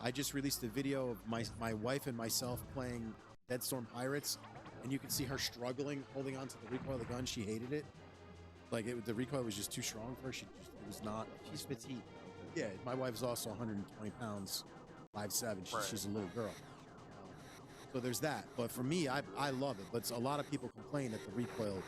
I just released a video of my wife and myself playing Dead Storm Pirates, and you can see her struggling, holding on to the recoil of the gun. She hated it. Like, the recoil was just too strong for her. It was not. She's petite. Yeah, my wife's also 120 pounds, 5'7". She's a little girl. So there's that. But for me, I love it. But a lot of people complain that the recoil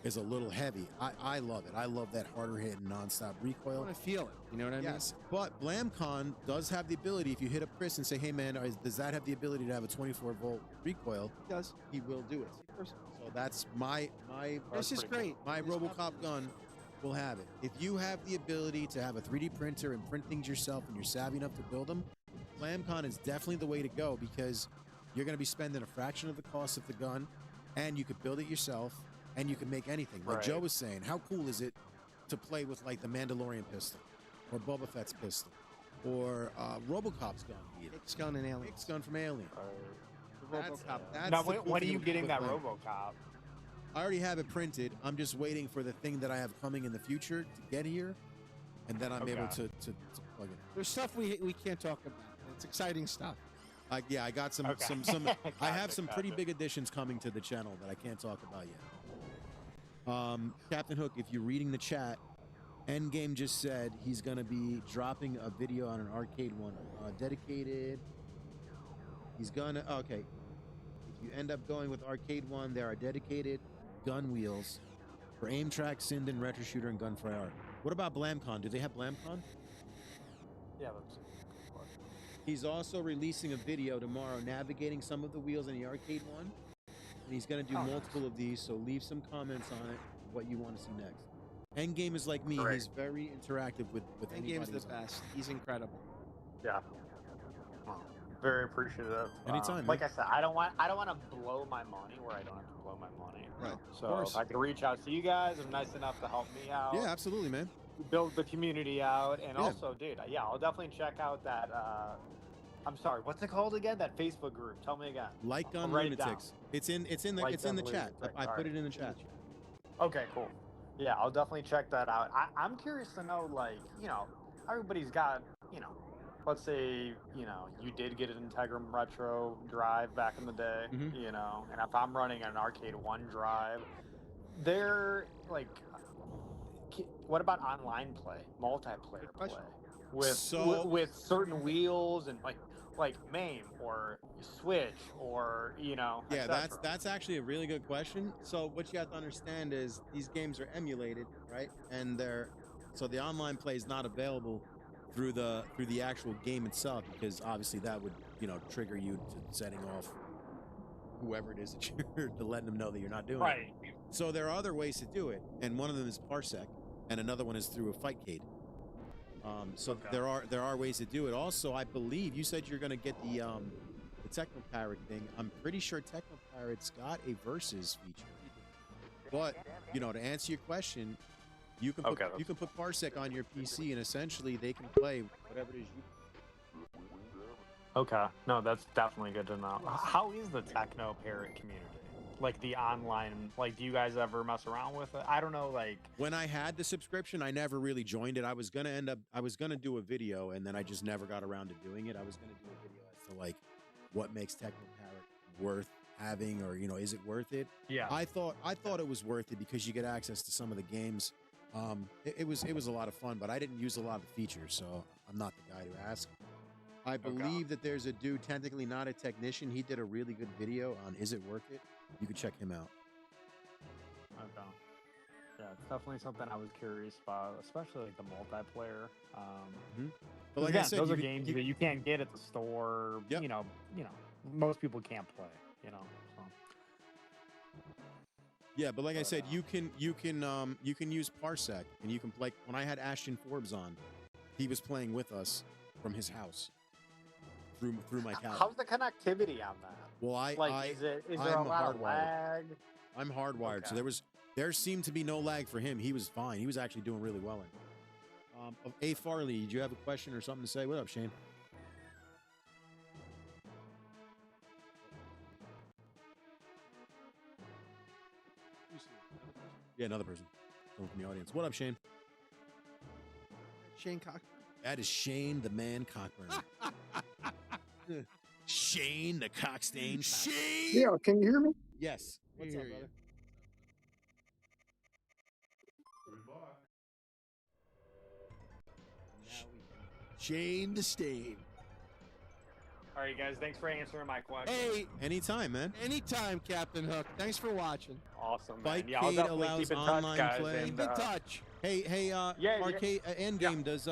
is a little heavy. I love it. I love that harder hit and nonstop recoil. I want to feel it. You know what I mean? Yes. But Blamcon does have the ability, if you hit up Chris and say, hey man, does that have the ability to have a 24-volt recoil? He does. He will do it. So that's my This is great. My RoboCop gun will have it. If you have the ability to have a 3D printer and print things yourself and you're savvy enough to build them, Blamcon is definitely the way to go, because you're going to be spending a fraction of the cost of the gun, and you could build it yourself, and you can make anything. Like Joe was saying, how cool is it to play with like the Mandalorian pistol? or Boba Fett's pistol, or RoboCop's gun. Nick's gun and Alien. Nick's gun from Alien. That's Now, the cool when are thing you about getting that playing. RoboCop? I already have it printed. I'm just waiting for the thing that I have coming in the future to get here, and then I'm able to plug it. There's stuff we can't talk about. It's exciting stuff. Yeah, I got some. I have some pretty big additions coming to the channel that I can't talk about yet. Captain Hook, if you're reading the chat, Endgame just said he's gonna be dropping a video on an arcade one, dedicated. He's gonna okay. If you end up going with arcade one, there are dedicated gun wheels for aim track, Sinden, retro shooter, and gunfire. What about BlamCon? Do they have BlamCon? Yeah. He's also releasing a video tomorrow navigating some of the wheels in the arcade one. And he's going to do multiple of these, so leave some comments on it, what you want to see next. Endgame is like me. He's very interactive with Endgame's the best. He's incredible. Yeah. Very appreciative. Anytime, like man. I said, I don't want to blow my money where I don't have to blow my money. Right. So if I can reach out to you guys, I'm nice enough to help me out. Yeah, absolutely, man. Build the community out, and also, dude, yeah, I'll definitely check out that. I'm sorry, what's it called again? That Facebook group. Tell me again. Light Gun write it Lunatics. It's in the chat. I put it in the chat. Okay, cool. Yeah, I'll definitely check that out. I'm curious to know, like, you know, everybody's got, you know, let's say, you know, you did get an Integrum Retro drive back in the day, you know, and if I'm running an Arcade 1 drive, they're like, what about online play, multiplayer play, with certain wheels and like MAME or Switch or, you know? Yeah, that's actually a really good question. So what you have to understand is these games are emulated, right? And so the online play is not available through the actual game itself, because obviously that would, you know, trigger you to setting off whoever it is that you're to letting them know that you're not doing it. So there are other ways to do it, and one of them is Parsec, and another one is through a Fightcade. There are ways to do it. Also, I believe you said you're going to get the Techno Pirate thing. I'm pretty sure Techno Pirate's got a versus feature. But you know, to answer your question, you can put Parsec on your PC, and essentially they can play whatever it is you. Okay, no, that's definitely good to know. How is the Techno Parrot community? Like the online, like, do you guys ever mess around with it? I don't know, like, when I had the subscription, I never really joined it. I was gonna do a video, and then I just never got around to doing it. I was gonna do a video as to like what makes Techno Parrot worth having, or, you know, is it worth it? Yeah. I thought it was worth it because you get access to some of the games. It was a lot of fun, but I didn't use a lot of the features, so I'm not the guy to ask. I believe that there's a dude, technically not a technician. He did a really good video on Is It Worth It? You can check him out. Okay. Yeah, it's definitely something I was curious about, especially like the multiplayer. But like again, I said, those are games that you can't get at the store. Yep. You know, most people can't play. You know. So. Yeah, but like I said, you can use Parsec, and you can play. When I had Ashton Forbes on, he was playing with us from his house through my couch. How's the connectivity on that? Well, is there a lot of lag? I'm hardwired, so there seemed to be no lag for him. He was fine. He was actually doing really well in it. A Farley, do you have a question or something to say? What up, Shane? Yeah, another person. Someone from the audience. What up, Shane? Shane Cochran. That is Shane the Man Cockburn. Shane the Cockstain. Shane! Yeah, can you hear me? Yes. What's up, brother? Shane the Stain. All right, guys. Thanks for answering my question. Hey, anytime, man. Anytime, Captain Hook. Thanks for watching. Awesome, man. Fightcade Yeah, I'll definitely allows keep in online touch, guys. play. And, Keep in touch. Hey, Arcade Endgame, does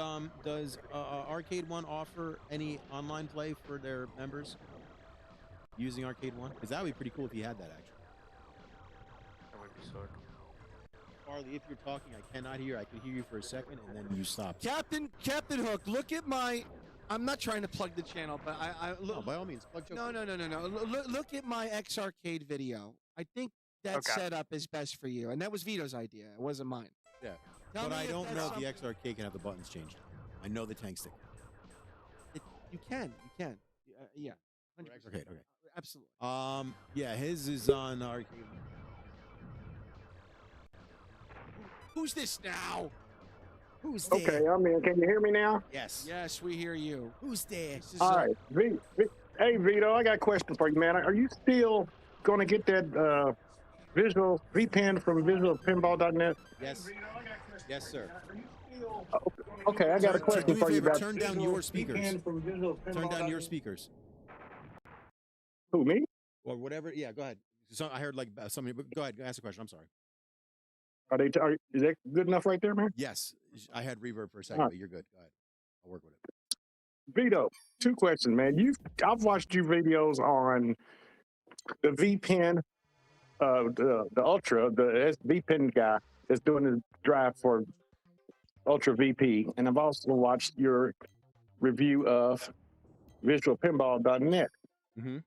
Arcade One offer any online play for their members using Arcade One? Because that would be pretty cool if you had that, actually. That would be sick. Farley, if you're talking, I cannot hear. I can hear you for a second, and then you stop. Captain Hook, look at my. I'm not trying to plug the channel, but I look. No, by all means, plug. No. Look at my X Arcade video. I think that setup is best for you, and that was Vito's idea. It wasn't mine. Yeah. Tell But me I if don't that's know if something- the X Arcade can have the buttons changed. I know the tank stick. You can. Yeah. 100%. Okay. Absolutely. Yeah, his is on arcade. Who's this now? Who's there? Okay, I'm in. Can you hear me now? Yes. Yes, we hear you. Who's there? This is, All right. Hey, Vito, I got a question for you, man. Are you still going to get that visual VPN from visualpinball.net? Yes. Yes, sir. Okay, I got a Do question me a for you favor. about Turn down your speakers. Turn down your speakers. Who, me? Or whatever. Yeah, go ahead. So I heard like somebody. But go ahead. Ask a question. I'm sorry. Is that good enough right there, man? Yes, I had reverb for a second, All right. but you're good. Go ahead. I'll work with it. Vito, 2 questions, man. I've watched your videos on the VPN, the Ultra, the VPN guy that's doing the drive for Ultra VP, and I've also watched your review of visualpinball.net. Mm-hmm.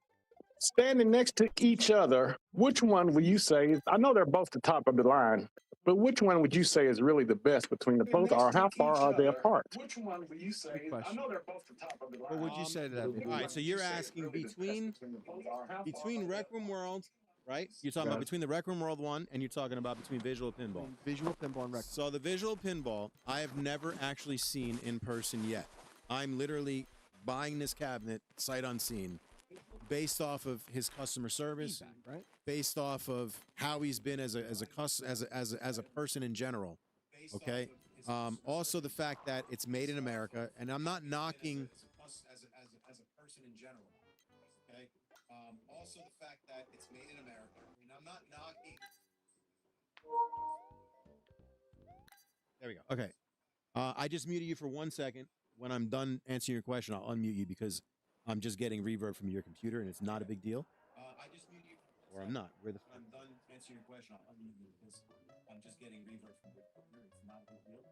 Standing next to each other, which one would you say? I know they're both the top of the line, but which one would you say is really the best between the both, or how far are they apart? Which one would you say? I know they're both the top of the line. What would you say to that? All right, so you're asking between Rec Room World, right? You're talking about between the Rec Room World one, and you're talking about between Visual Pinball. Visual Pinball and Rec. So the Visual Pinball, I have never actually seen in person yet. I'm literally buying this cabinet sight unseen, based off of his customer service, right? Based off of how he's been as a person in general. Okay. Also the fact that it's made in America, and I'm not knocking. As a person in general. Okay. Also the fact that it's made in America, and I'm not knocking. There we go. Okay. I just muted you for 1 second. When I'm done answering your question, I'll unmute you because I'm just getting reverb from your computer, and it's not a big deal. I just muted you. Or I'm not. Where the I'm done answering your question, I'll unmute you because I'm just getting reverb from your computer. It's not a big deal. Or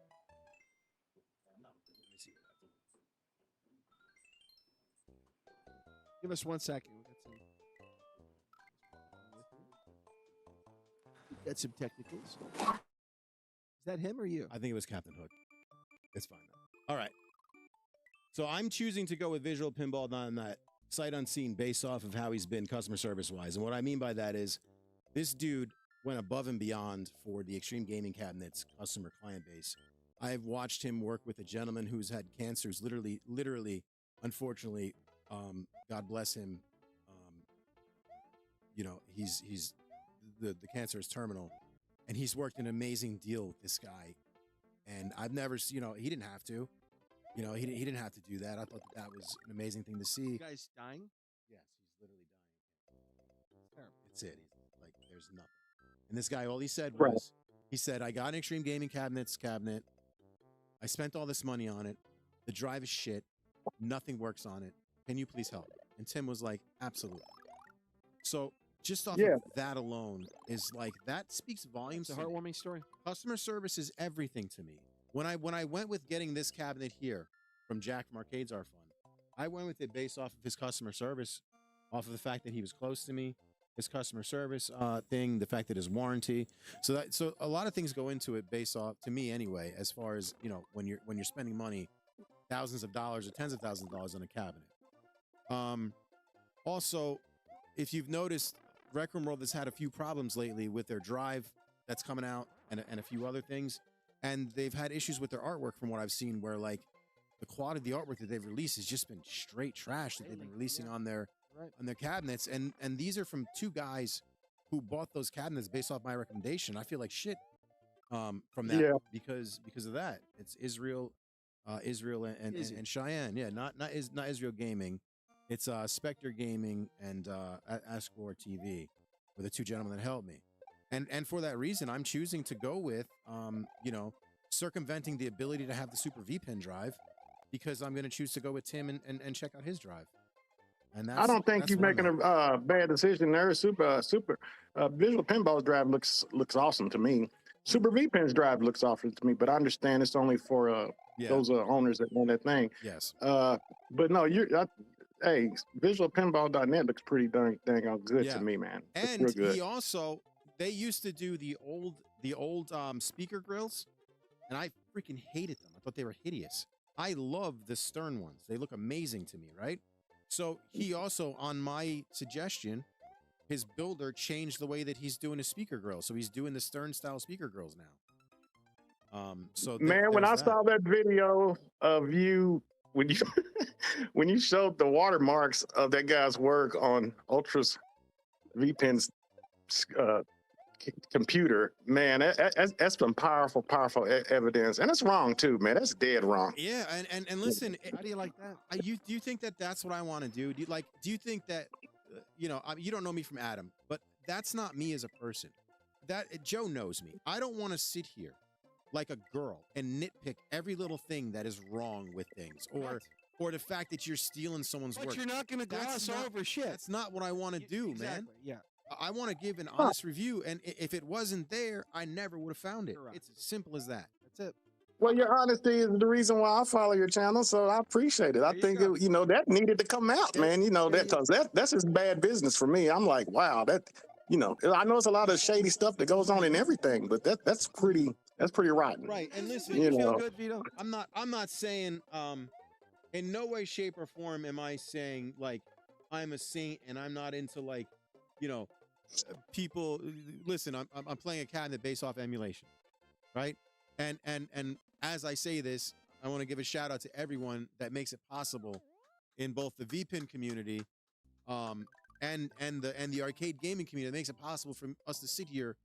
I'm not. Let me see. Give us 1 second. We got some technicals. Is that him or you? I think it was Captain Hook. It's fine though. All right. So I'm choosing to go with Visual Pinball on that sight unseen based off of how he's been customer service wise. And what I mean by that is this dude went above and beyond for the Extreme Gaming Cabinet's customer client base. I've watched him work with a gentleman who's had cancers, literally, unfortunately, God bless him. He's the cancer is terminal, and he's worked an amazing deal with this guy. And I've never, he didn't have to. He didn't have to do that. I thought that was an amazing thing to see. You guys dying? Yes, he's literally dying. It's it. Like, there's nothing. And this guy, all he said was, he said, I got an Extreme Gaming cabinet. I spent all this money on it. The drive is shit. Nothing works on it. Can you please help? And Tim was like, absolutely. So just off of that alone is like, that speaks volumes. It's a heartwarming story. Customer service is everything to me. When I went with getting this cabinet here from Jack from Arcades Are Fun, I went with it based off of his customer service, off of the fact that he was close to me, his customer service thing, the fact that his warranty. So a lot of things go into it based off, to me anyway, as far as, when you're spending money, thousands of dollars or tens of thousands of dollars on a cabinet. Also, if you've noticed, Rec Room World has had a few problems lately with their drive that's coming out and a few other things. And they've had issues with their artwork from what I've seen, where like the quality of the artwork that they've released has just been straight trash that they've been releasing on their cabinets. And these are from two guys who bought those cabinets based off my recommendation. I feel like shit from that because of that. It's Israel and Cheyenne. Yeah, not Israel Gaming. It's Spectre Gaming and Ascor TV were the two gentlemen that helped me. And for that reason, I'm choosing to go with, circumventing the ability to have the Super V-Pin drive, because I'm going to choose to go with Tim and check out his drive. And I don't think you're making a bad decision there. Super Visual Pinball's drive looks awesome to me. Super V-Pin's drive looks awesome to me, but I understand it's only for those owners that own that thing. Yes. But no, hey, visualpinball.net looks pretty dang good to me, man. And real good. He also, they used to do the old speaker grills, and I freaking hated them. I thought they were hideous. I love the Stern ones. They look amazing to me, right? So he also, on my suggestion, his builder changed the way that he's doing his speaker grills. So he's doing the Stern style speaker grills now. So Man, when I there's that. saw that video of you when you when you showed the watermarks of that guy's work on Ultra's VPN's computer, man, that's some powerful evidence, and it's wrong too, man. That's dead wrong. Yeah, and listen, How do you like that? do you think that that's what I want to do? Do you think that you know, you don't know me from Adam, but that's not me as a person. That Joe knows me. I don't want to sit here like a girl and nitpick every little thing that is wrong with things, or the fact that you're stealing someone's work. But you're not going to gloss over shit. That's not what I want to do, Exactly, man. yeah. I want to give an honest review, and if it wasn't there, I never would have found it. Correct. It's as simple as that. That's it. Well, your honesty is the reason why I follow your channel, so I appreciate it. I think you know, that needed to come out, man. You know, that because that's just bad business for me. I'm like, wow, that, you know, I know it's a lot of shady stuff that goes on in everything, but that's pretty rotten. Right. And listen, You feel know. good, Vito? I'm not saying in no way, shape, or form am I saying like I'm a saint and I'm not into like, you know, people. Listen, I'm playing a cabinet based off emulation, right? And as I say this, I want to give a shout out to everyone that makes it possible in both the VPN community, and the arcade gaming community that makes it possible for us to sit here.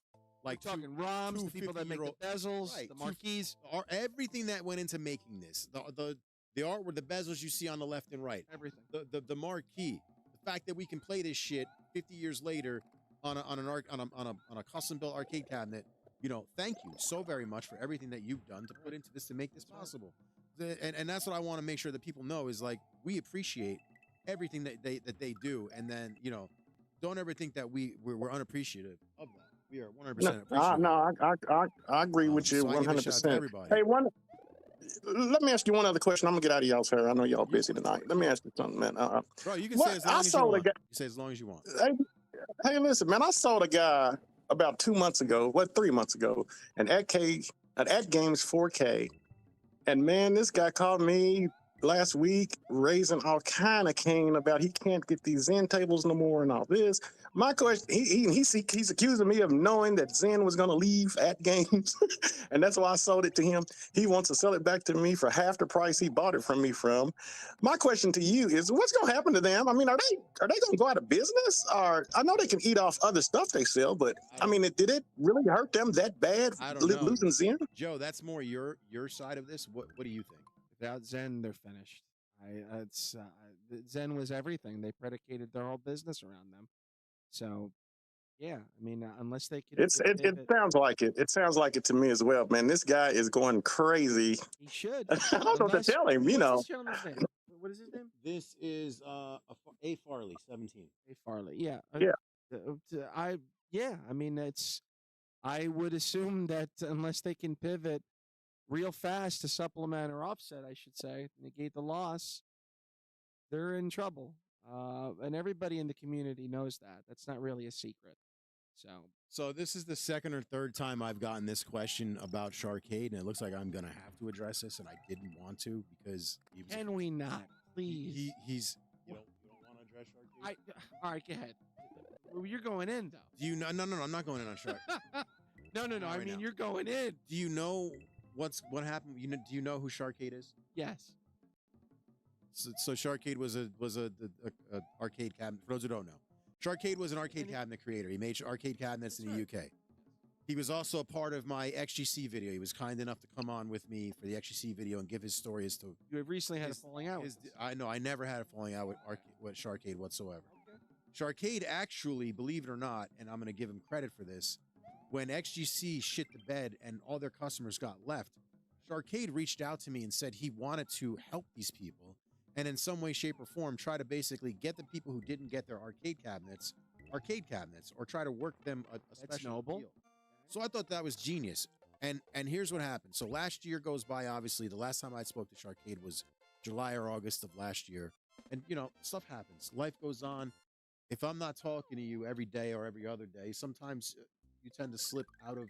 Like talking ROMs, the people that make the bezels, right, the marquees, everything that went into making this, the artwork, the bezels you see on the left and right, everything, the marquee, the fact that we can play this shit 50 years later on a custom built arcade cabinet. You know, thank you so very much for everything that you've done to put into this to make this possible. And that's what I want to make sure that people know is like we appreciate everything that they do, and then you know, don't ever think that we're unappreciative of that. We are 100% appreciative. No, I agree with you So I give a shout out to 100%. everybody. Hey, let me ask you one other question. I'm gonna get out of y'all's hair. I know y'all busy tonight. Let me ask you something, man. Bro, you can say as long as you want. You say as long as you want. Hey, listen, man. I saw the guy about 2 months ago, 3 months ago, and at Games 4K, and man, this guy called me last week raising all kind of cane about he can't get these Zen tables no more and all this. My question, he's accusing me of knowing that Zen was going to leave at Games, and that's why I sold it to him. He wants to sell it back to me for half the price he bought it from me from. My question to you is, what's going to happen to them? I mean, are they going to go out of business? Or I know they can eat off other stuff they sell, but I mean, did it really hurt them that bad? I don't know. Losing Zen? Joe, that's more your side of this. What do you think? Without Zen, they're finished. Zen was everything. They predicated their whole business around them. So, yeah, I mean, unless they can. It sounds like it. It sounds like it to me as well, man. This guy is going crazy. He should. I don't know what to tell him, you know. What's this gentleman's name? What is his name? This is A. Farley, 17. A. Farley. Yeah. Yeah. I mean, I would assume that unless they can pivot real fast to supplement or offset, I should say, negate the loss, they're in trouble. And everybody in the community knows that. That's not really a secret. So this is the second or third time I've gotten this question about Sharkade, and it looks like I'm going to have to address this, and I didn't want to because he was. Can we not, please? He's. You don't want to address Sharkade? All right, go ahead. Well, you're going in, though. Do you know? No, I'm not going in on Shark. No. I mean, you're going in. Do you know what happened? Do you know who Sharkade is? Yes. So Sharkade was a arcade cabinet. For those who don't know, Sharkade was an arcade cabinet creator. He made arcade cabinets in the UK. He was also a part of my XGC video. He was kind enough to come on with me for the XGC video and give his story as to. You have recently had a falling out. I know. I never had a falling out with Sharkade whatsoever. Okay. Sharkade actually, believe it or not, and I'm going to give him credit for this, when XGC shit the bed and all their customers got left, Sharkade reached out to me and said he wanted to help these people and in some way, shape, or form try to basically get the people who didn't get their arcade cabinets, or try to work them a special deal. So I thought that was genius. And here's what happened. So last year goes by, obviously. The last time I spoke to Sharkade was July or August of last year. And, you know, stuff happens. Life goes on. If I'm not talking to you every day or every other day, sometimes you tend to slip out of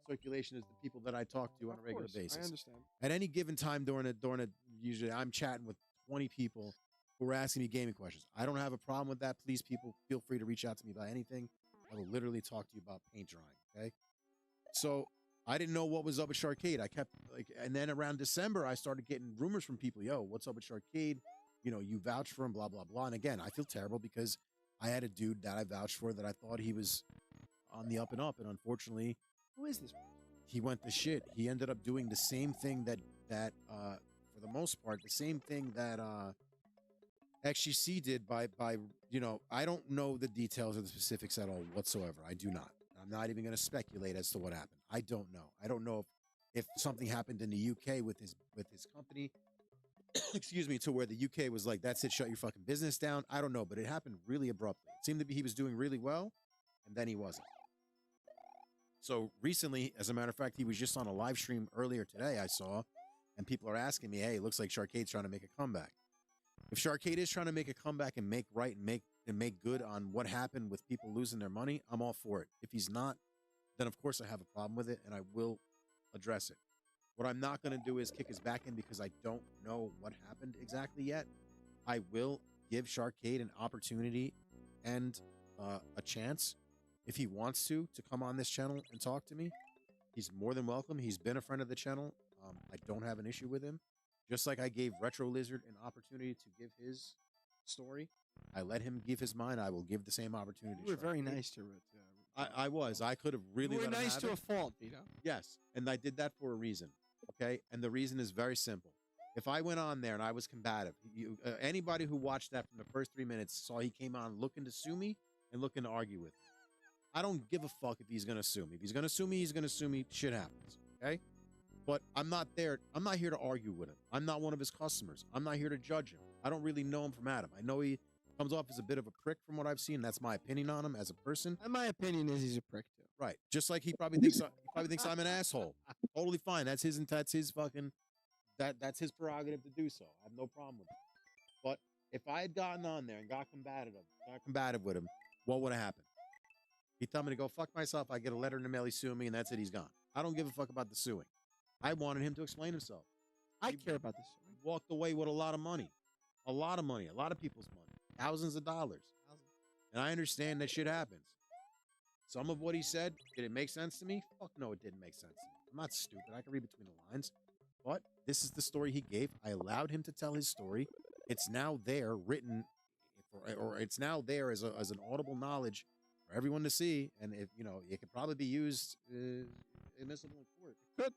circulation is the people that I talk to on a regular basis. I understand. At any given time during a usually I'm chatting with 20 people who are asking me gaming questions. I don't have a problem with that. Please, people, feel free to reach out to me about anything. I will literally talk to you about paint drying. Okay. So I didn't know what was up with Sharkade. I kept and then around December, I started getting rumors from people. Yo, what's up with Sharkade? You know, you vouched for him, blah, blah, blah. And again, I feel terrible because I had a dude that I vouched for that I thought he was on the up and up. And unfortunately, Who is this? he went to shit. He ended up doing the same thing that for the most part, the same thing that XGC did by I don't know the details of the specifics at all whatsoever. I do not. I'm not even going to speculate as to what happened. I don't know. I don't know if something happened in the UK with his company. Excuse me, to where the UK was like, that's it, shut your fucking business down. I don't know, but it happened really abruptly. It seemed to be he was doing really well, and then he wasn't. So recently, as a matter of fact, he was just on a live stream earlier today, I saw, and people are asking me, hey, it looks like Sharkade's trying to make a comeback. If Sharkade is trying to make a comeback and make right and make good on what happened with people losing their money, I'm all for it. If he's not, then of course I have a problem with it, and I will address it. What I'm not going to do is kick his back in because I don't know what happened exactly yet. I will give Sharkade an opportunity and a chance if he wants to come on this channel and talk to me. He's more than welcome. He's been a friend of the channel. I don't have an issue with him. Just like I gave Retro Lizard an opportunity to give his story, I let him give his mine. I will give the same opportunity. You were very nice to it. I was. I could have really. You were let him nice have to it. a fault, Vito. Yes, and I did that for a reason. Okay, and the reason is very simple. If I went on there and I was combative, anybody who watched that from the first 3 minutes saw he came on looking to sue me and looking to argue with me. I don't give a fuck if he's going to sue me. If he's going to sue me, he's going to sue me. Shit happens. Okay, but I'm not there. I'm not here to argue with him. I'm not one of his customers. I'm not here to judge him. I don't really know him from Adam. I know he comes off as a bit of a prick from what I've seen. That's my opinion on him as a person. And my opinion is he's a prick too. Right. Just like he probably thinks I'm an asshole. Totally fine. That's his fucking that's his prerogative to do so. I have no problem with it. But if I had gotten on there and got combative with him, what would have happened? He'd tell me to go fuck myself. I get a letter in the mail, he's suing me, and that's it, he's gone. I don't give a fuck about the suing. I wanted him to explain himself. I care about this. Walked away with a lot of money. A lot of money. A lot of people's money. Thousands of dollars. And I understand that shit happens. Some of what he said, did it make sense to me? Fuck no, it didn't make sense to me. I'm not stupid. I can read between the lines. But this is the story he gave. I allowed him to tell his story. It's now there written, or it's now there as an audible knowledge for everyone to see. And if it could probably be used admissible in court. Good.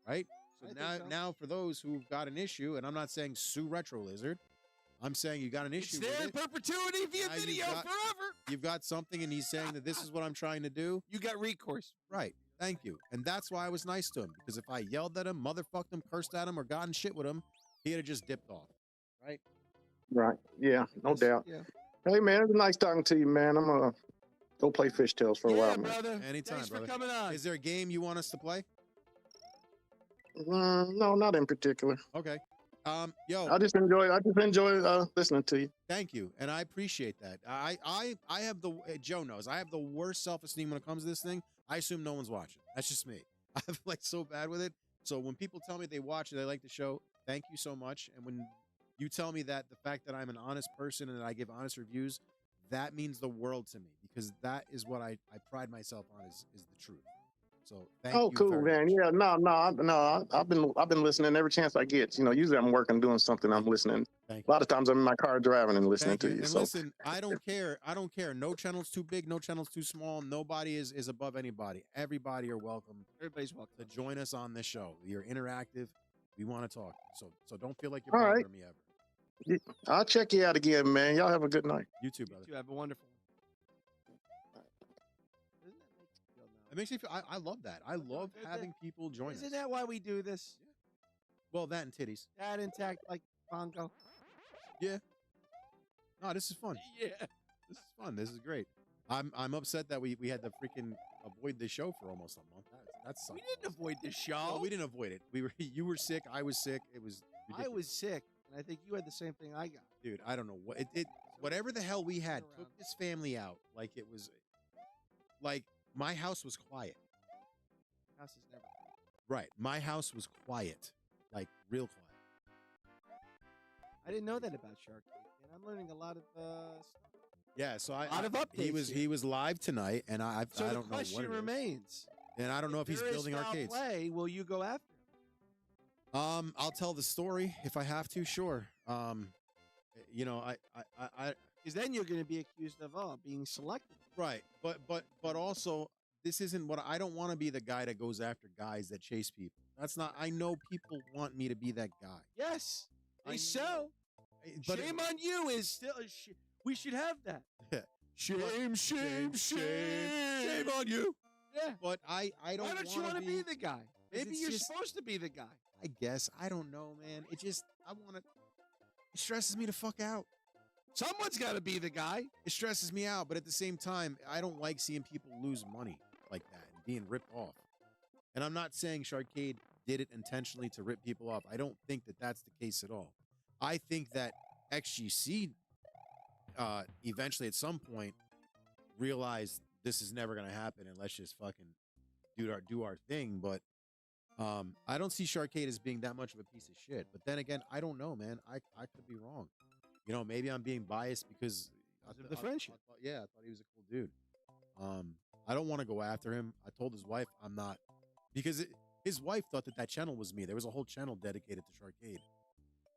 Right? So now for those who've got an issue, and I'm not saying sue Retro Lizard. I'm saying you got an issue It's there in with it. perpetuity via video forever. You've got something, and he's saying that this is what I'm trying to do. You got recourse. Right. Thank you. And that's why I was nice to him, because if I yelled at him, motherfucked him, cursed at him, or gotten shit with him, he'd have just dipped off. Right? Right. Yeah, no doubt. Yeah. Hey, man, it was nice talking to you, man. I'm going to go play Fishtails for a while, man. brother. Anytime, Thanks brother. for coming on. Is there a game you want us to play? No, not in particular. Okay. Yo, I just enjoy listening to you. thank you, and I appreciate that. I have Joe knows I have the worst self-esteem when it comes to this thing. I assume no one's watching. That's just me. I'm like so bad with it. So when people tell me they watch it, they like the show, thank you so much. And when you tell me that the fact that I'm an honest person and that I give honest reviews, that means the world to me, because that is what I pride myself on is the truth. So thank you. Oh, cool, man. Yeah, no. I've been listening every chance I get. Usually I'm working, doing something. I'm listening. Thank A lot of times I'm in my car driving and listening to you. And So listen, I don't care. No channel's too big. No channel's too small. Nobody is above anybody. Everybody are welcome. Everybody's welcome to join us on this show. You're interactive. We want to talk. So don't feel like you're All bothering right. me ever. I'll check you out again, man. Y'all have a good night. You too, brother. You have a wonderful one. It makes me feel. I love that. I love having people join us. Isn't that why we do this? Well, that and titties. That intact like bongo. Yeah. No, this is fun. Yeah. This is fun. This is great. I'm upset that we had to freaking avoid the show for almost a month. That's We didn't avoid the show. Well, we didn't avoid it. You were sick. I was sick. It was ridiculous. I was sick, and I think you had the same thing I got. Dude, I don't know what whatever the hell we had took this family out like it was like my house was quiet. house is never quiet. Right. My house was quiet, like real quiet. I didn't know that about Sharkade, and I'm learning a lot of stuff. Yeah, so A lot of updates he was live tonight, and I So I the don't know what question it is. remains. And I don't know if he's there is building foul arcades. play, will you go after him? I'll tell the story if I have to. Sure. You know, I Because then you're going to be accused of being selective. right, but also this isn't what I don't want to be the guy that goes after guys that chase people. That's not. I know people want me to be that guy. Yes, I they so. But Shame on you is still. We should have that. shame, shame on you. Yeah. But I don't. Why don't you want to be the guy? Maybe it's you're just- supposed to be the guy. I guess I don't know, man. It just I want to. It stresses me to fuck out. Someone's got to be the guy. It stresses me out, but at the same time, I don't like seeing people lose money like that and being ripped off. And I'm not saying Sharkade did it intentionally to rip people off. I don't think that that's the case at all. I think that XGC eventually at some point realized this is never going to happen and let's just fucking do our thing. But I don't see Sharkade as being that much of a piece of shit. But then again, I don't know, man. I could be wrong. You know, maybe I'm being biased because Of the friendship. I thought he was a cool dude. I don't want to go after him. I told his wife I'm not because his wife thought that channel was me. There was a whole channel dedicated to Sharkade.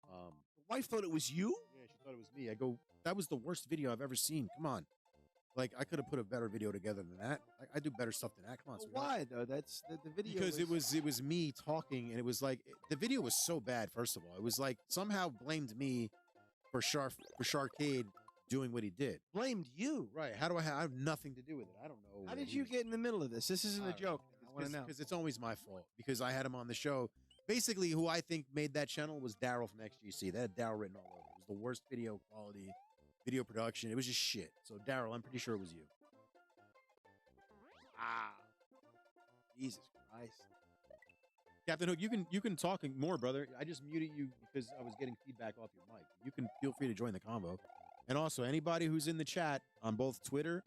The wife thought it was you? Yeah, she thought it was me. I go, that was the worst video I've ever seen. Come on. Like, I could have put a better video together than that. I do better stuff than that. Come on. Well, sweetheart. why though? That's the video. Because it was me talking, and it was like the video was so bad. First of all, it was like somehow blamed me for Sharkade doing what he did. blamed you. Right? How do I have nothing to do with it? I don't know. How did you get in the middle of this? This isn't a joke. I want to know. Because it's always my fault. Because I had him on the show. Basically, who I think made that channel was Daryl from XGC. That had Daryl written all over. It was the worst video quality, video production. It was just shit. So Daryl, I'm pretty sure it was you. Jesus Christ. Captain Hook, you can talk more, brother. I just muted you because I was getting feedback off your mic. You can feel free to join the convo. And also, anybody who's in the chat on both Twitter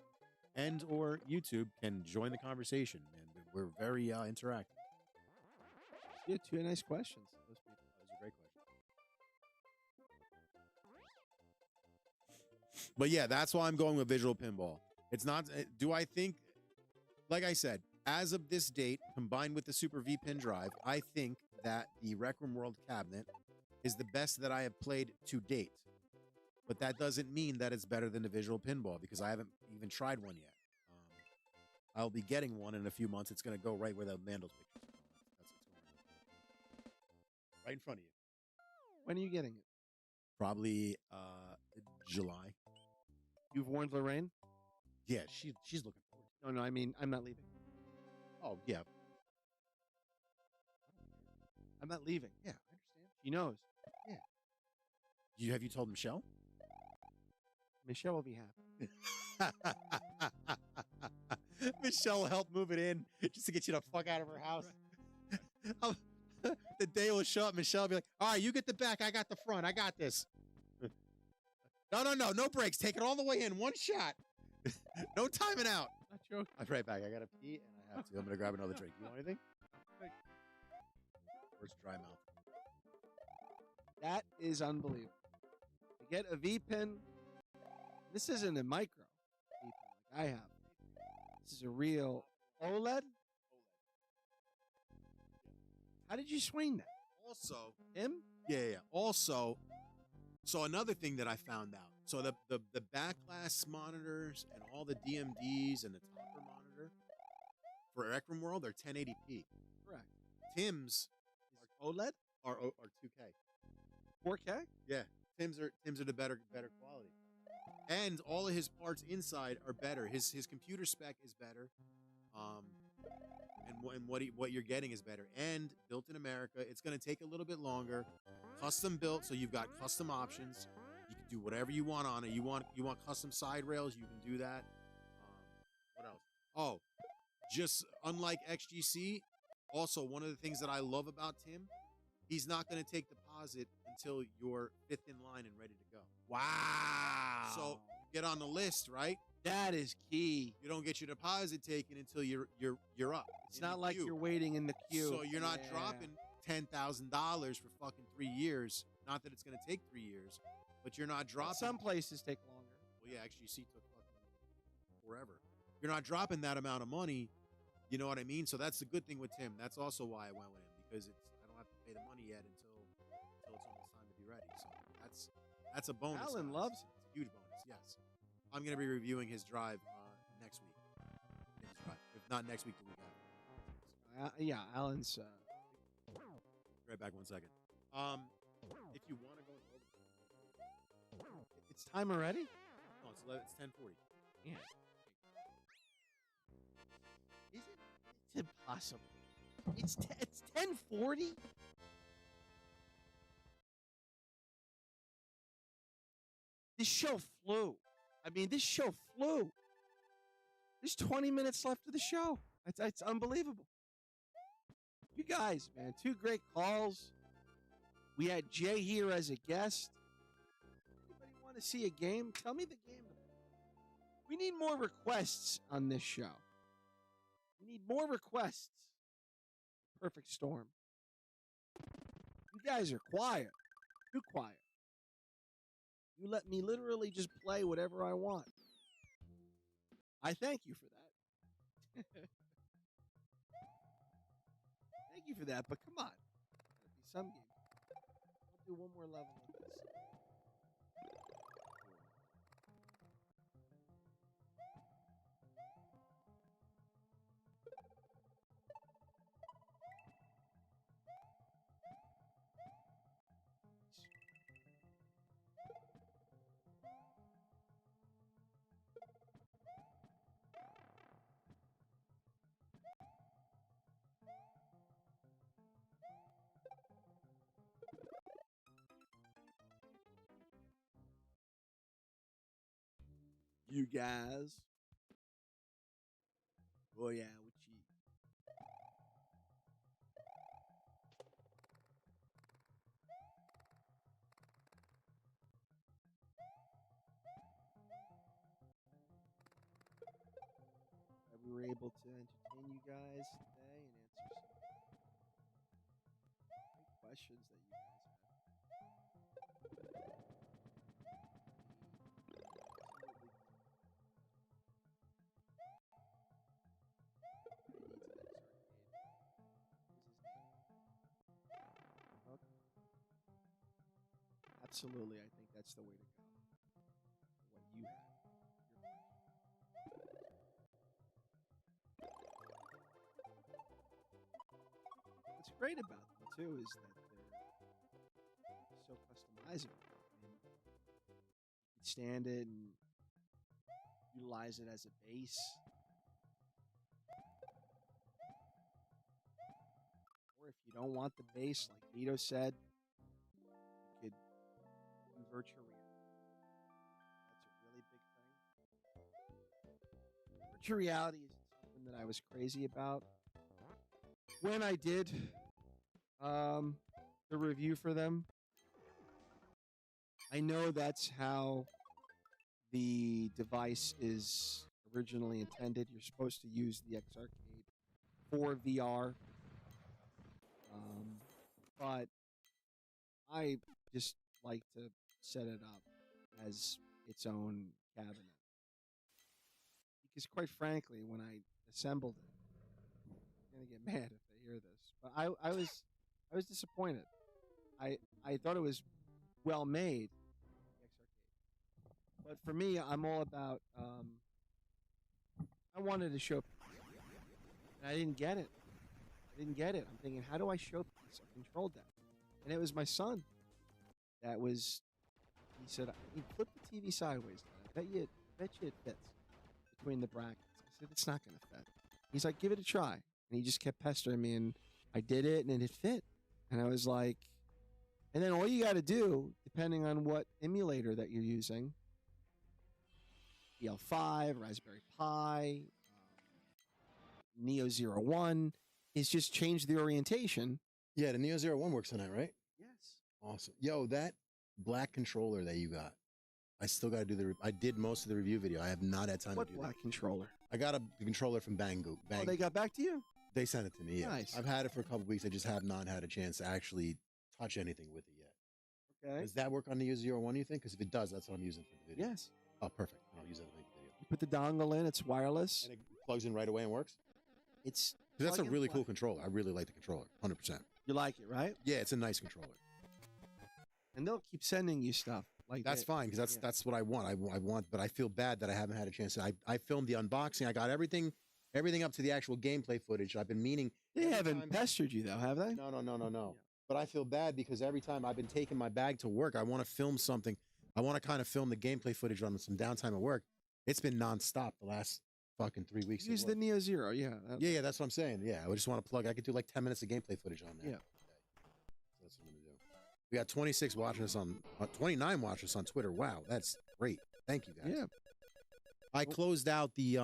and or YouTube can join the conversation. And we're very interactive. You had two nice questions. Those people. That was a great question. But yeah, that's why I'm going with visual pinball. It's not. Do I think? Like I said, as of this date, combined with the Super V Pin drive, I think that the Rec Room World cabinet is the best that I have played to date. But that doesn't mean that it's better than the visual pinball because I haven't even tried one yet. I'll be getting one in a few months. It's going to go right where the Mandels pictures are. That's what's going on. Right in front of you. When are you getting it? Probably July. You've warned Lorraine? Yeah, she's looking forward to No, I mean, I'm not leaving. it. Oh, yeah. I'm not leaving. Yeah, I understand. She knows. Have you told Michelle? Michelle will be happy. Michelle will help move it in just to get you the fuck out of her house. The day will show up. Michelle will be like, all right, you get the back. I got the front. I got this. No brakes. Take it all the way in. One shot. No timing out. Not joking. I'll be right back. I got to pee and I have to. I'm going to grab another drink. You want anything? Where's dry mouth? That is unbelievable. To get a V pin, this isn't a micro V pin like I have. This is a real OLED. How did you swing that? Also, Him? Yeah. Also, so another thing that I found out. So the backglass monitors and all the DMDs and the topper monitor for Rec Room World are 1080p. Correct. Tim's OLED? are 2K. 4K? Yeah, Tim's are the better quality. And all of his parts inside are better. His computer spec is better. And what you're getting is better. And built in America, it's going to take a little bit longer. Custom built, so you've got custom options. You can do whatever you want on it. You want custom side rails, you can do that. What else? Oh, just unlike XGC, also one of the things that I love about Tim, he's not going to take deposit until you're fifth in line and ready to go. Wow. So you get on the list, right? That is key. You don't get your deposit taken until you're up. It's in the not like queue. you're waiting in the queue. So you're not Yeah. dropping $10,000 for fucking 3 years. Not that it's gonna take 3 years, but you're not dropping. Some places take longer. Well, yeah, actually, see, took fucking forever. You're not dropping that amount of money. You know what I mean? So that's the good thing with Tim. That's also why I went with him, because I don't have to pay the money yet until it's almost time to be ready. So that's a bonus. Alan guys. loves it. It's a huge bonus. Yes, I'm gonna be reviewing his drive next week. Tim's drive. If not next week, the week after. Yeah, Alan's. Right back 1 second. If you want to go, It's time already. no, it's 10:40. Yeah. Is it? It's impossible. It's 10:40. This show flew. I mean, this show flew. There's 20 minutes left of the show. It's unbelievable. You guys, man, 2 great calls. We had Jay here as a guest. Anybody want to see a game? Tell me the game. We need more requests on this show. We need more requests. Perfect storm. You guys are quiet. Too quiet. You let me literally just play whatever I want. I thank you for that. Thank you for that, but come on. There'll be some games. I'll do one more level of this. You guys. Oh yeah, we cheat. We were able to entertain you guys today and answer some great questions that you guys had. Absolutely, I think that's the way to go. What you had. What's great about them too is that they're so customizable. I mean, you can stand it and utilize it as a base. Or if you don't want the base, like Vito said, you could do virtual reality. That's a really big thing. Virtual reality is something that I was crazy about. When I did the review for them, I know that's how the device is originally intended. You're supposed to use the X Arcade for VR. But I just like to set it up as its own cabinet. Because quite frankly, when I assembled it, I'm gonna get mad if they hear this. But I was disappointed. I thought it was well made, but for me, I'm all about. I wanted to show, and I didn't get it. I'm thinking, how do I show this? I controlled that, and it was my son. That was. He said, "You flip the TV sideways. I bet you it fits between the brackets." I said, "It's not going to fit." He's like, "Give it a try," and he just kept pestering me, and I did it, and it fit. And I was like, and then all you got to do, depending on what emulator that you're using, EL5, Raspberry Pi, Neo 01, is just change the orientation. Yeah, the Neo 01 works on that, right? Yes. Awesome. Yo, that black controller that you got, I still got to do I did most of the review video. I have not had time What to do black that. controller? I got a controller from Banggood. Oh, they got back to you? They sent it to me. Yeah. Nice. I've had it for a couple weeks. I just have not had a chance to actually touch anything with it yet. Okay. Does that work on the U01, you think? Because if it does, that's what I'm using for the video. Yes. Oh, perfect. I'll use that to make the video. You put the dongle in. It's wireless. And it plugs in right away and works? It's 'Cause that's a plug and really play. cool controller. I really like the controller. 100%. You like it, right? Yeah, it's a nice controller. And they'll keep sending you stuff like That's that. fine because Yeah. that's what I want. I want, but I feel bad that I haven't had a chance. I filmed the unboxing. I got everything up to the actual gameplay footage. I've been meaning. They every haven't time- pestered you though, have they? No. But I feel bad because every time I've been taking my bag to work, I want to film something. I want to kind of film the gameplay footage on some downtime at work. It's been nonstop the last fucking 3 weeks. at Use the work. Neo Zero, yeah. Yeah, that's what I'm saying. Yeah, I just want to plug. I could do like 10 minutes of gameplay footage on that. Yeah. So that's what I'm gonna do. We got 26 watching us on 29 watching us on Twitter. Wow, that's great. Thank you guys. Yeah. I closed out the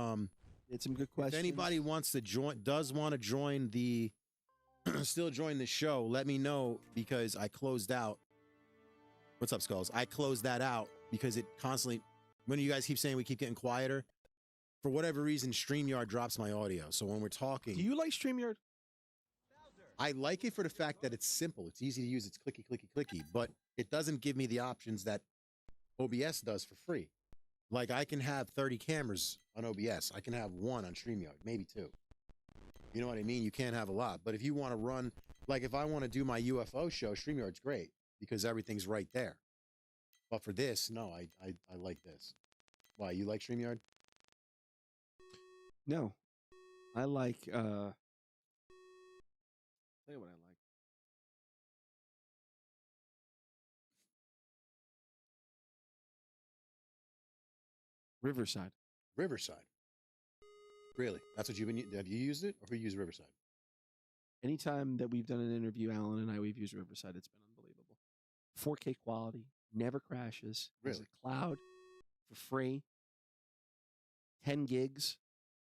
It's some good If questions. anybody wants to join, does want to join the, still join the show, let me know because I closed out. What's up, Skulls? I closed that out because it constantly, when you guys keep saying we keep getting quieter, for whatever reason, StreamYard drops my audio. So when we're talking, Do you like StreamYard? I like it for the fact that it's simple. It's easy to use. It's clicky, clicky, clicky, but it doesn't give me the options that OBS does for free. Like I can have 30 cameras on OBS. I can have one on StreamYard, maybe two. You know what I mean? You can't have a lot. But if you want to run, like if I want to do my UFO show, StreamYard's great because everything's right there. But for this, no, I like this. Why, you like StreamYard? No. I like tell you what I like. Riverside. Riverside. Really? That's what you've been, have you used it or who used Riverside? Anytime that we've done an interview, Alan and I, we've used Riverside. It's been unbelievable. 4K quality, never crashes. There's Really? a cloud for free. 10 gigs.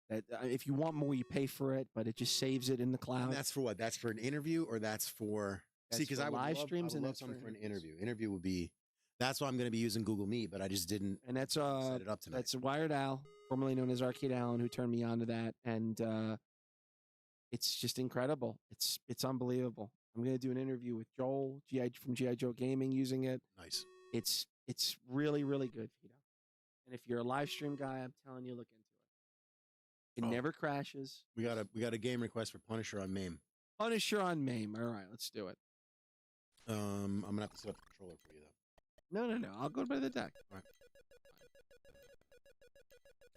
That if you want more, you pay for it, but it just saves it in the cloud. And that's for what? That's for an interview or that's for, That's see, because for I would live love, streams I would and love that's for something for an interviews. interview. Interview would be, that's why I'm going to be using Google Meet, but I just didn't And that's set it up tonight. that's Wired Al, formerly known as Arcade Alan, who turned me on to that, and it's just incredible. It's unbelievable. I'm gonna do an interview with Joel from GI Joe Gaming using it. Nice. It's really really good, Vito. And if you're a live stream guy, I'm telling you, look into it. It Oh. never crashes. We got a game request for Punisher on MAME. Punisher on MAME. All right, let's do it. I'm gonna have to set up the controller for you though. No. I'll go by the deck. Right.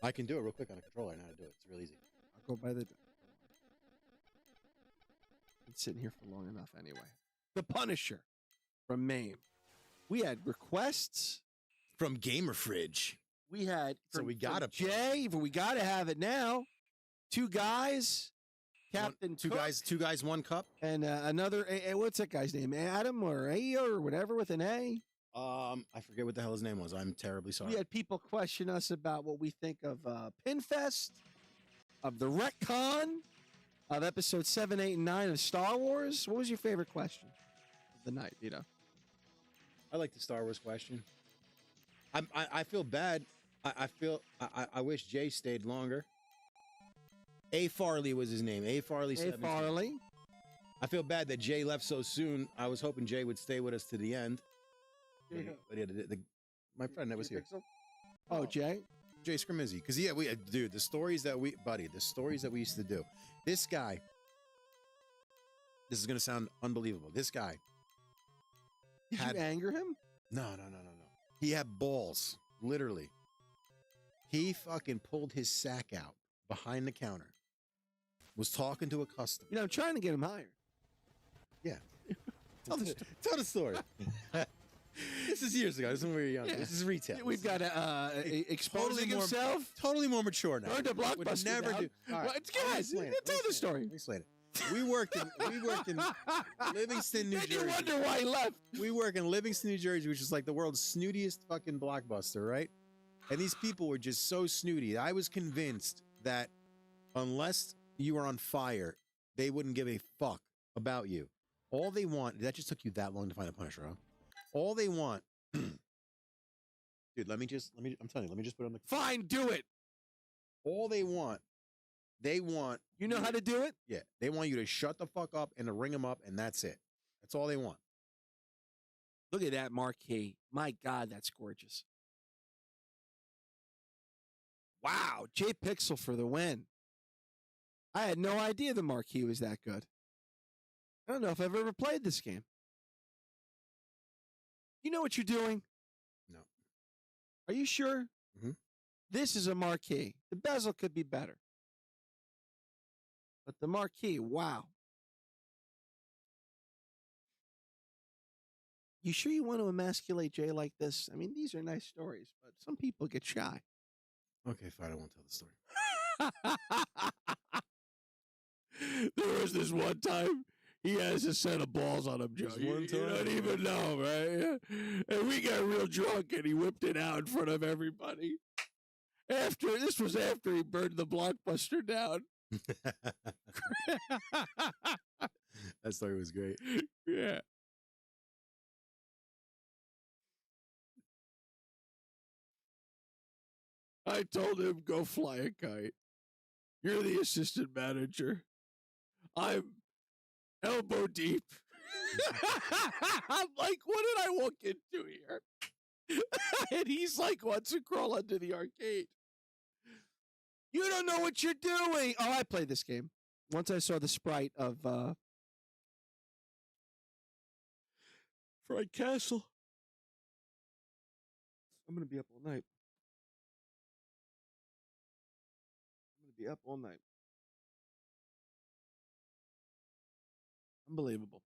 I can do it real quick on a controller. I know how to do it. It's real easy. I'll go by the deck. Been sitting here for long enough anyway. The Punisher from MAME. We had requests. From Gamer Fridge. We had So we gotta from Jay, but we gotta have it now. Two guys, Captain Two Cook, guys, one cup. and another. What's that guy's name? Adam or A or whatever with an A. I forget what the hell his name was. I'm terribly sorry. We had people question us about what we think of PINFEST, of the retcon, of episode 7, 8, and 9 of Star Wars. What was your favorite question of the night, Vito? I like the Star Wars question. I feel bad. I wish Jay stayed longer. A. Farley was his name. A. Farley. A. 17. Farley. I feel bad that Jay left so soon. I was hoping Jay would stay with us to the end. But yeah, my friend that was here. Oh, Jay. Jay Scrimizzi. Because yeah, dude, the stories that we used to do. This guy. This is gonna sound unbelievable. This guy. Did you anger him? No. He had balls, literally. He fucking pulled his sack out behind the counter. Was talking to a customer. You know, I'm trying to get him hired. Yeah. Tell the story. This is years ago. This is when we were young. Yeah. This is retail. We've got exposing more, himself. Totally more mature now. Learn to Would Blockbuster never now. do. All right, What- I'll guys, explain it. tell the story. Let me explain it. We worked in Livingston, New Then Jersey. you wonder why he left. We work in Livingston, New Jersey, which is like the world's snootiest fucking Blockbuster, right? And these people were just so snooty. I was convinced that unless you were on fire, they wouldn't give a fuck about you. All they want, that just took you that long to find a Punisher, huh? All they want Dude, I'm telling you, let me just put it on the. Fine, do it. All they want. You know how to do it? Yeah, they want you to shut the fuck up and to ring them up, and that's it. That's all they want. Look at that marquee. My God, that's gorgeous. Wow, J Pixel for the win. I had no idea the marquee was that good. I don't know if I've ever played this game. You know what you're doing? No. Are you sure? Mhm. This is a marquee. The bezel could be better. But the marquee, wow. You sure you want to emasculate Jay like this? I mean, these are nice stories, but some people get shy. Okay, fine. I won't tell the story. There was this one time he has a set of balls on him, Joe. Just You one don't time? even know, right? And we got real drunk and he whipped it out in front of everybody. This was after he burned the Blockbuster down. That story was great. Yeah. I told him, go fly a kite. You're the assistant manager. I'm elbow deep. I'm like, what did I walk into here? And he's like, wants to crawl under the arcade. You don't know what you're doing. Oh, I played this game. Once I saw the sprite of Fright Castle. I'm going to be up all night. Be up all night. Unbelievable.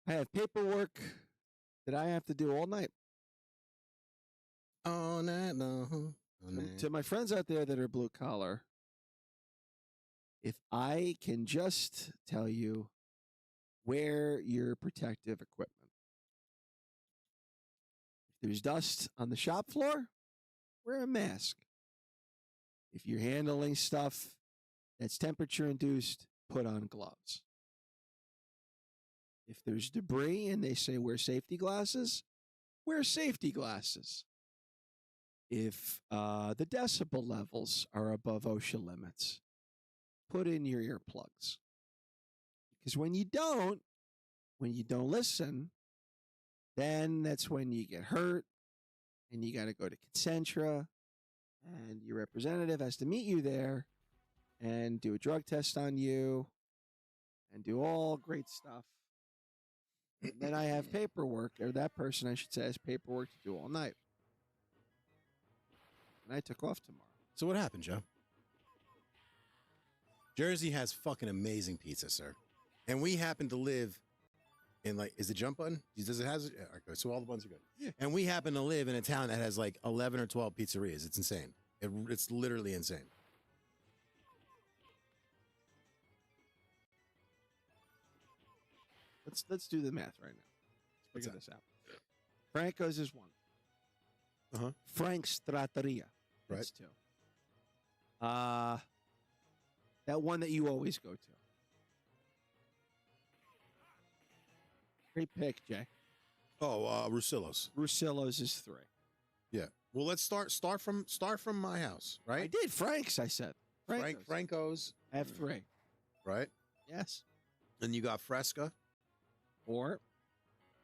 I have paperwork that I have to do all night. All night long. To my friends out there that are blue collar, if I can just tell you wear your protective equipment. If there's dust on the shop floor, wear a mask. If you're handling stuff that's temperature induced, put on gloves. If there's debris and they say wear safety glasses, wear safety glasses. If the decibel levels are above OSHA limits, put in your earplugs. Because when you don't listen, then that's when you get hurt and you got to go to Concentra and your representative has to meet you there and do a drug test on you and do all great stuff. And then I have paperwork, or that person, I should say, has paperwork to do all night. And I took off tomorrow. So what happened, Joe? Jersey has fucking amazing pizza, sir. And we happen to live in, like, is the jump button? Does it have it? Yeah, okay, so all the buttons are good. Yeah. And we happen to live in a town that has like 11 or 12 pizzerias. It's insane. It's literally insane. Let's do the math right now. Let's figure this out. Franco's is one. Uh-huh. Frank's Trattoria. That's two. That one that you always go to. Great pick, Jay. Oh, Russillo's. Russillo's is three. Yeah. Well, let's start from my house, right? I did. Frank's, I said. Franco's. I have three. Right? Yes. And you got Fresca. Or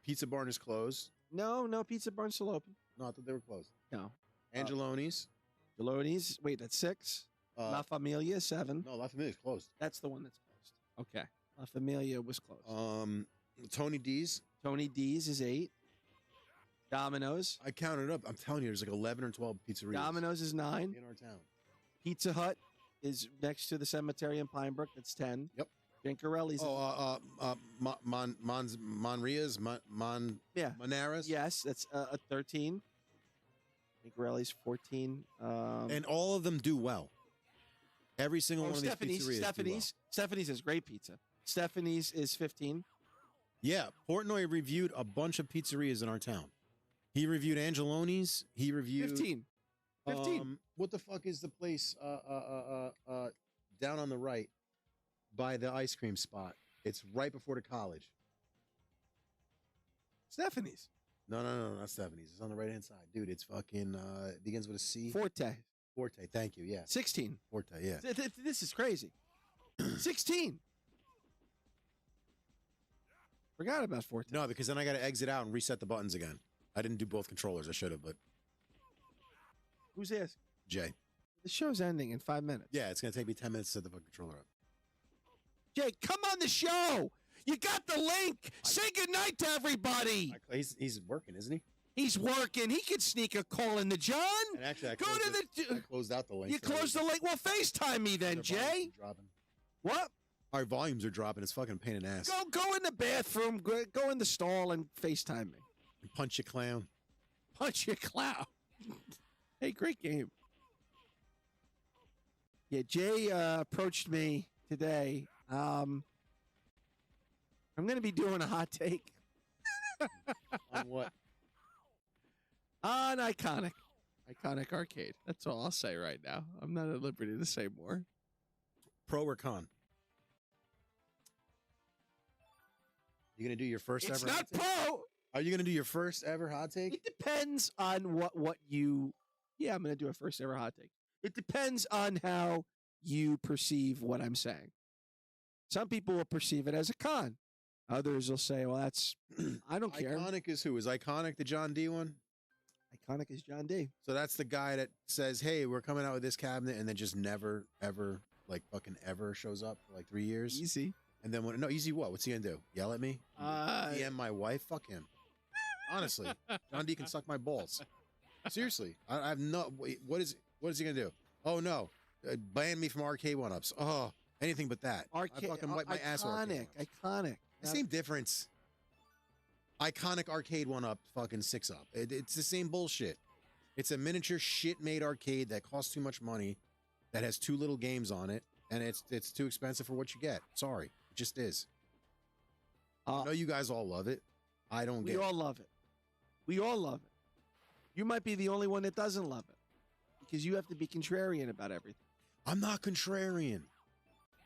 Pizza Barn is closed. No, Pizza Barn's still open. No, I thought they were closed. No. Angeloni's. Angeloni's. Wait, that's six. La Familia, 7. No, La Familia's closed. That's the one that's closed. Okay. La Familia was closed. Tony D's. Tony D's is 8. Domino's. I counted up. I'm telling you, there's like 11 or 12 pizzerias. Domino's is 9. In our town. Pizza Hut is next to the cemetery in Pinebrook. That's 10. Yep. Jancarelli's. Monria's, Monera's. Yes, that's 13. Jancarelli's 14. And all of them do well. Every single one of these pizzerias do well. Stephanie's is great pizza. Stephanie's is 15. Yeah, Portnoy reviewed a bunch of pizzerias in our town. He reviewed Angeloni's. He reviewed 15. 15. What the fuck is the place down on the right by the ice cream spot? It's right before the college. Stephanie's. No, not Stephanie's. It's on the right hand side, dude. It's fucking begins with a C. Forte. Forte. Thank you. Yeah. 16. Forte. Yeah. This is crazy. 16. Forgot about Forte. No, because then I got to exit out and reset the buttons again. I didn't do both controllers. I should have, but Who's this? Jay. The show's ending in 5 minutes. Yeah, it's gonna take me 10 minutes to set the fucking controller up. Jay, come on the show. You got the link. Say goodnight to everybody. He's working, isn't he? He's working. He could sneak a call into John. And actually, I closed out the link. You closed the link. Well, FaceTime me then, Jay. What? Our volumes are dropping. It's fucking a pain in the ass. Go in the bathroom. Go in the stall and FaceTime me. And punch you, clown. Punch your clown. Hey, great game. Yeah, Jay approached me today. I'm going to be doing a hot take. On what? On Iconic Arcade. That's all I'll say right now. I'm not at liberty to say more. Pro or con? You gonna do your first It's ever? not pro. Are you gonna do your first ever hot take? It depends on what you. Yeah, I'm going to do a first ever hot take. It depends on how you perceive what I'm saying. Some people will perceive it as a con. Others will say, well, that's, I don't care. Iconic is who? Is Iconic the John D one? Iconic is John D. So that's the guy that says, hey, we're coming out with this cabinet, and then just never, ever, like fucking ever shows up for like 3 years. Easy. And then no, easy what? What's he gonna do? Yell at me? DM my wife? Fuck him. Honestly, John D can suck my balls. Seriously, I have no. Wait, what is he gonna do? Oh no, ban me from arcade one-ups. Oh, anything but that. Arcade, I fucking wipe my ass. Iconic. The same difference. Iconic arcade one-up, fucking 6-up. It's the same bullshit. It's a miniature shit-made arcade that costs too much money, that has too little games on it, and it's too expensive for what you get. Sorry, it just is. I know you guys all love it. I don't get it. We all love it. We all love it. You might be the only one that doesn't love it because you have to be contrarian about everything. I'm not contrarian.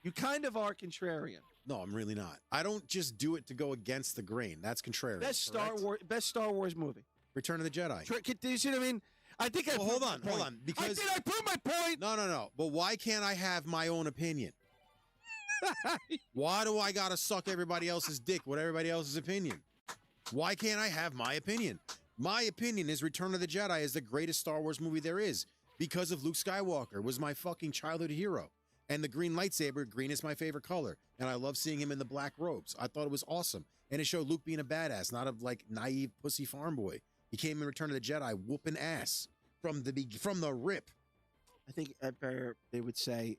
You kind of are contrarian. No, I'm really not. I don't just do it to go against the grain. That's contrarian. Best Star Wars movie. Return of the Jedi. Do you see what I mean? I think I hold on. Because I proved my point. No. But why can't I have my own opinion? Why do I gotta suck everybody else's dick with everybody else's opinion? Why can't I have my opinion? My opinion is Return of the Jedi is the greatest Star Wars movie there is because of Luke Skywalker was my fucking childhood hero. And the green lightsaber, green is my favorite color. And I love seeing him in the black robes. I thought it was awesome. And it showed Luke being a badass, not a like naive pussy farm boy. He came in Return of the Jedi whooping ass from the rip. I think Empire, they would say,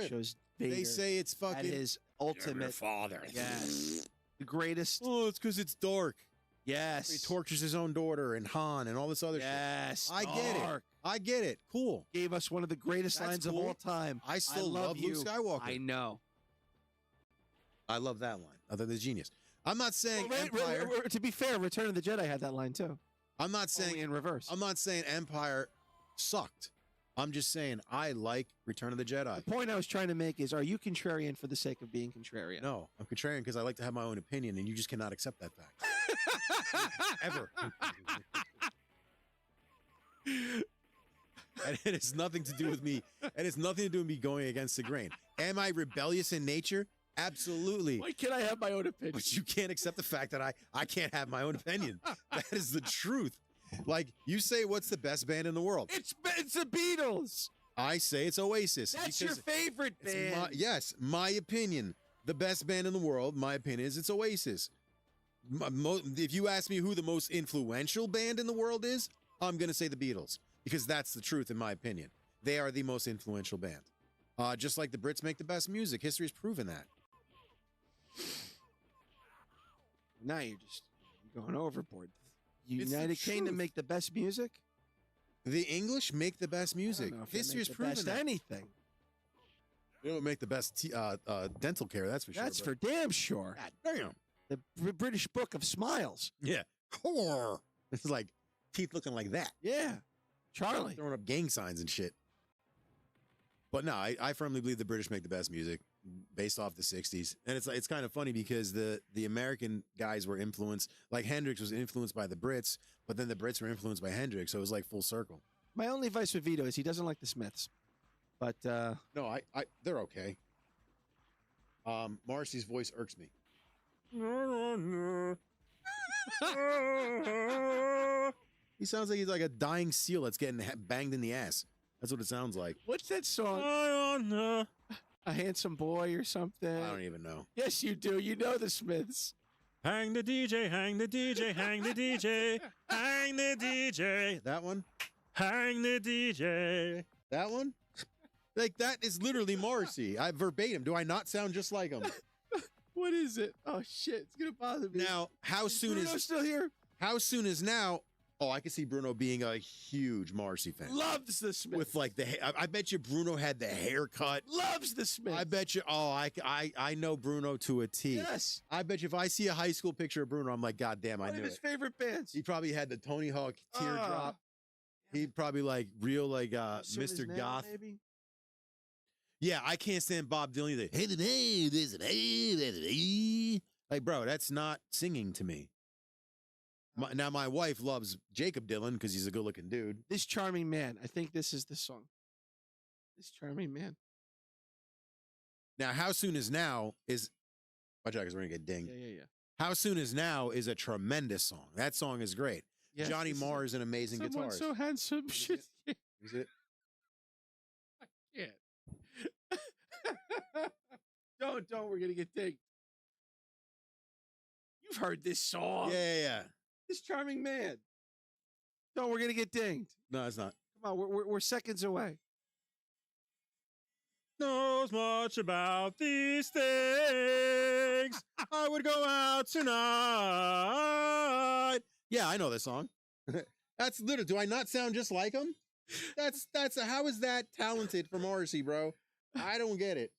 shows Vader. They say it's fucking at his ultimate father. Yes. The greatest. Oh, it's because it's dark. Yes. He tortures his own daughter and Han and all this other shit. Yes. I get it. I get it. Cool. Gave us one of the greatest lines of all time. I still love Luke Skywalker. I know. I love that line. Other than genius. I'm not saying Empire. To be fair, Return of the Jedi had that line too. I'm not saying only in reverse. I'm not saying Empire sucked. I'm just saying I like Return of the Jedi. The point I was trying to make is, are you contrarian for the sake of being contrarian? No, I'm contrarian because I like to have my own opinion, and you just cannot accept that fact. Ever. And it has nothing to do with me. It has nothing to do with me going against the grain. Am I rebellious in nature? Absolutely. Why can't I have my own opinion? But you can't accept the fact that I can't have my own opinion. That is the truth. Like, you say, what's the best band in the world? It's the Beatles. I say it's Oasis. That's your favorite band. Yes, my opinion. The best band in the world, my opinion is it's Oasis. If you ask me who the most influential band in the world is, I'm going to say the Beatles. Because that's the truth, in my opinion. They are the most influential band. Just like the Brits make the best music. History has proven that. Now you're just going overboard. United Kingdom make the best music? The English make the best music. History has proven that. Anything. They don't make the best dental care, that's for sure. That's for damn sure. God damn. The British Book of Smiles. Yeah. It's like teeth looking like that. Yeah. Charlie. Throwing up gang signs and shit. But no, I firmly believe the British make the best music. based off the 60s. And it's kind of funny because the American guys were influenced, like Hendrix was influenced by the Brits, but then the Brits were influenced by Hendrix, so it was like full circle. My only advice with Vito is he doesn't like the Smiths. But no, I they're okay. Marcy's voice irks me. He sounds like he's like a dying seal that's getting banged in the ass. That's what it sounds like. What's that song? A Handsome Boy or something? I don't even know. Yes, you do. You know the Smiths. Hang the DJ, hang the DJ, hang the DJ, hang the DJ. That one? Hang the DJ. That one? Like, that is literally Morrissey. I verbatim. Do I not sound just like him? What is it? Oh, shit. It's going to bother me. Now, how soon Bruno is... still here? How soon is now... Oh, I can see Bruno being a huge Morrissey fan. Loves the Smiths. With like the, I bet you Bruno had the haircut. Loves the Smiths. I bet you. Oh, I know Bruno to a T. Yes. I bet you if I see a high school picture of Bruno, I'm like, God damn, I One knew of his it. favorite bands. He probably had the Tony Hawk teardrop. He probably like real like Mr. Goth. Maybe. Yeah, I can't stand Bob Dylan. Like, hey, this and hey, like, bro, that's not singing to me. Now, my wife loves Jacob Dylan because he's a good-looking dude. This Charming Man. I think this is the song. This Charming Man. Now, How Soon Is Now is... Watch out, because we're going to get dinged. Yeah. How Soon Is Now is a tremendous song. That song is great. Yes, Johnny Marr is an amazing someone guitarist. so handsome. Shit. Is it? I can't. Don't. We're going to get dinged. You've heard this song. Yeah. This Charming Man. No, we're gonna get dinged. No, it's not. Come on, we're seconds away. Knows much about these things. I would go out tonight. Yeah, I know this song. That's literally. Do I not sound just like him? That's how is that talented for Morrissey, bro? I don't get it.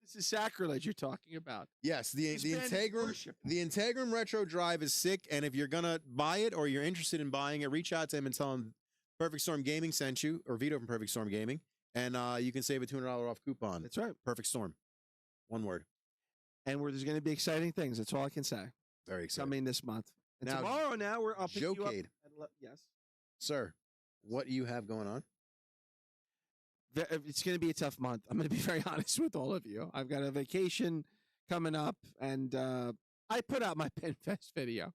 This is sacrilege you're talking about. Yes, the Integrum Retro Drive is sick, and if you're gonna buy it or you're interested in buying it, reach out to him and tell him Perfect Storm Gaming sent you, or Vito from Perfect Storm Gaming, and you can save a $200 off coupon. That's right. Perfect Storm. One word. And there's going to be exciting things. That's all I can say. Very exciting. Coming this month. And now, tomorrow, we're up. Joe-cade. Yes. Sir, what do you have going on? It's going to be a tough month. I'm going to be very honest with all of you. I've got a vacation coming up, and I put out my PINFEST video.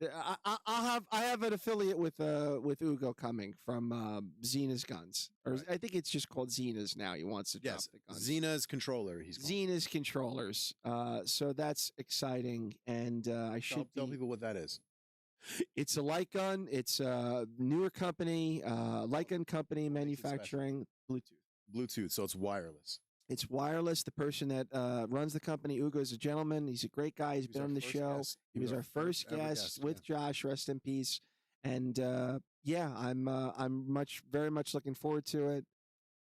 I have an affiliate with Ugo coming from Xena's Guns, or right. I think it's just called Xena's now. He wants to drop the guns. Xena's Controller. He's called. Xena's Controllers. So that's exciting, and I should tell people what that is. It's a light gun. It's a newer company, light gun company manufacturing Bluetooth, so it's wireless. It's wireless. The person that runs the company, Ugo, is a gentleman. He's a great guy. He's been on the show. He was our first guest with Josh. Rest in peace. And I'm very much looking forward to it.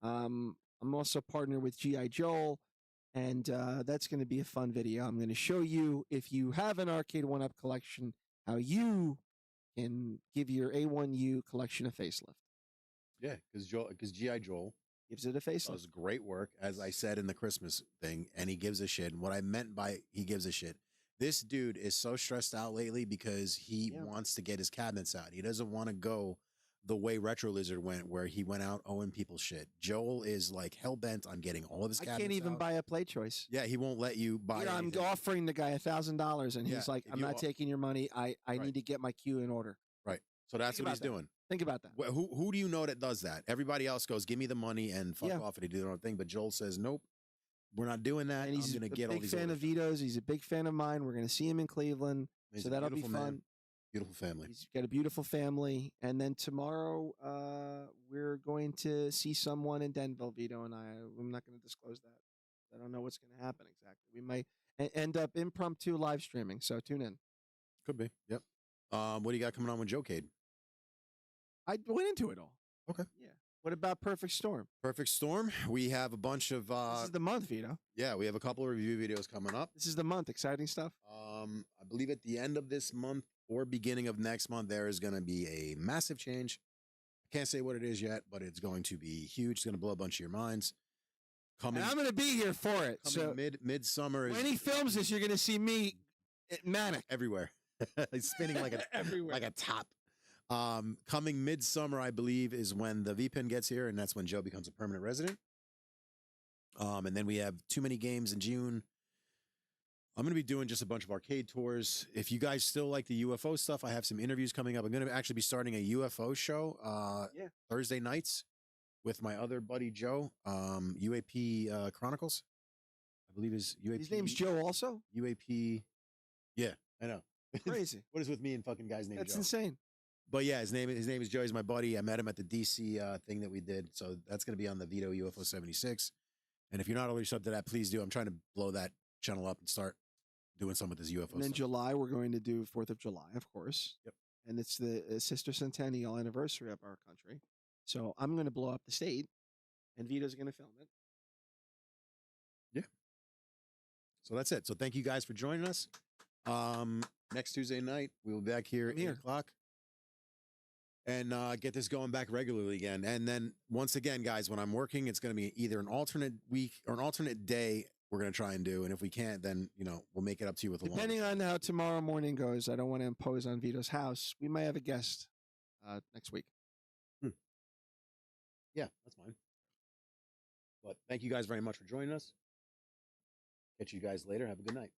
I'm also partnered with G.I. Joel, and that's going to be a fun video. I'm going to show you, if you have an Arcade 1-Up collection, how you can give your A1U collection a facelift. Yeah, because G.I. Joel gives it a facelift. Does great work, as I said in the Christmas thing, and he gives a shit. And what I meant by he gives a shit, this dude is so stressed out lately because he wants to get his cabinets out. He doesn't want to go the way Retro Lizard went, where he went out owing people shit. Joel is like hell-bent on getting all of his cabinets I can't even out. buy a play choice. Yeah, he won't let you buy I'm offering the guy $1,000, and he's like, I'm not taking your money. I need to get my queue in order. Right. So that's what he's doing. Think about that. Who do you know that does that? Everybody else goes, give me the money and fuck off and do their own thing. But Joel says, nope, we're not doing that. And he's I'm going to a get all big these fan orders. of Vito's. He's a big fan of mine. We're going to see him in Cleveland. He's so a that'll be beautiful fun. man. Beautiful family. He's got a beautiful family. And then tomorrow, we're going to see someone in Denville, Vito and I. I'm not going to disclose that. I don't know what's going to happen exactly. We might end up impromptu live streaming. So tune in. Could be. Yep. What do you got coming on with Joe-cade? I went into it all. Okay. Yeah. What about Perfect Storm? Perfect Storm. We have a bunch of. This is the month, Vito. Yeah, we have a couple of review videos coming up. This is the month. Exciting stuff. I believe at the end of this month or beginning of next month, there is going to be a massive change. I can't say what it is yet, but it's going to be huge. It's going to blow a bunch of your minds. Coming, And I'm going to be here for it. So midsummer is when he films this, you're going to see me manic everywhere. He's spinning like a everywhere. like a top. Coming midsummer, I believe, is when the VPN gets here, and that's when Joe becomes a permanent resident. And then we have too many games in June. I'm going to be doing just a bunch of arcade tours. If you guys still like the UFO stuff, I have some interviews coming up. I'm going to actually be starting a UFO show Thursday nights with my other buddy Joe, UAP Chronicles. I believe his UAP. His name's Joe also? UAP. Yeah, I know. Crazy. What is with me and fucking guy's name? That's Joe? insane. But yeah, his name is Joe. He's my buddy. I met him at the DC thing that we did. So that's going to be on the Vito UFO 76. And if you're not already subbed to that, please do. I'm trying to blow that channel up and start doing some of this UFO And then stuff. July, we're going to do 4th of July, of course. Yep. And it's the sister centennial anniversary of our country. So I'm going to blow up the state, and Vito's going to film it. Yeah. So that's it. So thank you guys for joining us. Next Tuesday night, we'll be back here at 8 o'clock. And get this going back regularly again. And then once again, guys, when I'm working, it's going to be either an alternate week or an alternate day we're going to try and do. And if we can't, then, we'll make it up to you with a long. Depending on how tomorrow morning goes, I don't want to impose on Vito's house. We might have a guest next week. Yeah, that's fine. But thank you guys very much for joining us. Catch you guys later. Have a good night.